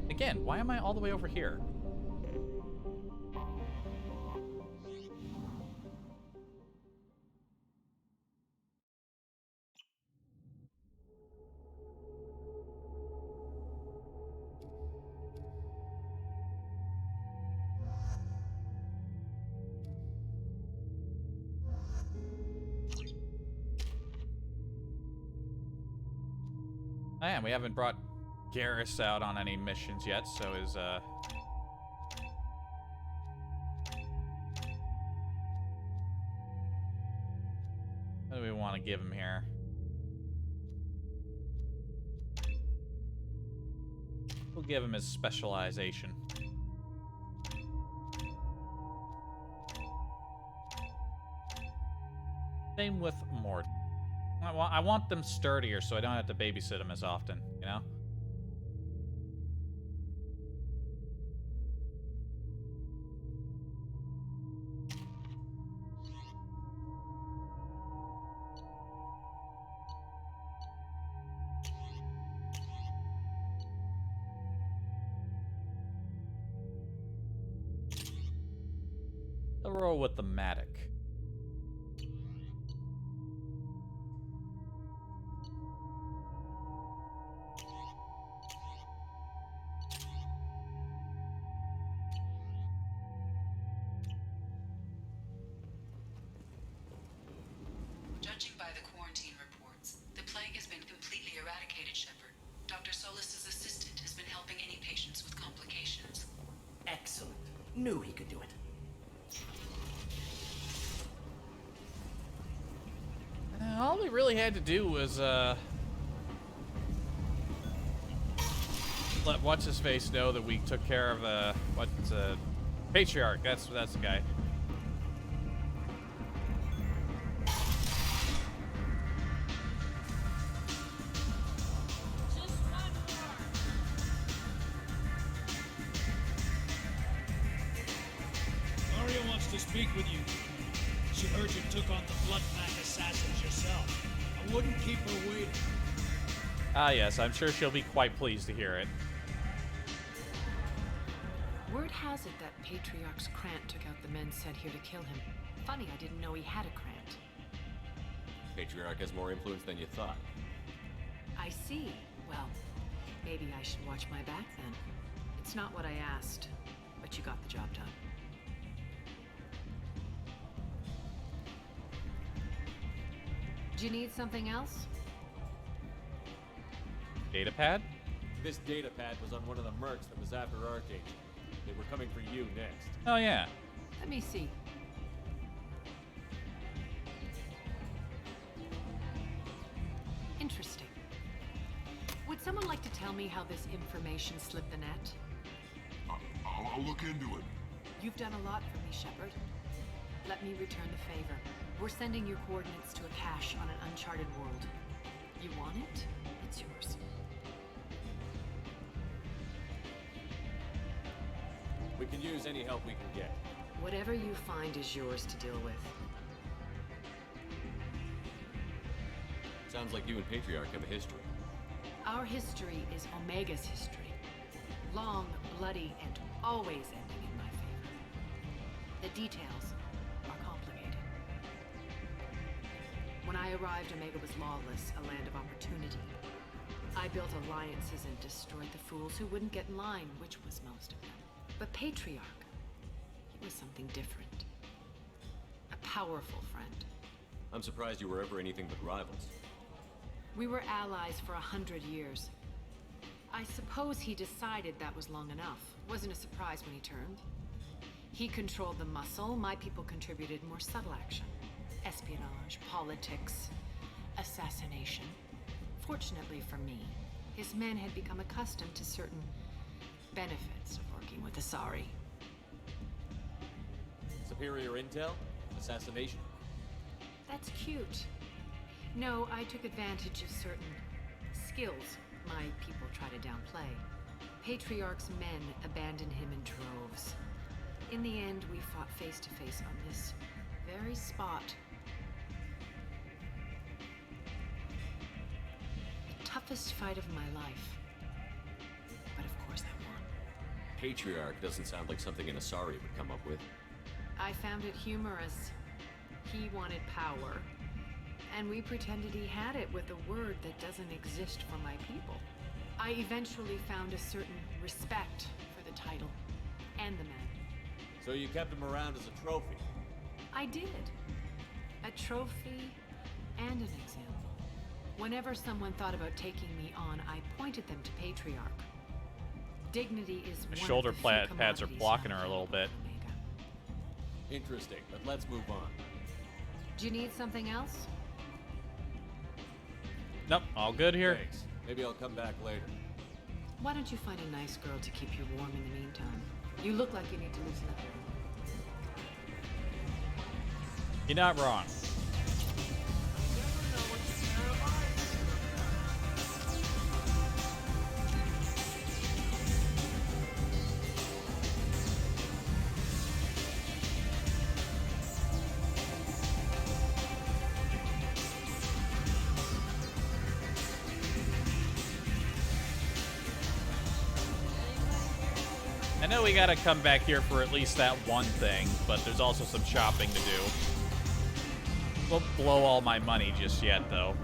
Again, why am I all the way over here? And we haven't brought Garrus out on any missions yet, so is what do we want to give him here? We'll give him his specialization. Same with Mord. I want them sturdier so I don't have to babysit them as often, you know? I'll roll with the Matic. Judging by the quarantine reports, the plague has been completely eradicated, Shepard. Dr. Solis's assistant has been helping any patients with complications. Excellent. Knew he could do it. All we really had to do was, let What's-His-Face know that we took care of, Patriarch. That's the guy. Maria wants to speak with you. She heard you took on the Blood Pack assassins yourself. I wouldn't keep her waiting. Ah, yes, I'm sure she'll be quite pleased to hear it. Word has it that Patriarch's Krant took out the men sent here to kill him. Funny, I didn't know he had a Krant. Patriarch has more influence than you thought. I see. Well, maybe I should watch my back then. It's not what I asked, but you got the job done. Do you need something else? Datapad? This datapad was on one of the mercs that was after Archangel. They were coming for you next. Oh, yeah. Let me see. Interesting. Would someone like to tell me how this information slipped the net? I'll look into it. You've done a lot for me, Shepard. Let me return the favor. We're sending your coordinates to a cache on an uncharted world. You want it? It's yours. We can use any help we can get. Whatever you find is yours to deal with. Sounds like you and Patriarch have a history. Our history is Omega's history. Long, bloody, and always ending in my favor. The details are complicated. When I arrived, Omega was lawless, a land of opportunity. I built alliances and destroyed the fools who wouldn't get in line, which was most of them. But Patriarch, he was something different. A powerful friend. I'm surprised you were ever anything but rivals. We were allies for 100 years. I suppose he decided that was long enough. Wasn't a surprise when he turned. He controlled the muscle, my people contributed more subtle action. Espionage, politics, assassination. Fortunately for me, his men had become accustomed to certain benefits of working with Asari. Superior intel? Assassination? That's cute. No, I took advantage of certain skills my people try to downplay. Patriarch's men abandoned him in droves. In the end, we fought face to face on this very spot. The toughest fight of my life. But of course I won. Patriarch doesn't sound like something an Asari would come up with. I found it humorous. He wanted power, and we pretended he had it with a word that doesn't exist for my people. I eventually found a certain respect for the title and the man. So you kept him around as a trophy? I did. A trophy and an example. Whenever someone thought about taking me on, I pointed them to Patriarch. Dignity is The one shoulder of the few pads are commodities blocking held her a little bit. Interesting, but let's move on. Do you need something else? Nope, all good here. Thanks. Maybe I'll come back later. Why don't you find a nice girl to keep you warm in the meantime? You look like you need to loosen up. You're not wrong. I know we gotta come back here for at least that one thing, but there's also some shopping to do. Won't blow all my money just yet, though.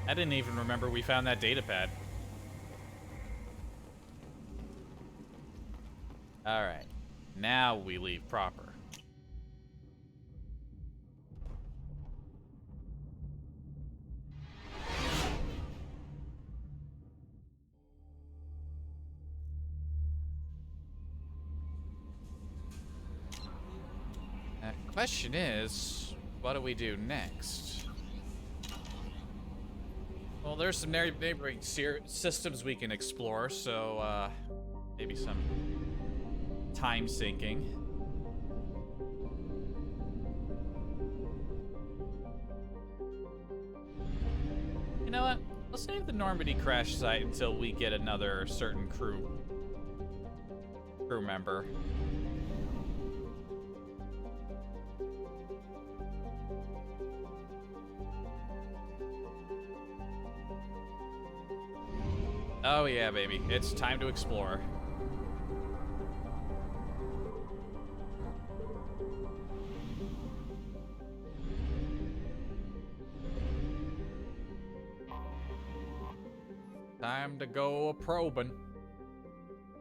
I didn't even remember we found that data pad. Alright. Now we leave proper. Question is, what do we do next? Well, there's some neighboring systems we can explore, so maybe some time sinking. You know what? I'll save the Normandy crash site until we get another certain crew member. Oh yeah, baby. It's time to explore. Time to go a-probing.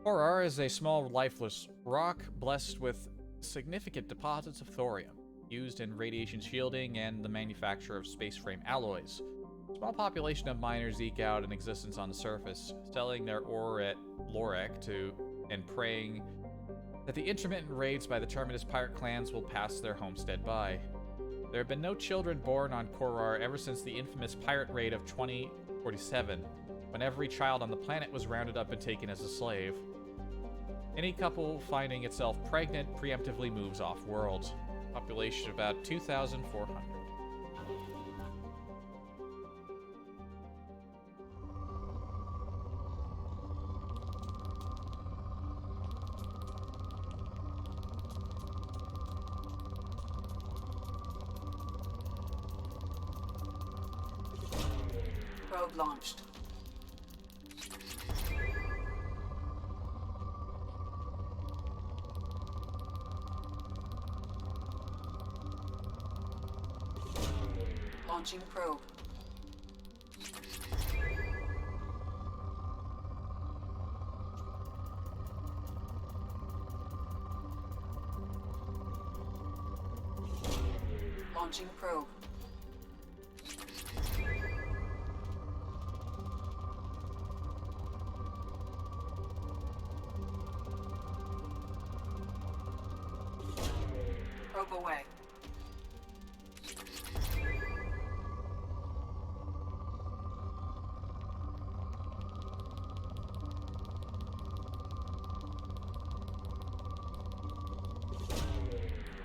Horror is a small, lifeless rock blessed with significant deposits of thorium, used in radiation shielding and the manufacture of space frame alloys. A small population of miners eke out an existence on the surface, selling their ore at Lorek and praying that the intermittent raids by the Terminus pirate clans will pass their homestead by. There have been no children born on Korar ever since the infamous pirate raid of 2047, when every child on the planet was rounded up and taken as a slave. Any couple finding itself pregnant preemptively moves off-world. Population about 2,400. Probe launched. Launching probe. Launching probe. Probe away.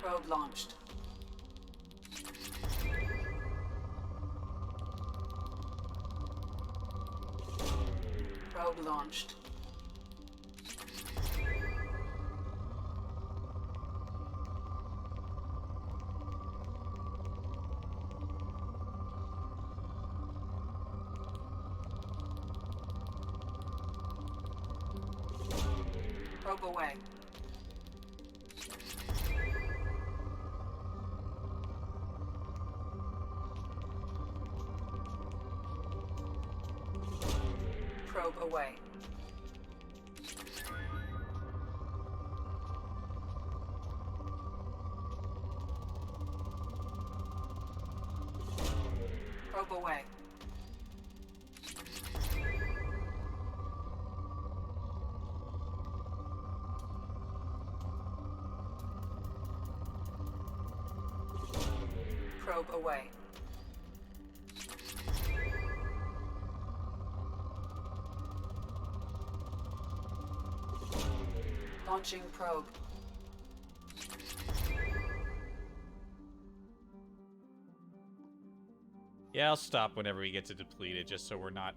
Probe launched. Probe launched. Probe away. Probe away. Probe away. Probe away. Launching probe. Yeah, I'll stop whenever we get to deplete it, just so we're not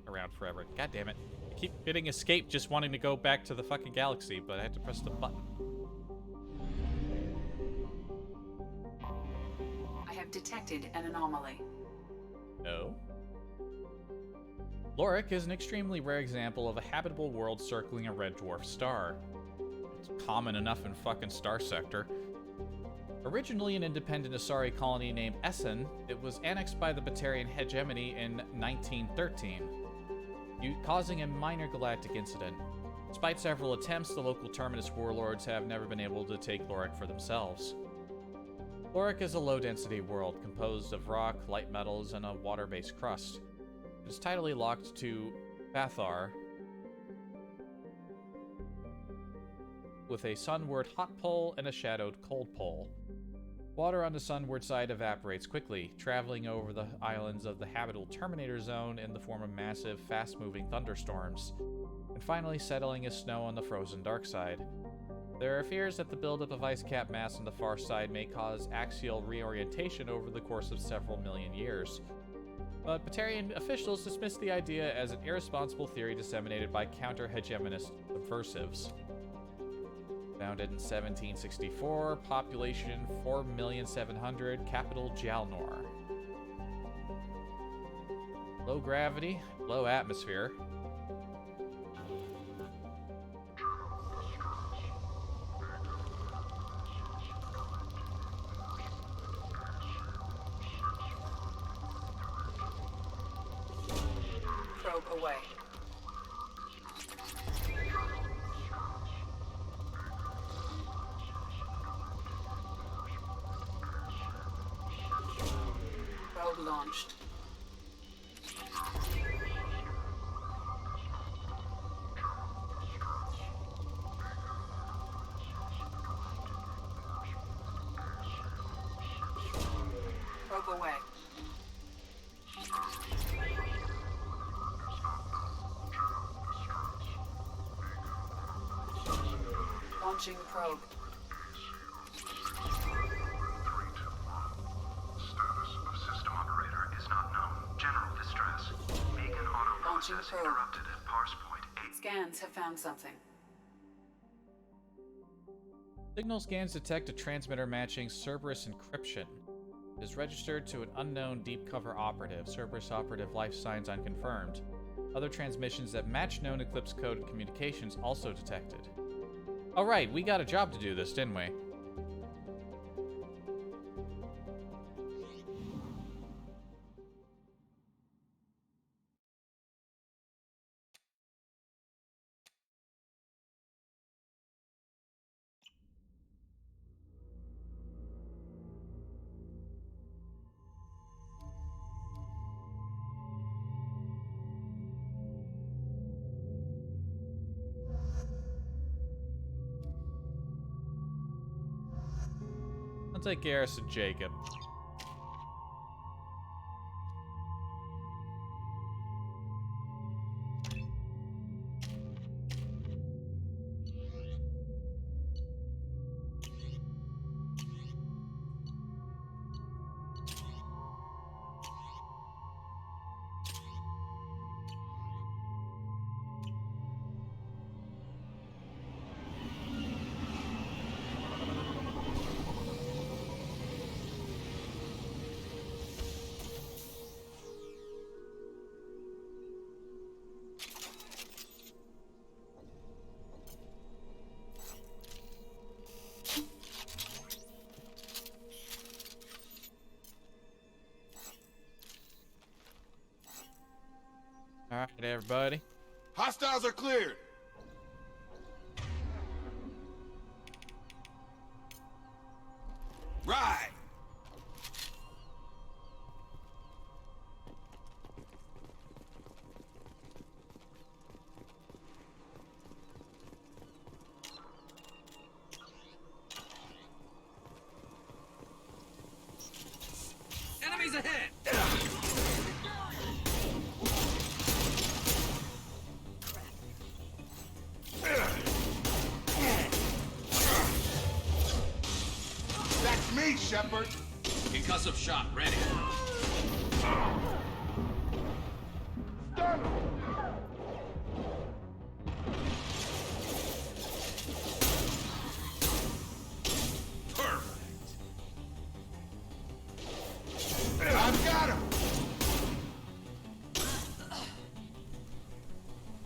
around forever. God damn it. I keep hitting escape just wanting to go back to the fucking galaxy, but I had to press the button. I have detected an anomaly. No. Lorik is an extremely rare example of a habitable world circling a red dwarf star. It's common enough in fucking Star Sector. Originally an independent Asari colony named Essen, it was annexed by the Batarian hegemony in 1913, causing a minor galactic incident. Despite several attempts, the local Terminus warlords have never been able to take Lorik for themselves. Lorik is a low-density world composed of rock, light metals, and a water-based crust. It is tidally locked to Bathar, with a sunward hot pole and a shadowed cold pole. Water on the sunward side evaporates quickly, traveling over the islands of the habitable Terminator Zone in the form of massive, fast-moving thunderstorms, and finally settling as snow on the frozen dark side. There are fears that the buildup of ice cap mass on the far side may cause axial reorientation over the course of several million years. But Batarian officials dismiss the idea as an irresponsible theory disseminated by counter-hegemonist subversives. Founded in 1764, population 4,700,000, capital Jalnor. Low gravity, low atmosphere. Probe away. Probe launched. Probe away. Launching probe. Status of system operator is not known. General distress. Beacon auto Launching process probe. interrupted at parse point 8. Scans have found something. Signal scans detect a transmitter matching Cerberus encryption. It is registered to an unknown deep cover operative. Cerberus operative life signs unconfirmed. Other transmissions that match known Eclipse code communications also detected. Alright, we got a job to do this, didn't we? I'll take Garrison Jacob. Alright, everybody. Hostiles are cleared. Right. Enemies ahead! That's me, Shepard. Concussive shot ready. I've got him.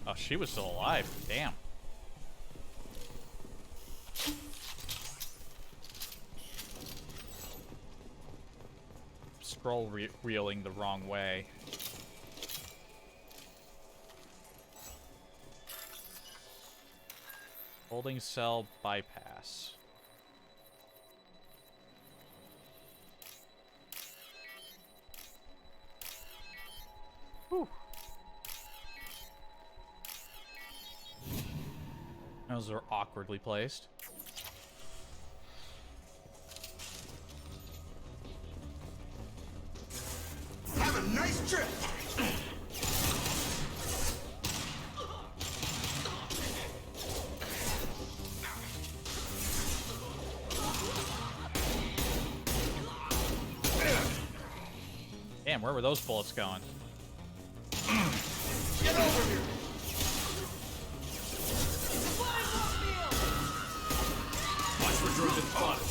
Oh, she was still alive. Damn. Scroll reeling the wrong way. Holding cell bypass. Whew. Those are awkwardly placed. Have a nice trip. Damn, where were those bullets going? Get over here. Watch for drones spotted.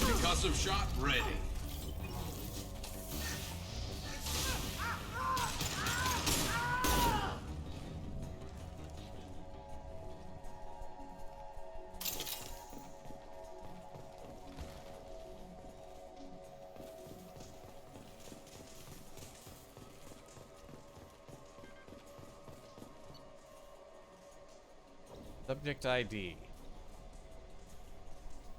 Concussive shot ready. Subject ID.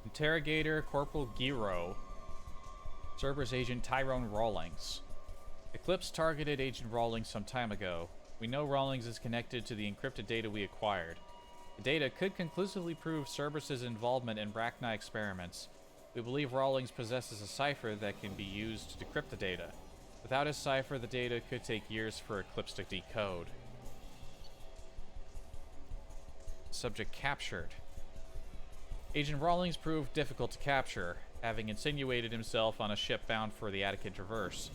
Interrogator Corporal Giro. Cerberus agent Tyrone Rawlings. Eclipse targeted Agent Rawlings some time ago. We know Rawlings is connected to the encrypted data we acquired. The data could conclusively prove Cerberus's involvement in Brachni experiments. We believe Rawlings possesses a cipher that can be used to decrypt the data. Without his cipher, the data could take years for Eclipse to decode. Subject captured. Agent Rawlings proved difficult to capture, having insinuated himself on a ship bound for the Attican Traverse.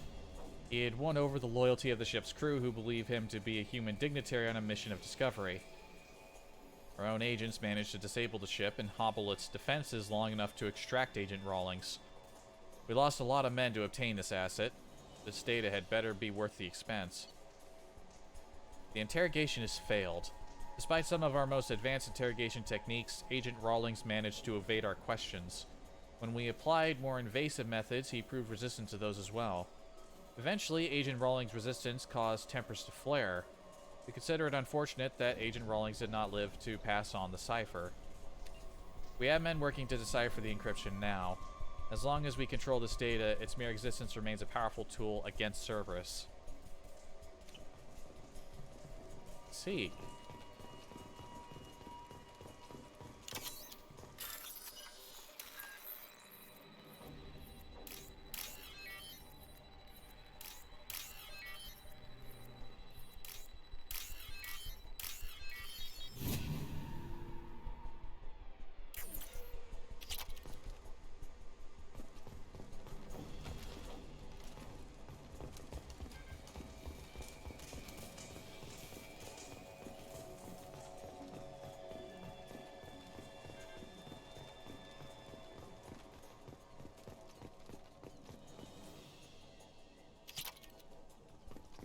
He had won over the loyalty of the ship's crew, who believe him to be a human dignitary on a mission of discovery. Our own agents managed to disable the ship and hobble its defenses long enough to extract Agent Rawlings. We lost a lot of men to obtain this asset. This data had better be worth the expense. The interrogation has failed. Despite some of our most advanced interrogation techniques, Agent Rawlings managed to evade our questions. When we applied more invasive methods, he proved resistant to those as well. Eventually, Agent Rawlings' resistance caused tempers to flare. We consider it unfortunate that Agent Rawlings did not live to pass on the cipher. We have men working to decipher the encryption now. As long as we control this data, its mere existence remains a powerful tool against Cerberus. Let's see.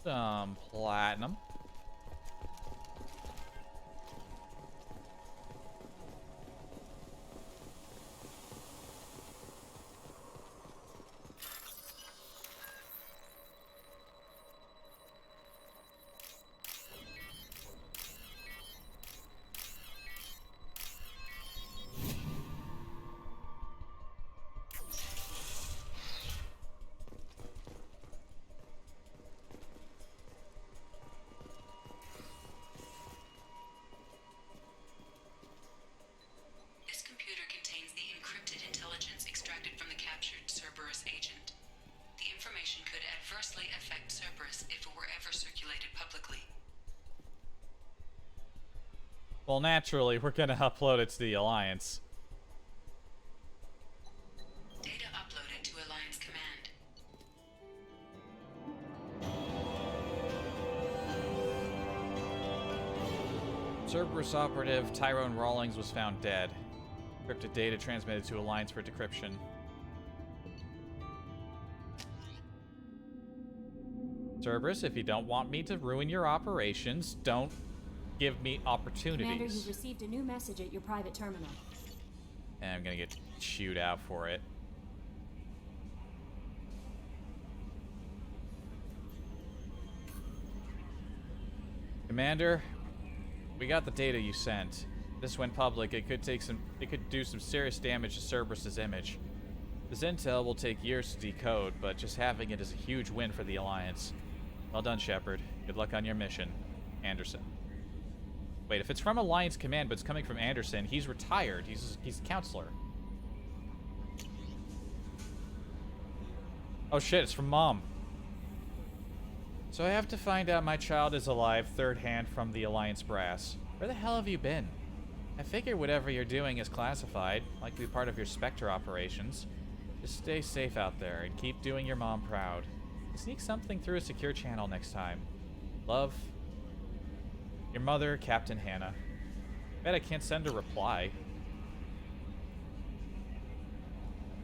Some platinum. Well, naturally, we're gonna upload it to the Alliance. Data uploaded to Alliance Command. Cerberus operative Tyrone Rawlings was found dead. Encrypted data transmitted to Alliance for decryption. Cerberus, if you don't want me to ruin your operations, don't give me opportunities. Commander, you've received a new message at your private terminal. And I'm gonna get chewed out for it. Commander, we got the data you sent. If this went public, it could do some serious damage to Cerberus's image. This intel will take years to decode, but just having it is a huge win for the Alliance. Well done, Shepard. Good luck on your mission. Anderson. Wait, if it's from Alliance Command, but it's coming from Anderson, he's retired. He's a counselor. Oh shit, it's from Mom. So I have to find out my child is alive, third hand from the Alliance brass. Where the hell have you been? I figure whatever you're doing is classified, likely part of your Spectre operations. Just stay safe out there and keep doing your mom proud. Sneak something through a secure channel next time. Love, your mother, Captain Hannah. Bet I can't send a reply.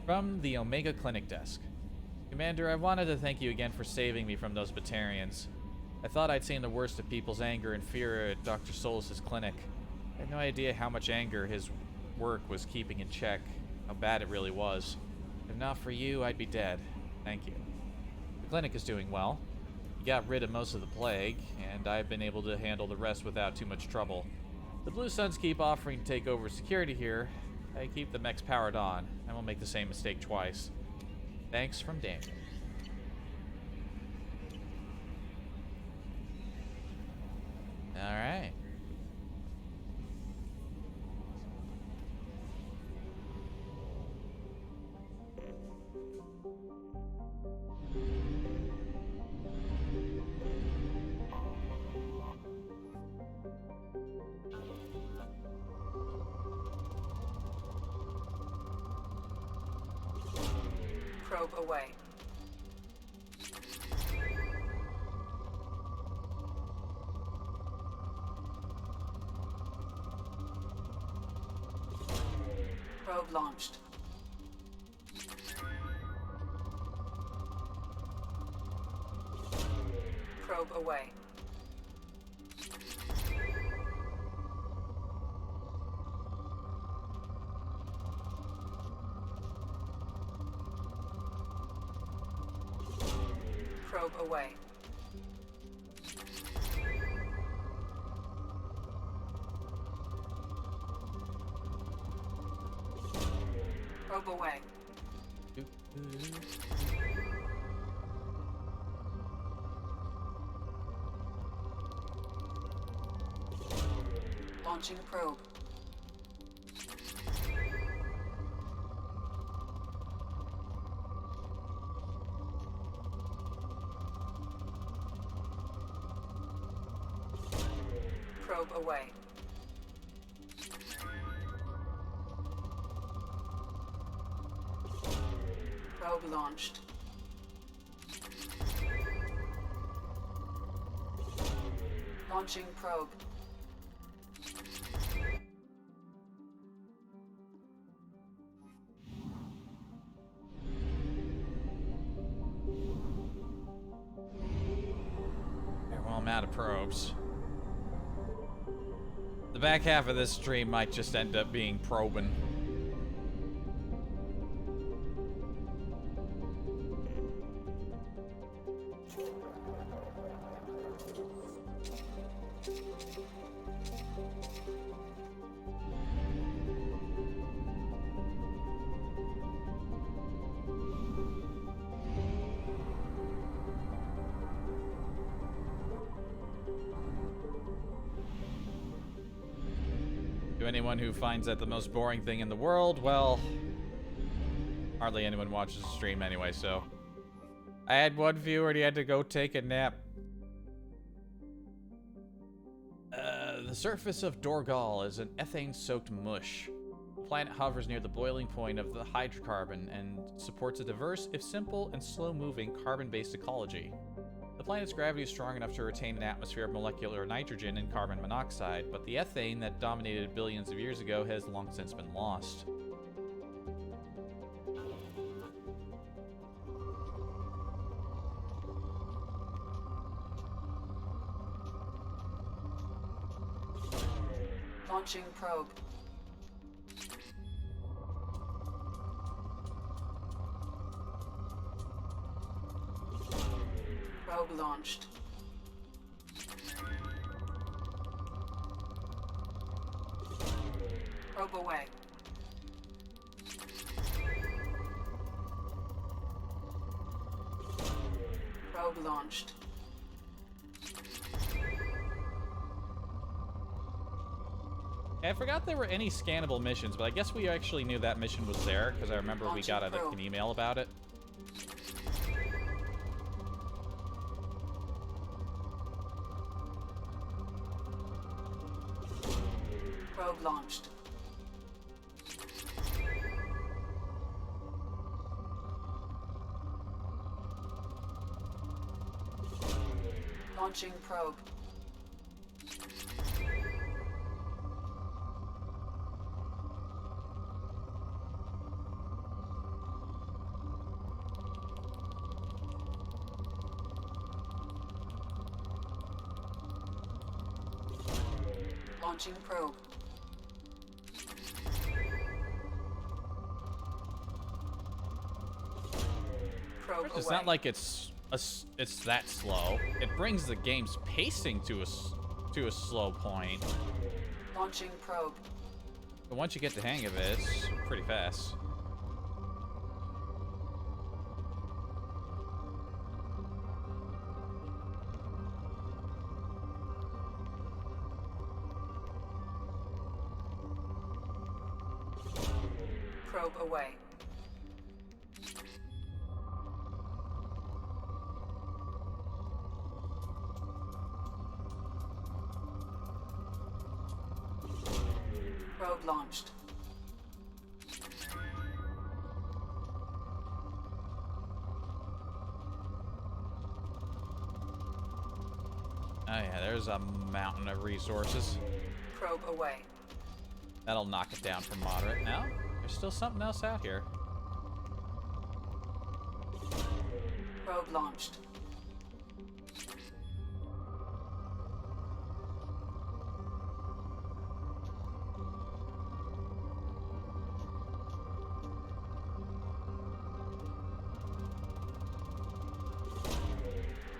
From the Omega Clinic desk. Commander, I wanted to thank you again for saving me from those Batarians. I thought I'd seen the worst of people's anger and fear at Dr. Solis' clinic. I had no idea how much anger his work was keeping in check, how bad it really was. If not for you, I'd be dead. Thank you. The clinic is doing well. We got rid of most of the plague, and I've been able to handle the rest without too much trouble. The Blue Suns keep offering to take over security here. I keep the mechs powered on. I won't make the same mistake twice. Thanks from Daniel. All right. Probe away. Probe launched. Probe away. Probe away. Probe away. Launching probe. Probe away. Probe launched. Launching probe. Well, I'm out of probes. The back half of this stream might just end up being probing. To anyone who finds that the most boring thing in the world, well, hardly anyone watches the stream anyway, so. I had one viewer and he had to go take a nap. The surface of Dorgal is an ethane-soaked mush. The planet hovers near the boiling point of the hydrocarbon and supports a diverse, if simple, and slow-moving carbon-based ecology. The planet's gravity is strong enough to retain an atmosphere of molecular nitrogen and carbon monoxide, but the ethane that dominated billions of years ago has long since been lost. Launching probe. Probe launched. Probe away. Probe launched. I forgot there were any scannable missions, but I guess we actually knew that mission was there, because I remember we got an email about it. Probe launched. Launching probe. Launching probe. Probe It's away. not like it's that slow. It brings the game's pacing to a slow point. Launching probe. But once you get the hang of it, it's pretty fast. probe away. Probe launched. Oh yeah, there's a mountain of resources. Probe away. That'll knock it down from moderate. Now, there's still something else out here. Probe launched.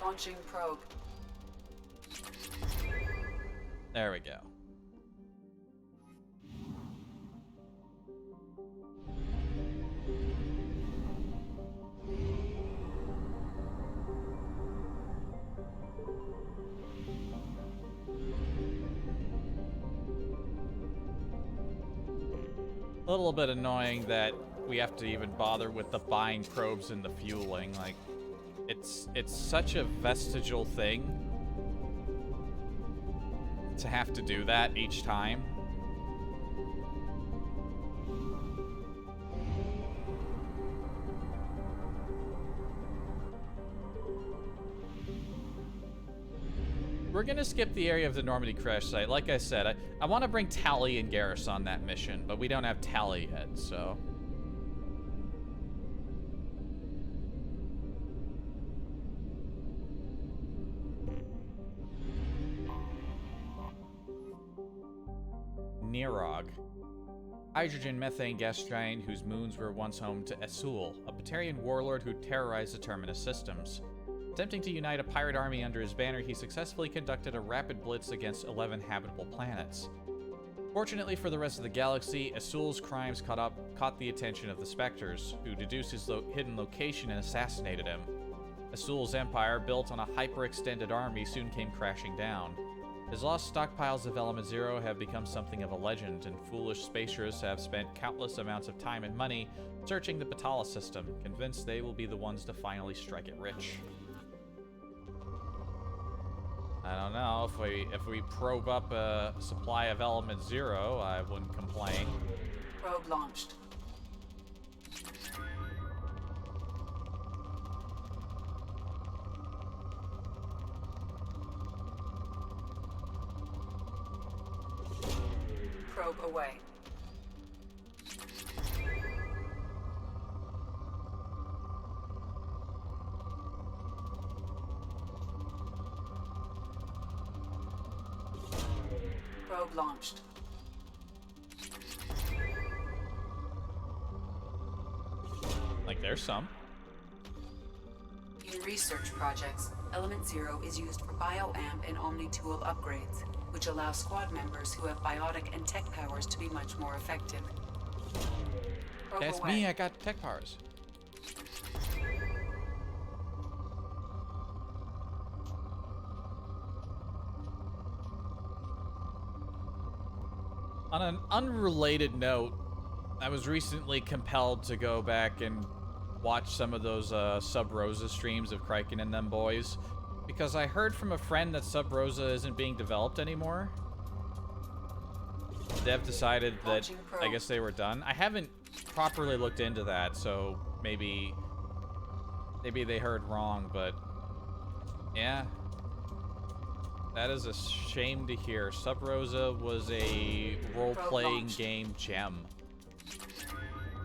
Launching probe. There we go. A little bit annoying that we have to even bother with the buying probes and the fueling. Like, it's such a vestigial thing to have to do that each time. We're gonna skip the area of the Normandy crash site. Like I said, I want to bring Tally and Garrus on that mission, but we don't have Tally yet, so... Nirog. Hydrogen methane gas giant whose moons were once home to Asul, a Batarian warlord who terrorized the Terminus systems. Attempting to unite a pirate army under his banner, he successfully conducted a rapid blitz against 11 habitable planets. Fortunately for the rest of the galaxy, Asul's crimes caught the attention of the Spectres, who deduced his hidden location and assassinated him. Asul's empire, built on a hyper-extended army, soon came crashing down. His lost stockpiles of Element Zero have become something of a legend, and foolish spacers have spent countless amounts of time and money searching the Batala system, convinced they will be the ones to finally strike it rich. I don't know, if we probe up a supply of Element Zero, I wouldn't complain. Probe launched. Probe away. Probe launched. Like, there's some. In research projects, Element Zero is used for bioamp and omni-tool upgrades, which allow squad members who have biotic and tech powers to be much more effective. Probe That's away. me, I got tech powers. On an unrelated note, I was recently compelled to go back and watch some of those Sub Rosa streams of Kraken and them boys, because I heard from a friend that Sub Rosa isn't being developed anymore. Dev decided that I guess they were done. I haven't properly looked into that, so maybe they heard wrong, but yeah. That is a shame to hear. Sub Rosa was a role-playing game gem.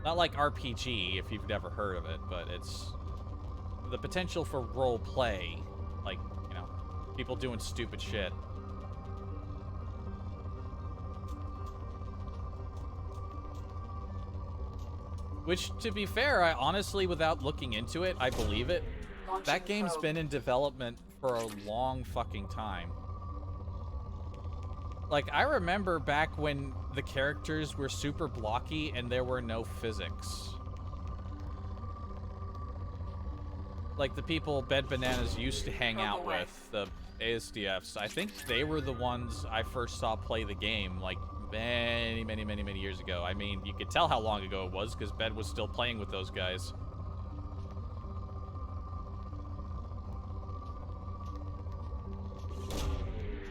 Not like RPG, if you've never heard of it, but it's the potential for role-play. Like, you know, people doing stupid shit. Which, to be fair, I honestly, without looking into it, I believe it. That game's been in development for a long fucking time. Like, I remember back when the characters were super blocky and there were no physics. Like the people Bed Bananas used to hang out with, the ASDFs. I think they were the ones I first saw play the game, like, many years ago. I mean, you could tell how long ago it was, because Ben was still playing with those guys.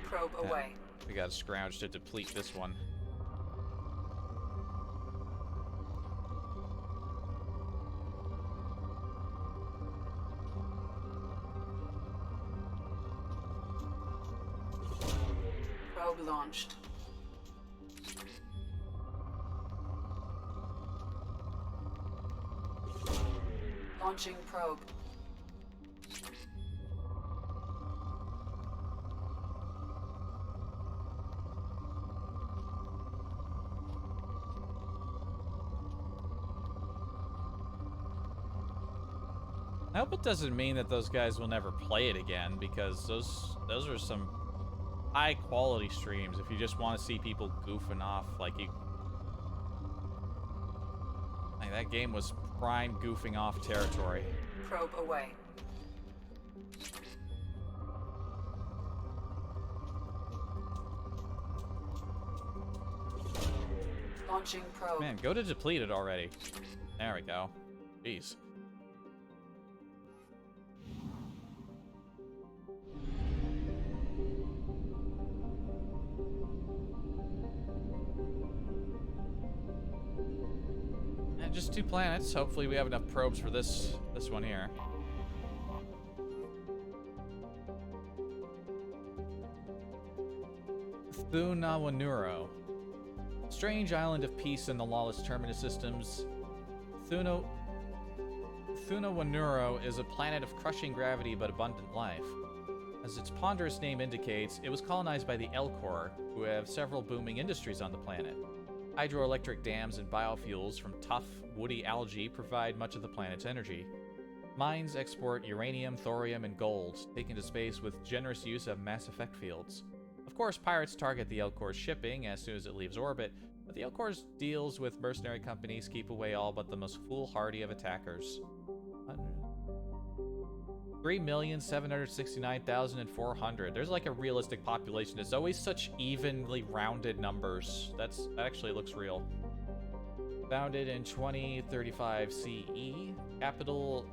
Probe away. We got a scrounge to deplete this one. Probe launched. Launching probe. I hope it doesn't mean that those guys will never play it again, because those are some high quality streams if you just want to see people goofing off. Like that game was prime goofing off territory. Probe away. Launching probe. Man, go to deplete it already. There we go. Jeez. And just 2 planets. Hopefully we have enough probes for this one here. Thunawanuro. Strange island of peace in the lawless terminus systems. Thunawanuro is a planet of crushing gravity but abundant life. As its ponderous name indicates, it was colonized by the Elcor, who have several booming industries on the planet. Hydroelectric dams and biofuels from tough, woody algae provide much of the planet's energy. Mines export uranium, thorium, and gold, taken to space with generous use of mass effect fields. Of course, pirates target the Elcor's shipping as soon as it leaves orbit, but the Elcor's deals with mercenary companies keep away all but the most foolhardy of attackers. 3,769,400. There's like a realistic population. It's always such evenly rounded numbers. That actually looks real. Founded in 2035 CE. Capital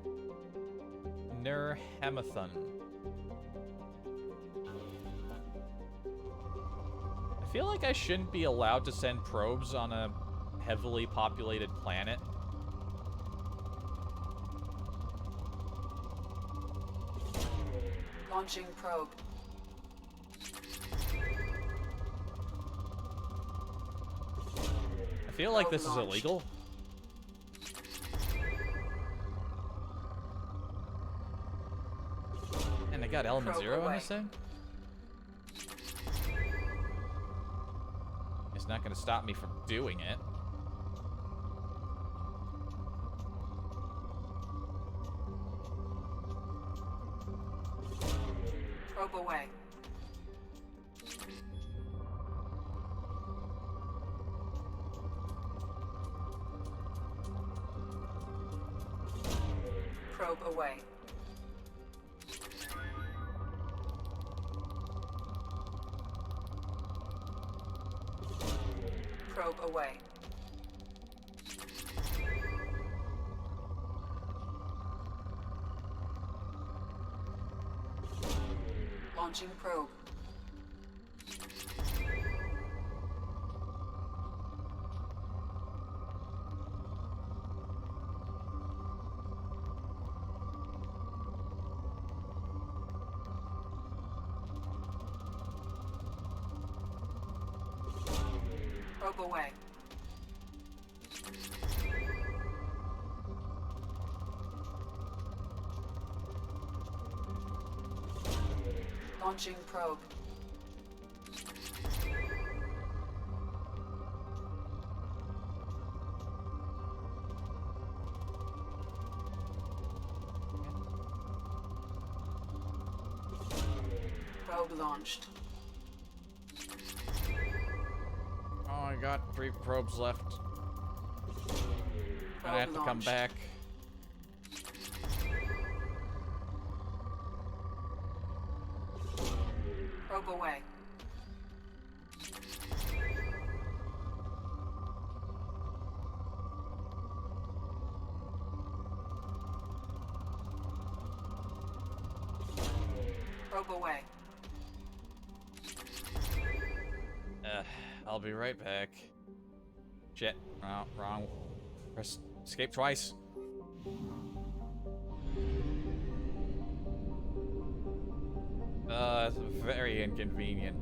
Nurhemathun. I feel like I shouldn't be allowed to send probes on a heavily populated planet. Launching probe. I feel like this is illegal. And they got element 0 in this thing? It's not going to stop me from doing it. Probe away. Probe away. Probe away. Launching probe. Probe away. Launching probe. Probe launched. Oh, I got 3 probes left. I have to come back. Probe away. Probe away. I'll be right back. Shit. Oh, wrong. Press escape twice. It's very inconvenient.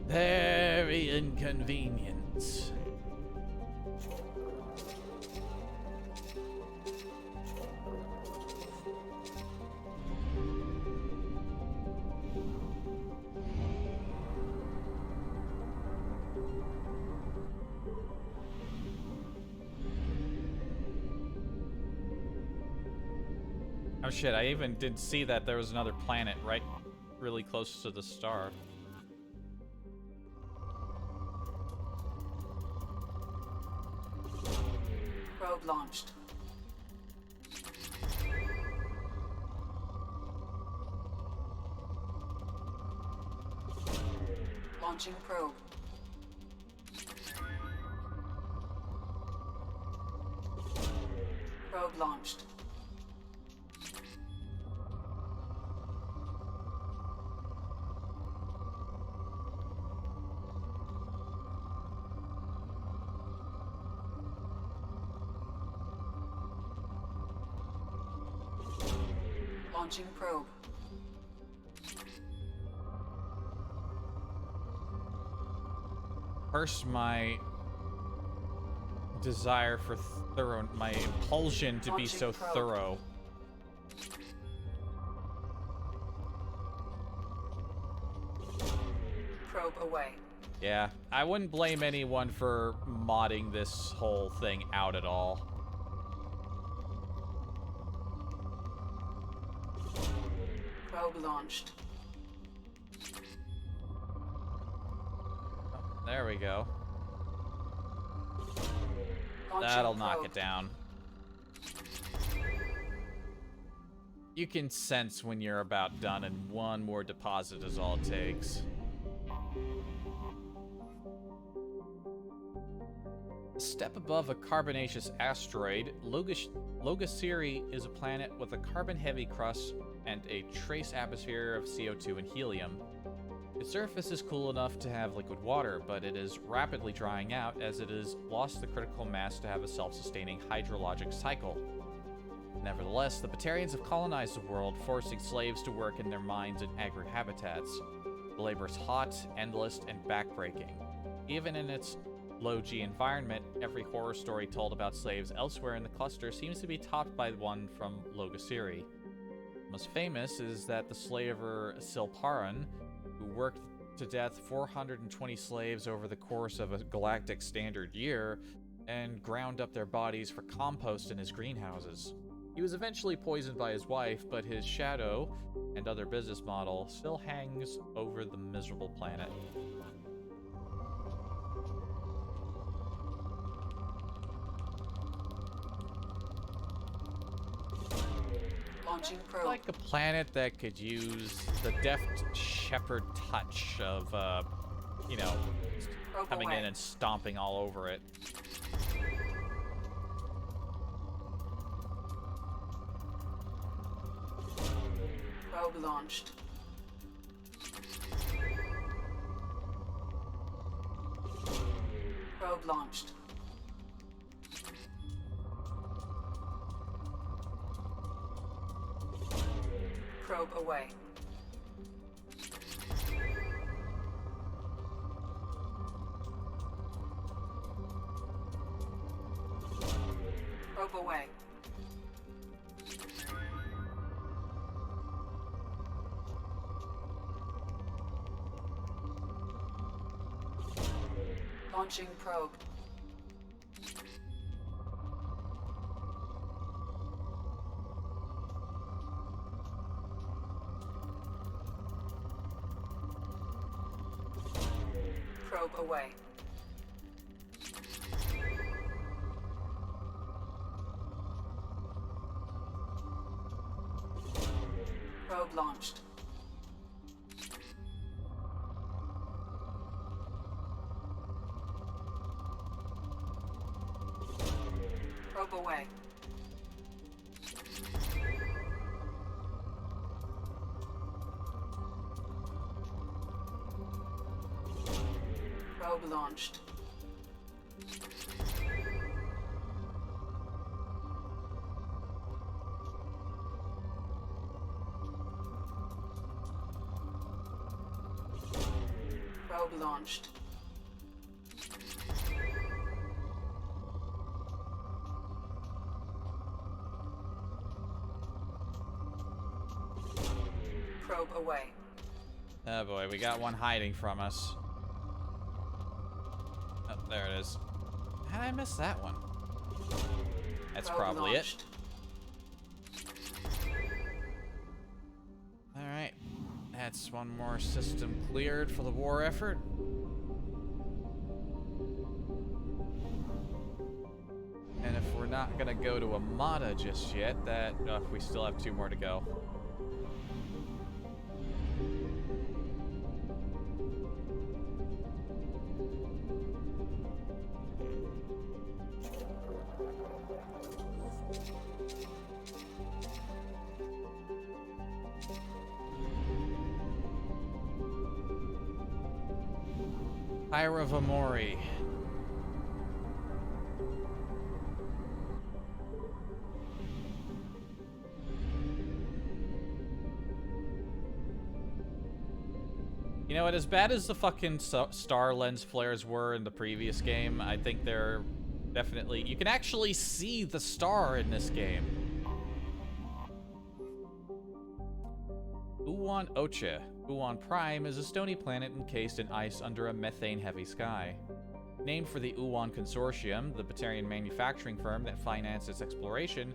Very inconvenient. Oh shit, I even didn't see that there was another planet right really close to the star. Probe launched. Launching probe. Probe launched. Launching probe. First, my desire for thorough, my impulsion to be so thorough. Probe away. Yeah, I wouldn't blame anyone for modding this whole thing out at all. Probe launched. Oh, there we go. Launching That'll knock probe. it down. You can sense when you're about done, and one more deposit is all it takes. A step above a carbonaceous asteroid, Logosiri is a planet with a carbon-heavy crust and a trace atmosphere of CO2 and helium. Its surface is cool enough to have liquid water, but it is rapidly drying out as it has lost the critical mass to have a self-sustaining hydrologic cycle. Nevertheless, the Batarians have colonized the world, forcing slaves to work in their mines and agri-habitats. The labor is hot, endless, and backbreaking. Even in its low-G environment, every horror story told about slaves elsewhere in the cluster seems to be topped by one from Logosiri. Most famous is that the slaver Silparan, who worked to death 420 slaves over the course of a galactic standard year and ground up their bodies for compost in his greenhouses. He was eventually poisoned by his wife, but his shadow and other business model still hangs over the miserable planet. Launching probe. Like a planet that could use the deft shepherd touch of, you know, Probe coming away. in and stomping all over it. Probe launched. Probe launched. Probe away. Probe away. Launching probe. Probe away. Probe launched. Probe away. Probe launched. Probe launched. Probe away. Oh boy, we got one hiding from us. Oh, there it is. How did I miss that one? That's Probe probably launched. it. Alright. That's one more system cleared for the war effort. And if we're not gonna go to Amada just yet, that we still have 2 more to go. Iravamori. You know what, as bad as the fucking star lens flares were in the previous game, I think they're definitely... You can actually see the star in this game. Uwan Oche. Uwan Prime is a stony planet encased in ice under a methane-heavy sky. Named for the Uwan Consortium, the Batarian manufacturing firm that financed its exploration,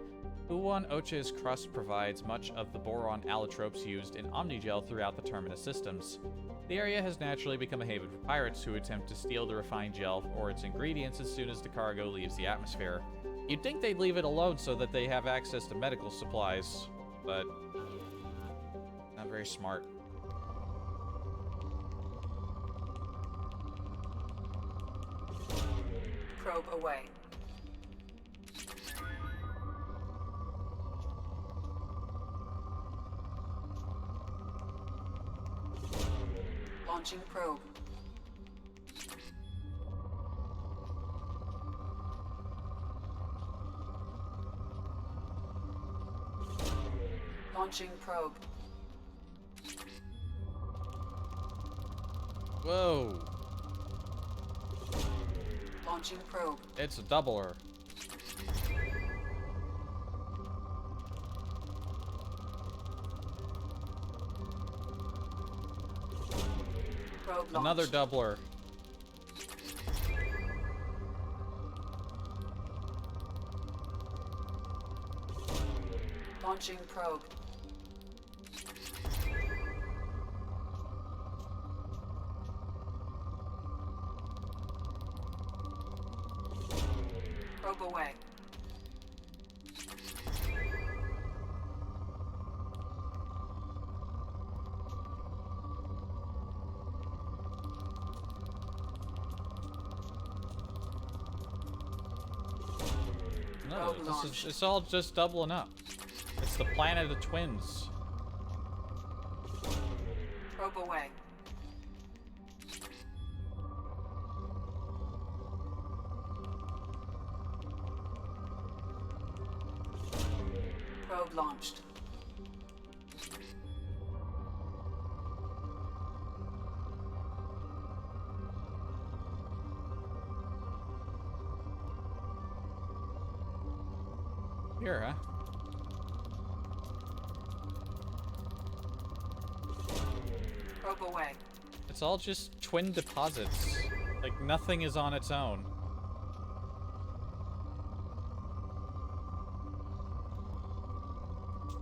Uwan Oche's crust provides much of the boron allotropes used in Omnigel throughout the Terminus systems. The area has naturally become a haven for pirates who attempt to steal the refined gel or its ingredients as soon as the cargo leaves the atmosphere. You'd think they'd leave it alone so that they have access to medical supplies, but not very smart. Probe away. Launching probe. Launching probe. Whoa. Launching probe. It's a doubler. Probe Another launched. doubler. Launching probe. Probe away. No, it's all just doubling up. It's the planet of twins. Probe away. Probe launched. Here, huh? Probe away. It's all just twin deposits. Like, nothing is on its own.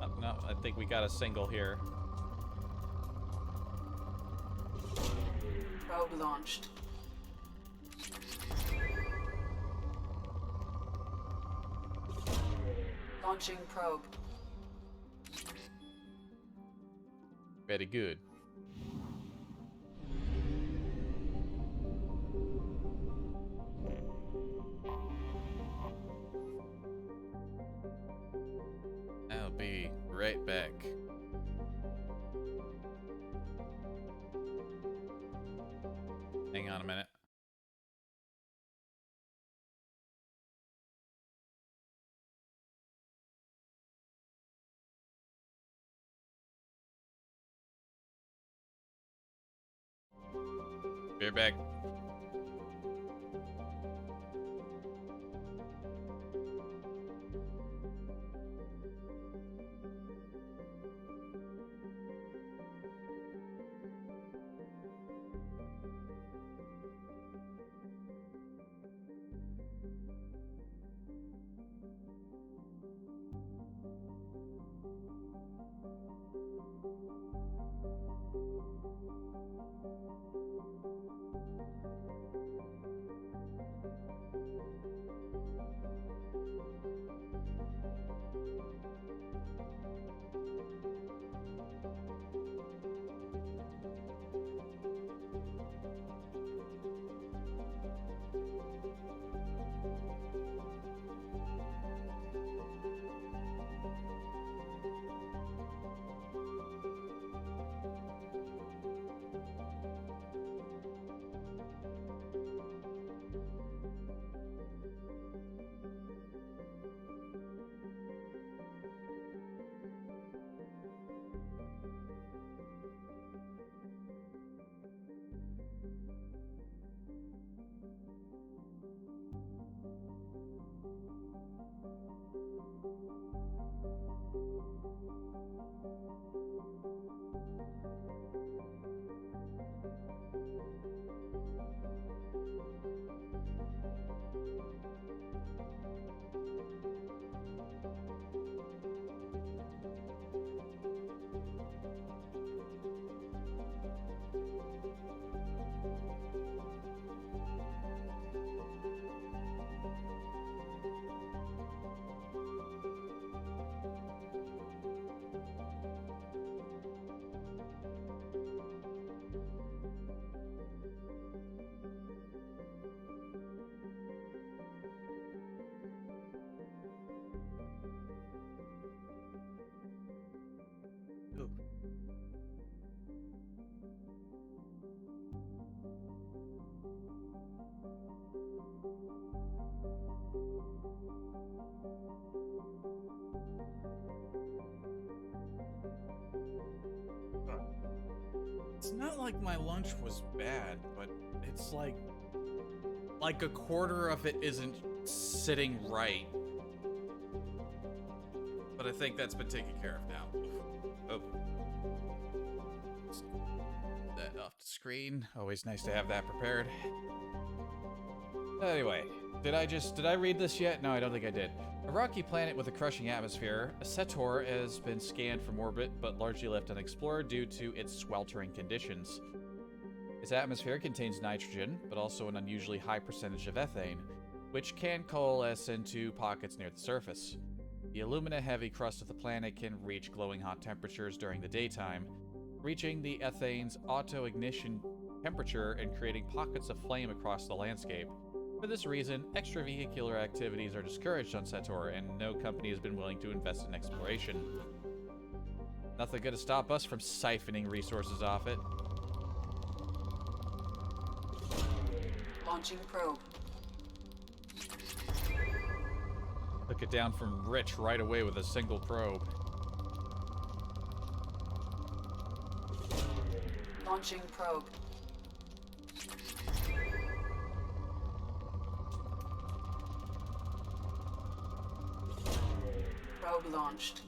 Oh, no, I think we got a single here. Probe launched. Launching probe. Very good. I'll be right back. Hang on a minute. Be right back. It's not like my lunch was bad, but it's like a quarter of it isn't sitting right. But I think that's been taken care of now. Oh. That off the screen. Always nice to have that prepared. Anyway, did I read this yet? No, I don't think I did. A rocky planet with a crushing atmosphere, Setor has been scanned from orbit, but largely left unexplored due to its sweltering conditions. Its atmosphere contains nitrogen, but also an unusually high percentage of ethane, which can coalesce into pockets near the surface. The alumina-heavy crust of the planet can reach glowing hot temperatures during the daytime, reaching the ethane's auto-ignition temperature and creating pockets of flame across the landscape. For this reason, extravehicular activities are discouraged on Setor, and no company has been willing to invest in exploration. Nothing gonna stop us from siphoning resources off it. Launching probe. Took it down from Rich right away with a single probe. Launching probe. Probe launched.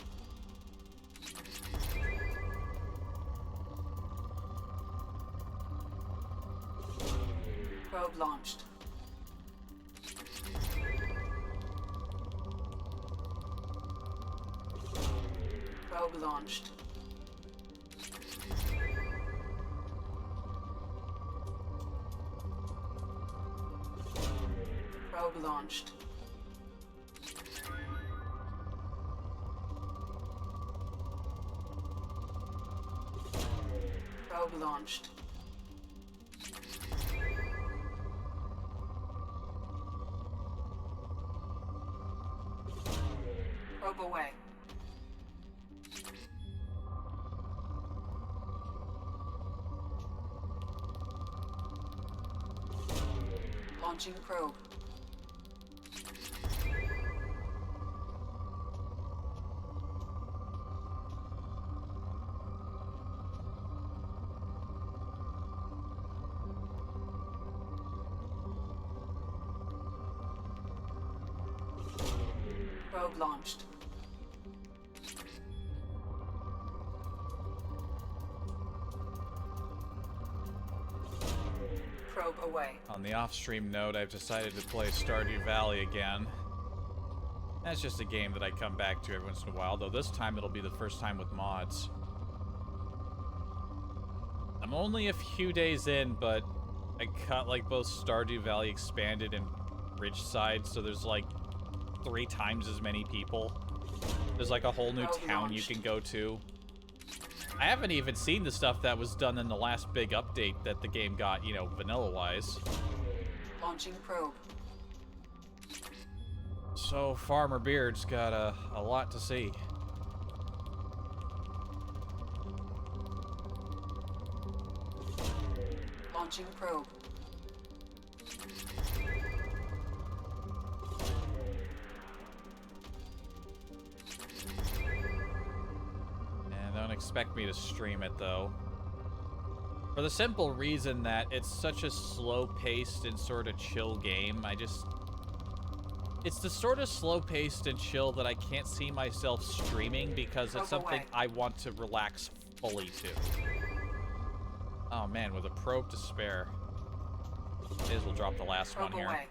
Probe launched. Probe launched. Probe launched. Probe launched. Probe away. Launching probe. Probe launched. Probe away. On the off-stream note, I've decided to play Stardew Valley again. That's just a game that I come back to every once in a while, though this time it'll be the first time with mods. I'm only a few days in, but I cut like both Stardew Valley Expanded and Ridgeside, so there's like 3 times as many people. There's like a whole new town you can go to. I haven't even seen the stuff that was done in the last big update that the game got, you know, vanilla-wise. Launching probe. So Farmer Beard's got a lot to see. Launching probe. And don't expect me to stream it, though. For the simple reason that it's such a slow-paced and sort of chill game. It's the sort of slow-paced and chill that I can't see myself streaming because it's something I want to relax fully to. Oh man, with a probe to spare. May as well drop the last one here. Away.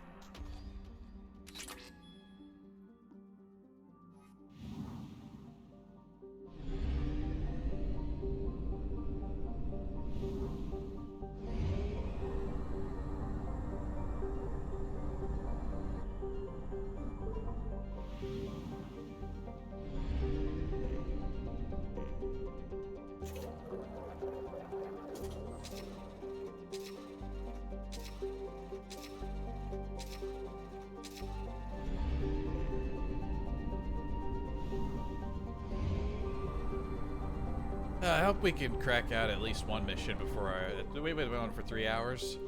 I hope we can crack out at least one mission before I... We've been on for 3 hours.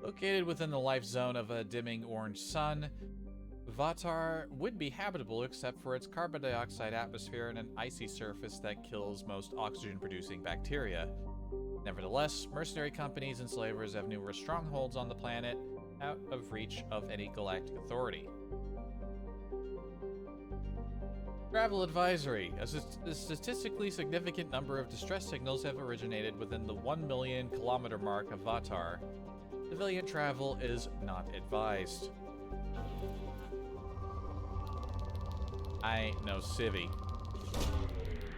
Located within the life zone of a dimming orange sun, Vatar would be habitable except for its carbon dioxide atmosphere and an icy surface that kills most oxygen-producing bacteria. Nevertheless, mercenary companies and slavers have numerous strongholds on the planet, out of reach of any galactic authority. Travel advisory. A statistically significant number of distress signals have originated within the 1 million kilometer mark of Vatar. Civilian travel is not advised. I know Civvy.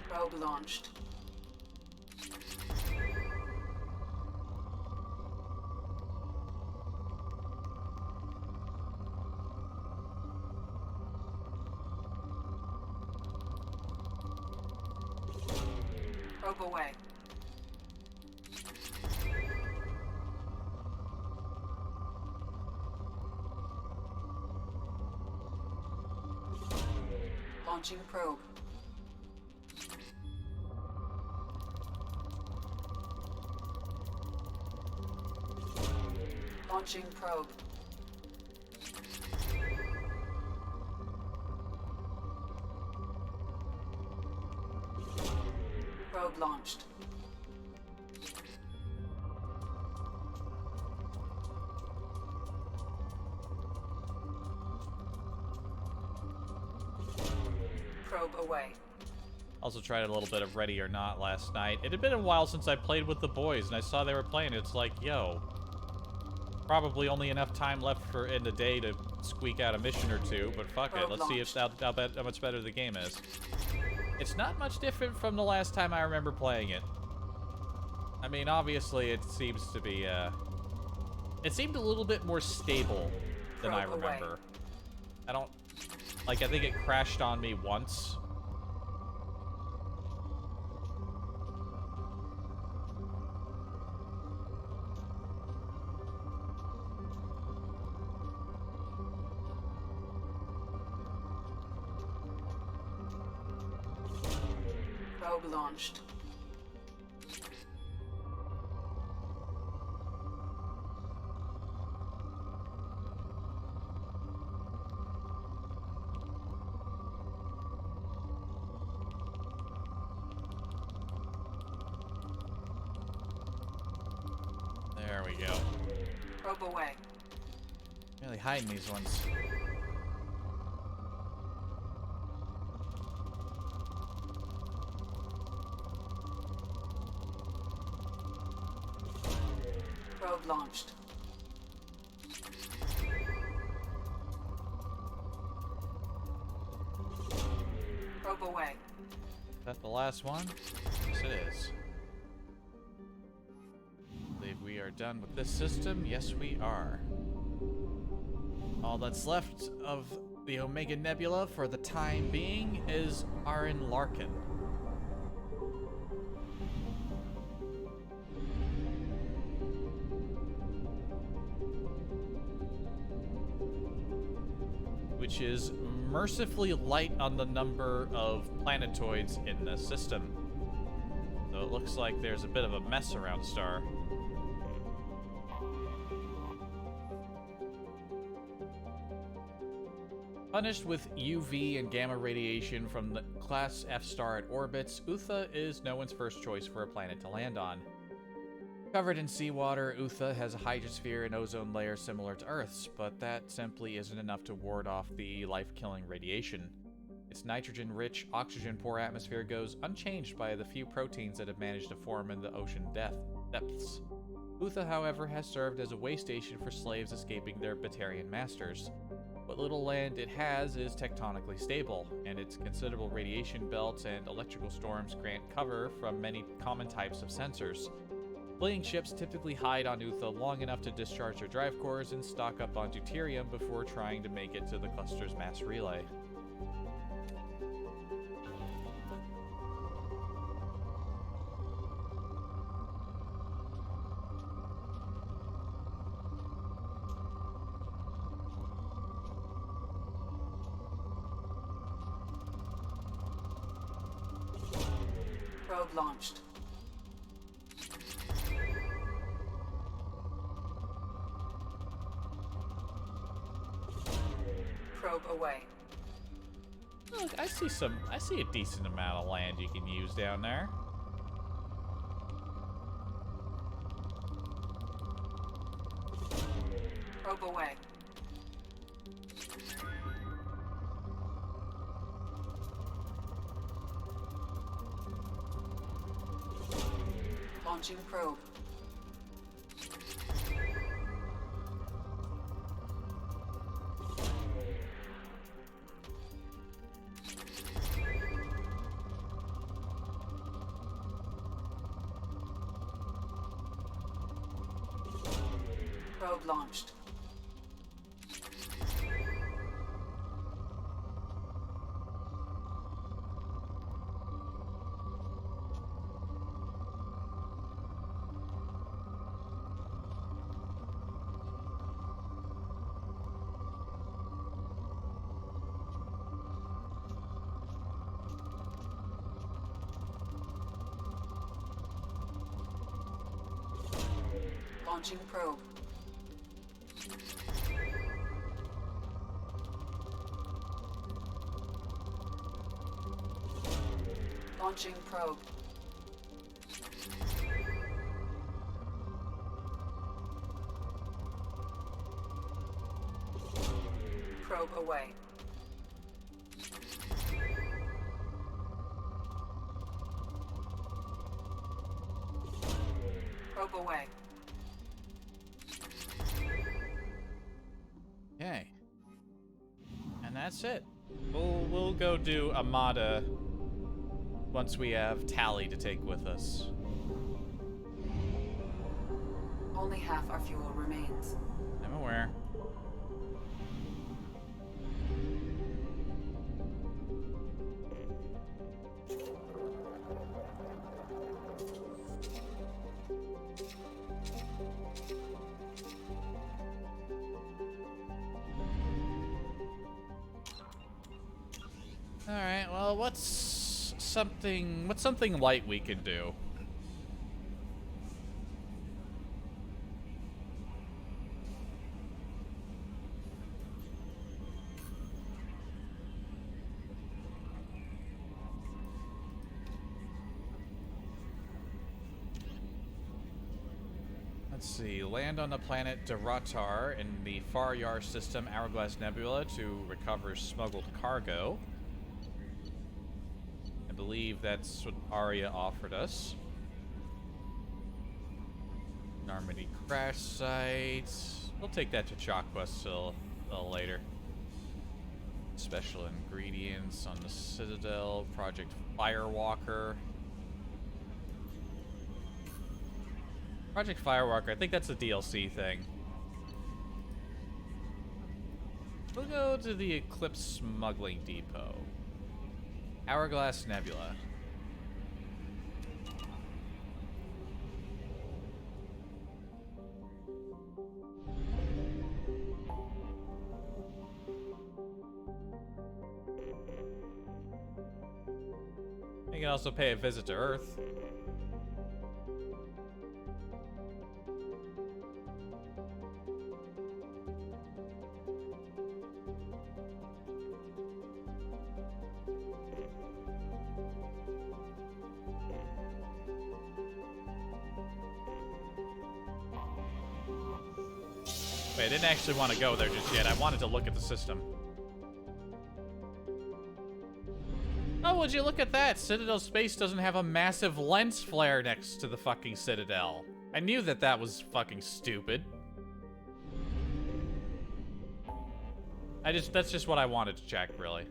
Probe launched. Probe away. Launching probe. Launching probe. Probe launched. Probe away. Also tried a little bit of Ready or Not last night. It had been a while since I played with the boys, and I saw they were playing. It's like, yo, probably only enough time left in the day to squeak out a mission or two, but fuck it. Let's see how much better the game is. It's not much different from the last time I remember playing it. I mean, obviously, it seems to be, it seemed a little bit more stable than I remember. I don't... Like, I think it crashed on me once. Probe launched. There we go. Probe away. Really hiding these ones. Probe launched. Probe away. Is that the last one? Yes, it is. I believe we are done with this system. Yes, we are. All that's left of the Omega Nebula for the time being is Aaaaaaand Larkin. Which is mercifully light on the number of planetoids in the system. So it looks like there's a bit of a mess around Star. Punished with UV and gamma radiation from the Class F star it orbits, Utha is no one's first choice for a planet to land on. Covered in seawater, Utha has a hydrosphere and ozone layer similar to Earth's, but that simply isn't enough to ward off the life-killing radiation. Its nitrogen-rich, oxygen-poor atmosphere goes unchanged by the few proteins that have managed to form in the ocean depths. Utha, however, has served as a way station for slaves escaping their Batarian masters. What little land it has is tectonically stable, and its considerable radiation belts and electrical storms grant cover from many common types of sensors. Fleeing ships typically hide on Utha long enough to discharge their drive cores and stock up on deuterium before trying to make it to the cluster's mass relay. Probe launched. Probe away. Look, I see a decent amount of land you can use down there. Probe away. Launching probe. Probe launched. Launching probe. Launching probe. Probe away. Probe away. Okay. And that's it. We'll go do Amada once we have Tally to take with us. Only half our fuel remains. I'm aware. what's something light we can do? Let's see, land on the planet Duratar in the Far Yar system Hourglass Nebula to recover smuggled cargo. I believe that's what Arya offered us. Normandy crash site. We'll take that to Chalkquest a little later. Special ingredients on the Citadel. Project Firewalker. Project Firewalker, I think that's a DLC thing. We'll go to the Eclipse Smuggling Depot. Hourglass Nebula. You can also pay a visit to Earth. Wait, I didn't actually want to go there just yet. I wanted to look at the system. Oh, would you look at that? Citadel Space doesn't have a massive lens flare next to the fucking Citadel. I knew that that was fucking stupid. That's just what I wanted to check, really.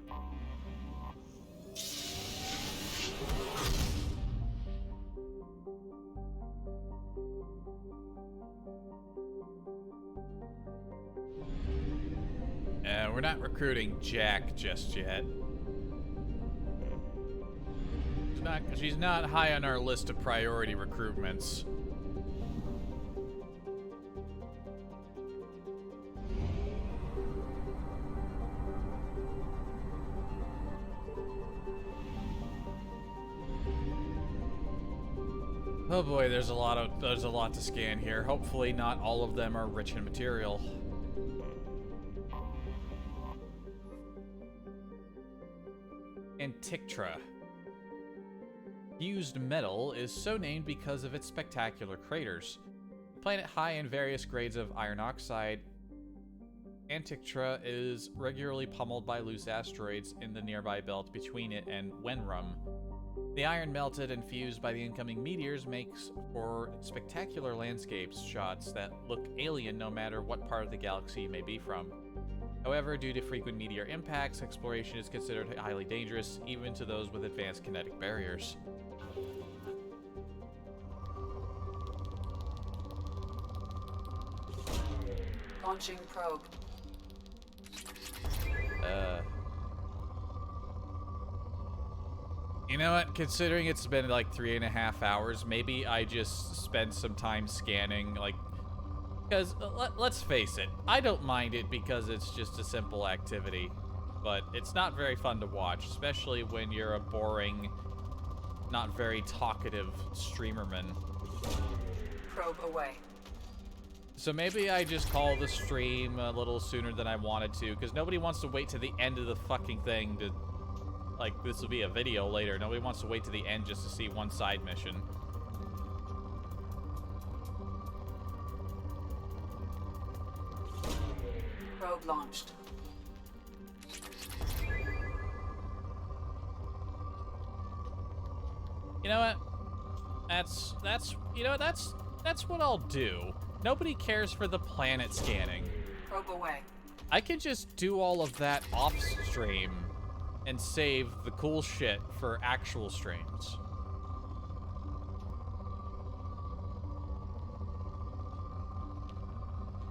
We're not recruiting Jack just yet. She's not high on our list of priority recruitments. Oh boy, there's a lot to scan here. Hopefully not all of them are rich in material. Antikythera. Fused metal is so named because of its spectacular craters. A planet high in various grades of iron oxide, Antikythera is regularly pummeled by loose asteroids in the nearby belt between it and Wenrum. The iron melted and fused by the incoming meteors makes for spectacular landscapes shots that look alien no matter what part of the galaxy you may be from. However, due to frequent meteor impacts, exploration is considered highly dangerous, even to those with advanced kinetic barriers. Launching probe. You know what? Considering it's been like 3.5 hours, maybe I just spend some time scanning, like, because let's face it, I don't mind it because it's just a simple activity, but it's not very fun to watch, especially when you're a boring, not very talkative streamerman. Probe away. So maybe I just call the stream a little sooner than I wanted to, because nobody wants to wait to the end of the fucking thing to, like, this will be a video later. Nobody wants to wait to the end just to see one side mission. Probe launched. You know what? That's what I'll do. Nobody cares for the planet scanning. Probe away. I can just do all of that off stream and save the cool shit for actual streams.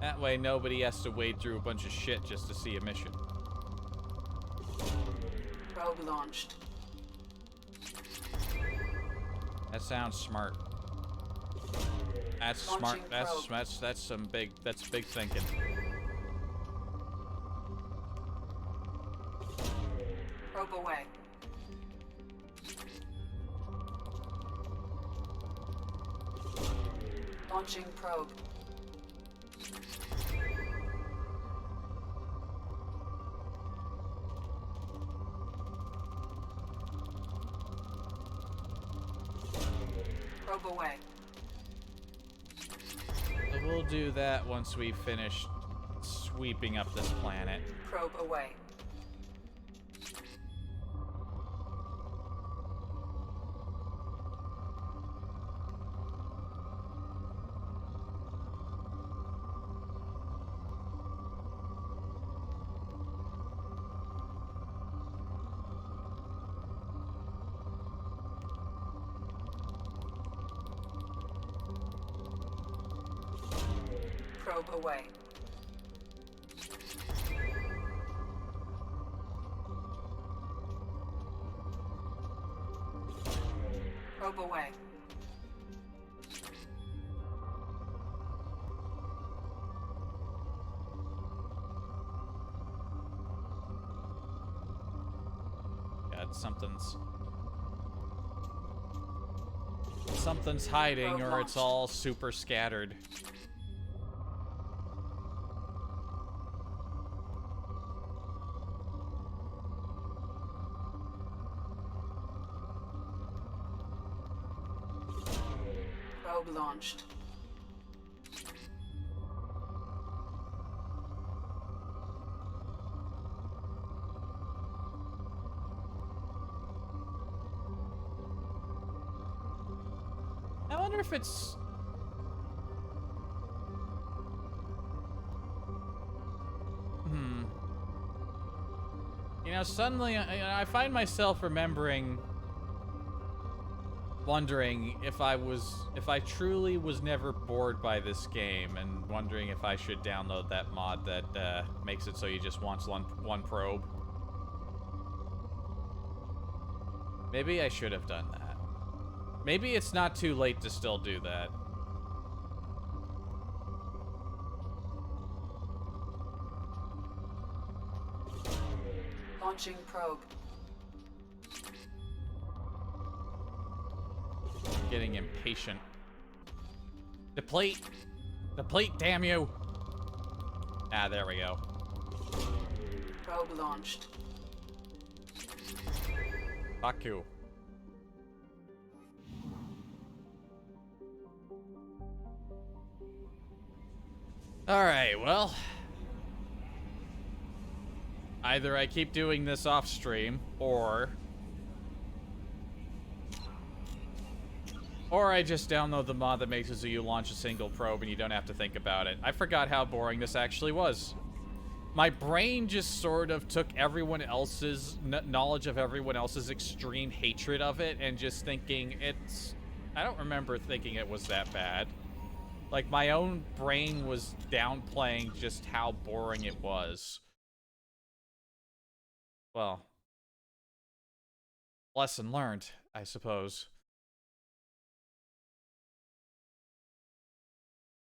That way nobody has to wade through a bunch of shit just to see a mission. Probe launched. That sounds smart. That's smart. That's some big thinking. Probe away. Launching probe. Probe away. So we'll do that once we finish sweeping up this planet. Probe away. Probe away. Probe away. God, something's hiding, or it's all super scattered. Probe launched. I wonder if it's... You know, suddenly I find myself wondering if I truly was never bored by this game, and wondering if I should download that mod that makes it so you just want one probe. Maybe I should have done that. Maybe it's not too late to still do that. Launching probe. I'm getting impatient. Deplete! Deplete, damn you! Ah, there we go. Probe launched. Fuck you. Alright, well. Either I keep doing this off stream, or I just download the mod that makes it so you launch a single probe and you don't have to think about it. I forgot how boring this actually was. My brain just sort of took everyone else's knowledge of everyone else's extreme hatred of it and just thinking it's... I don't remember thinking it was that bad. Like, my own brain was downplaying just how boring it was. Well, lesson learned, I suppose.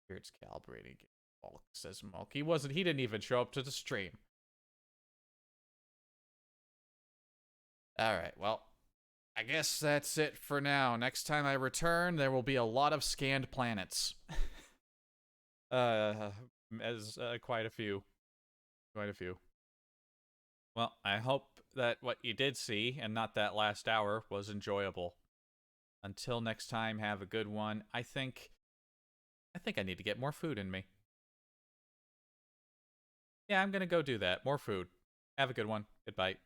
Here it's calibrating. Mulk says Mulk. He didn't even show up to the stream. Alright, well, I guess that's it for now. Next time I return, there will be a lot of scanned planets. Quite a few. Quite a few. Well, I hope that what you did see, and not that last hour, was enjoyable. Until next time, have a good one. I think I need to get more food in me. Yeah, I'm gonna go do that. More food. Have a good one. Goodbye.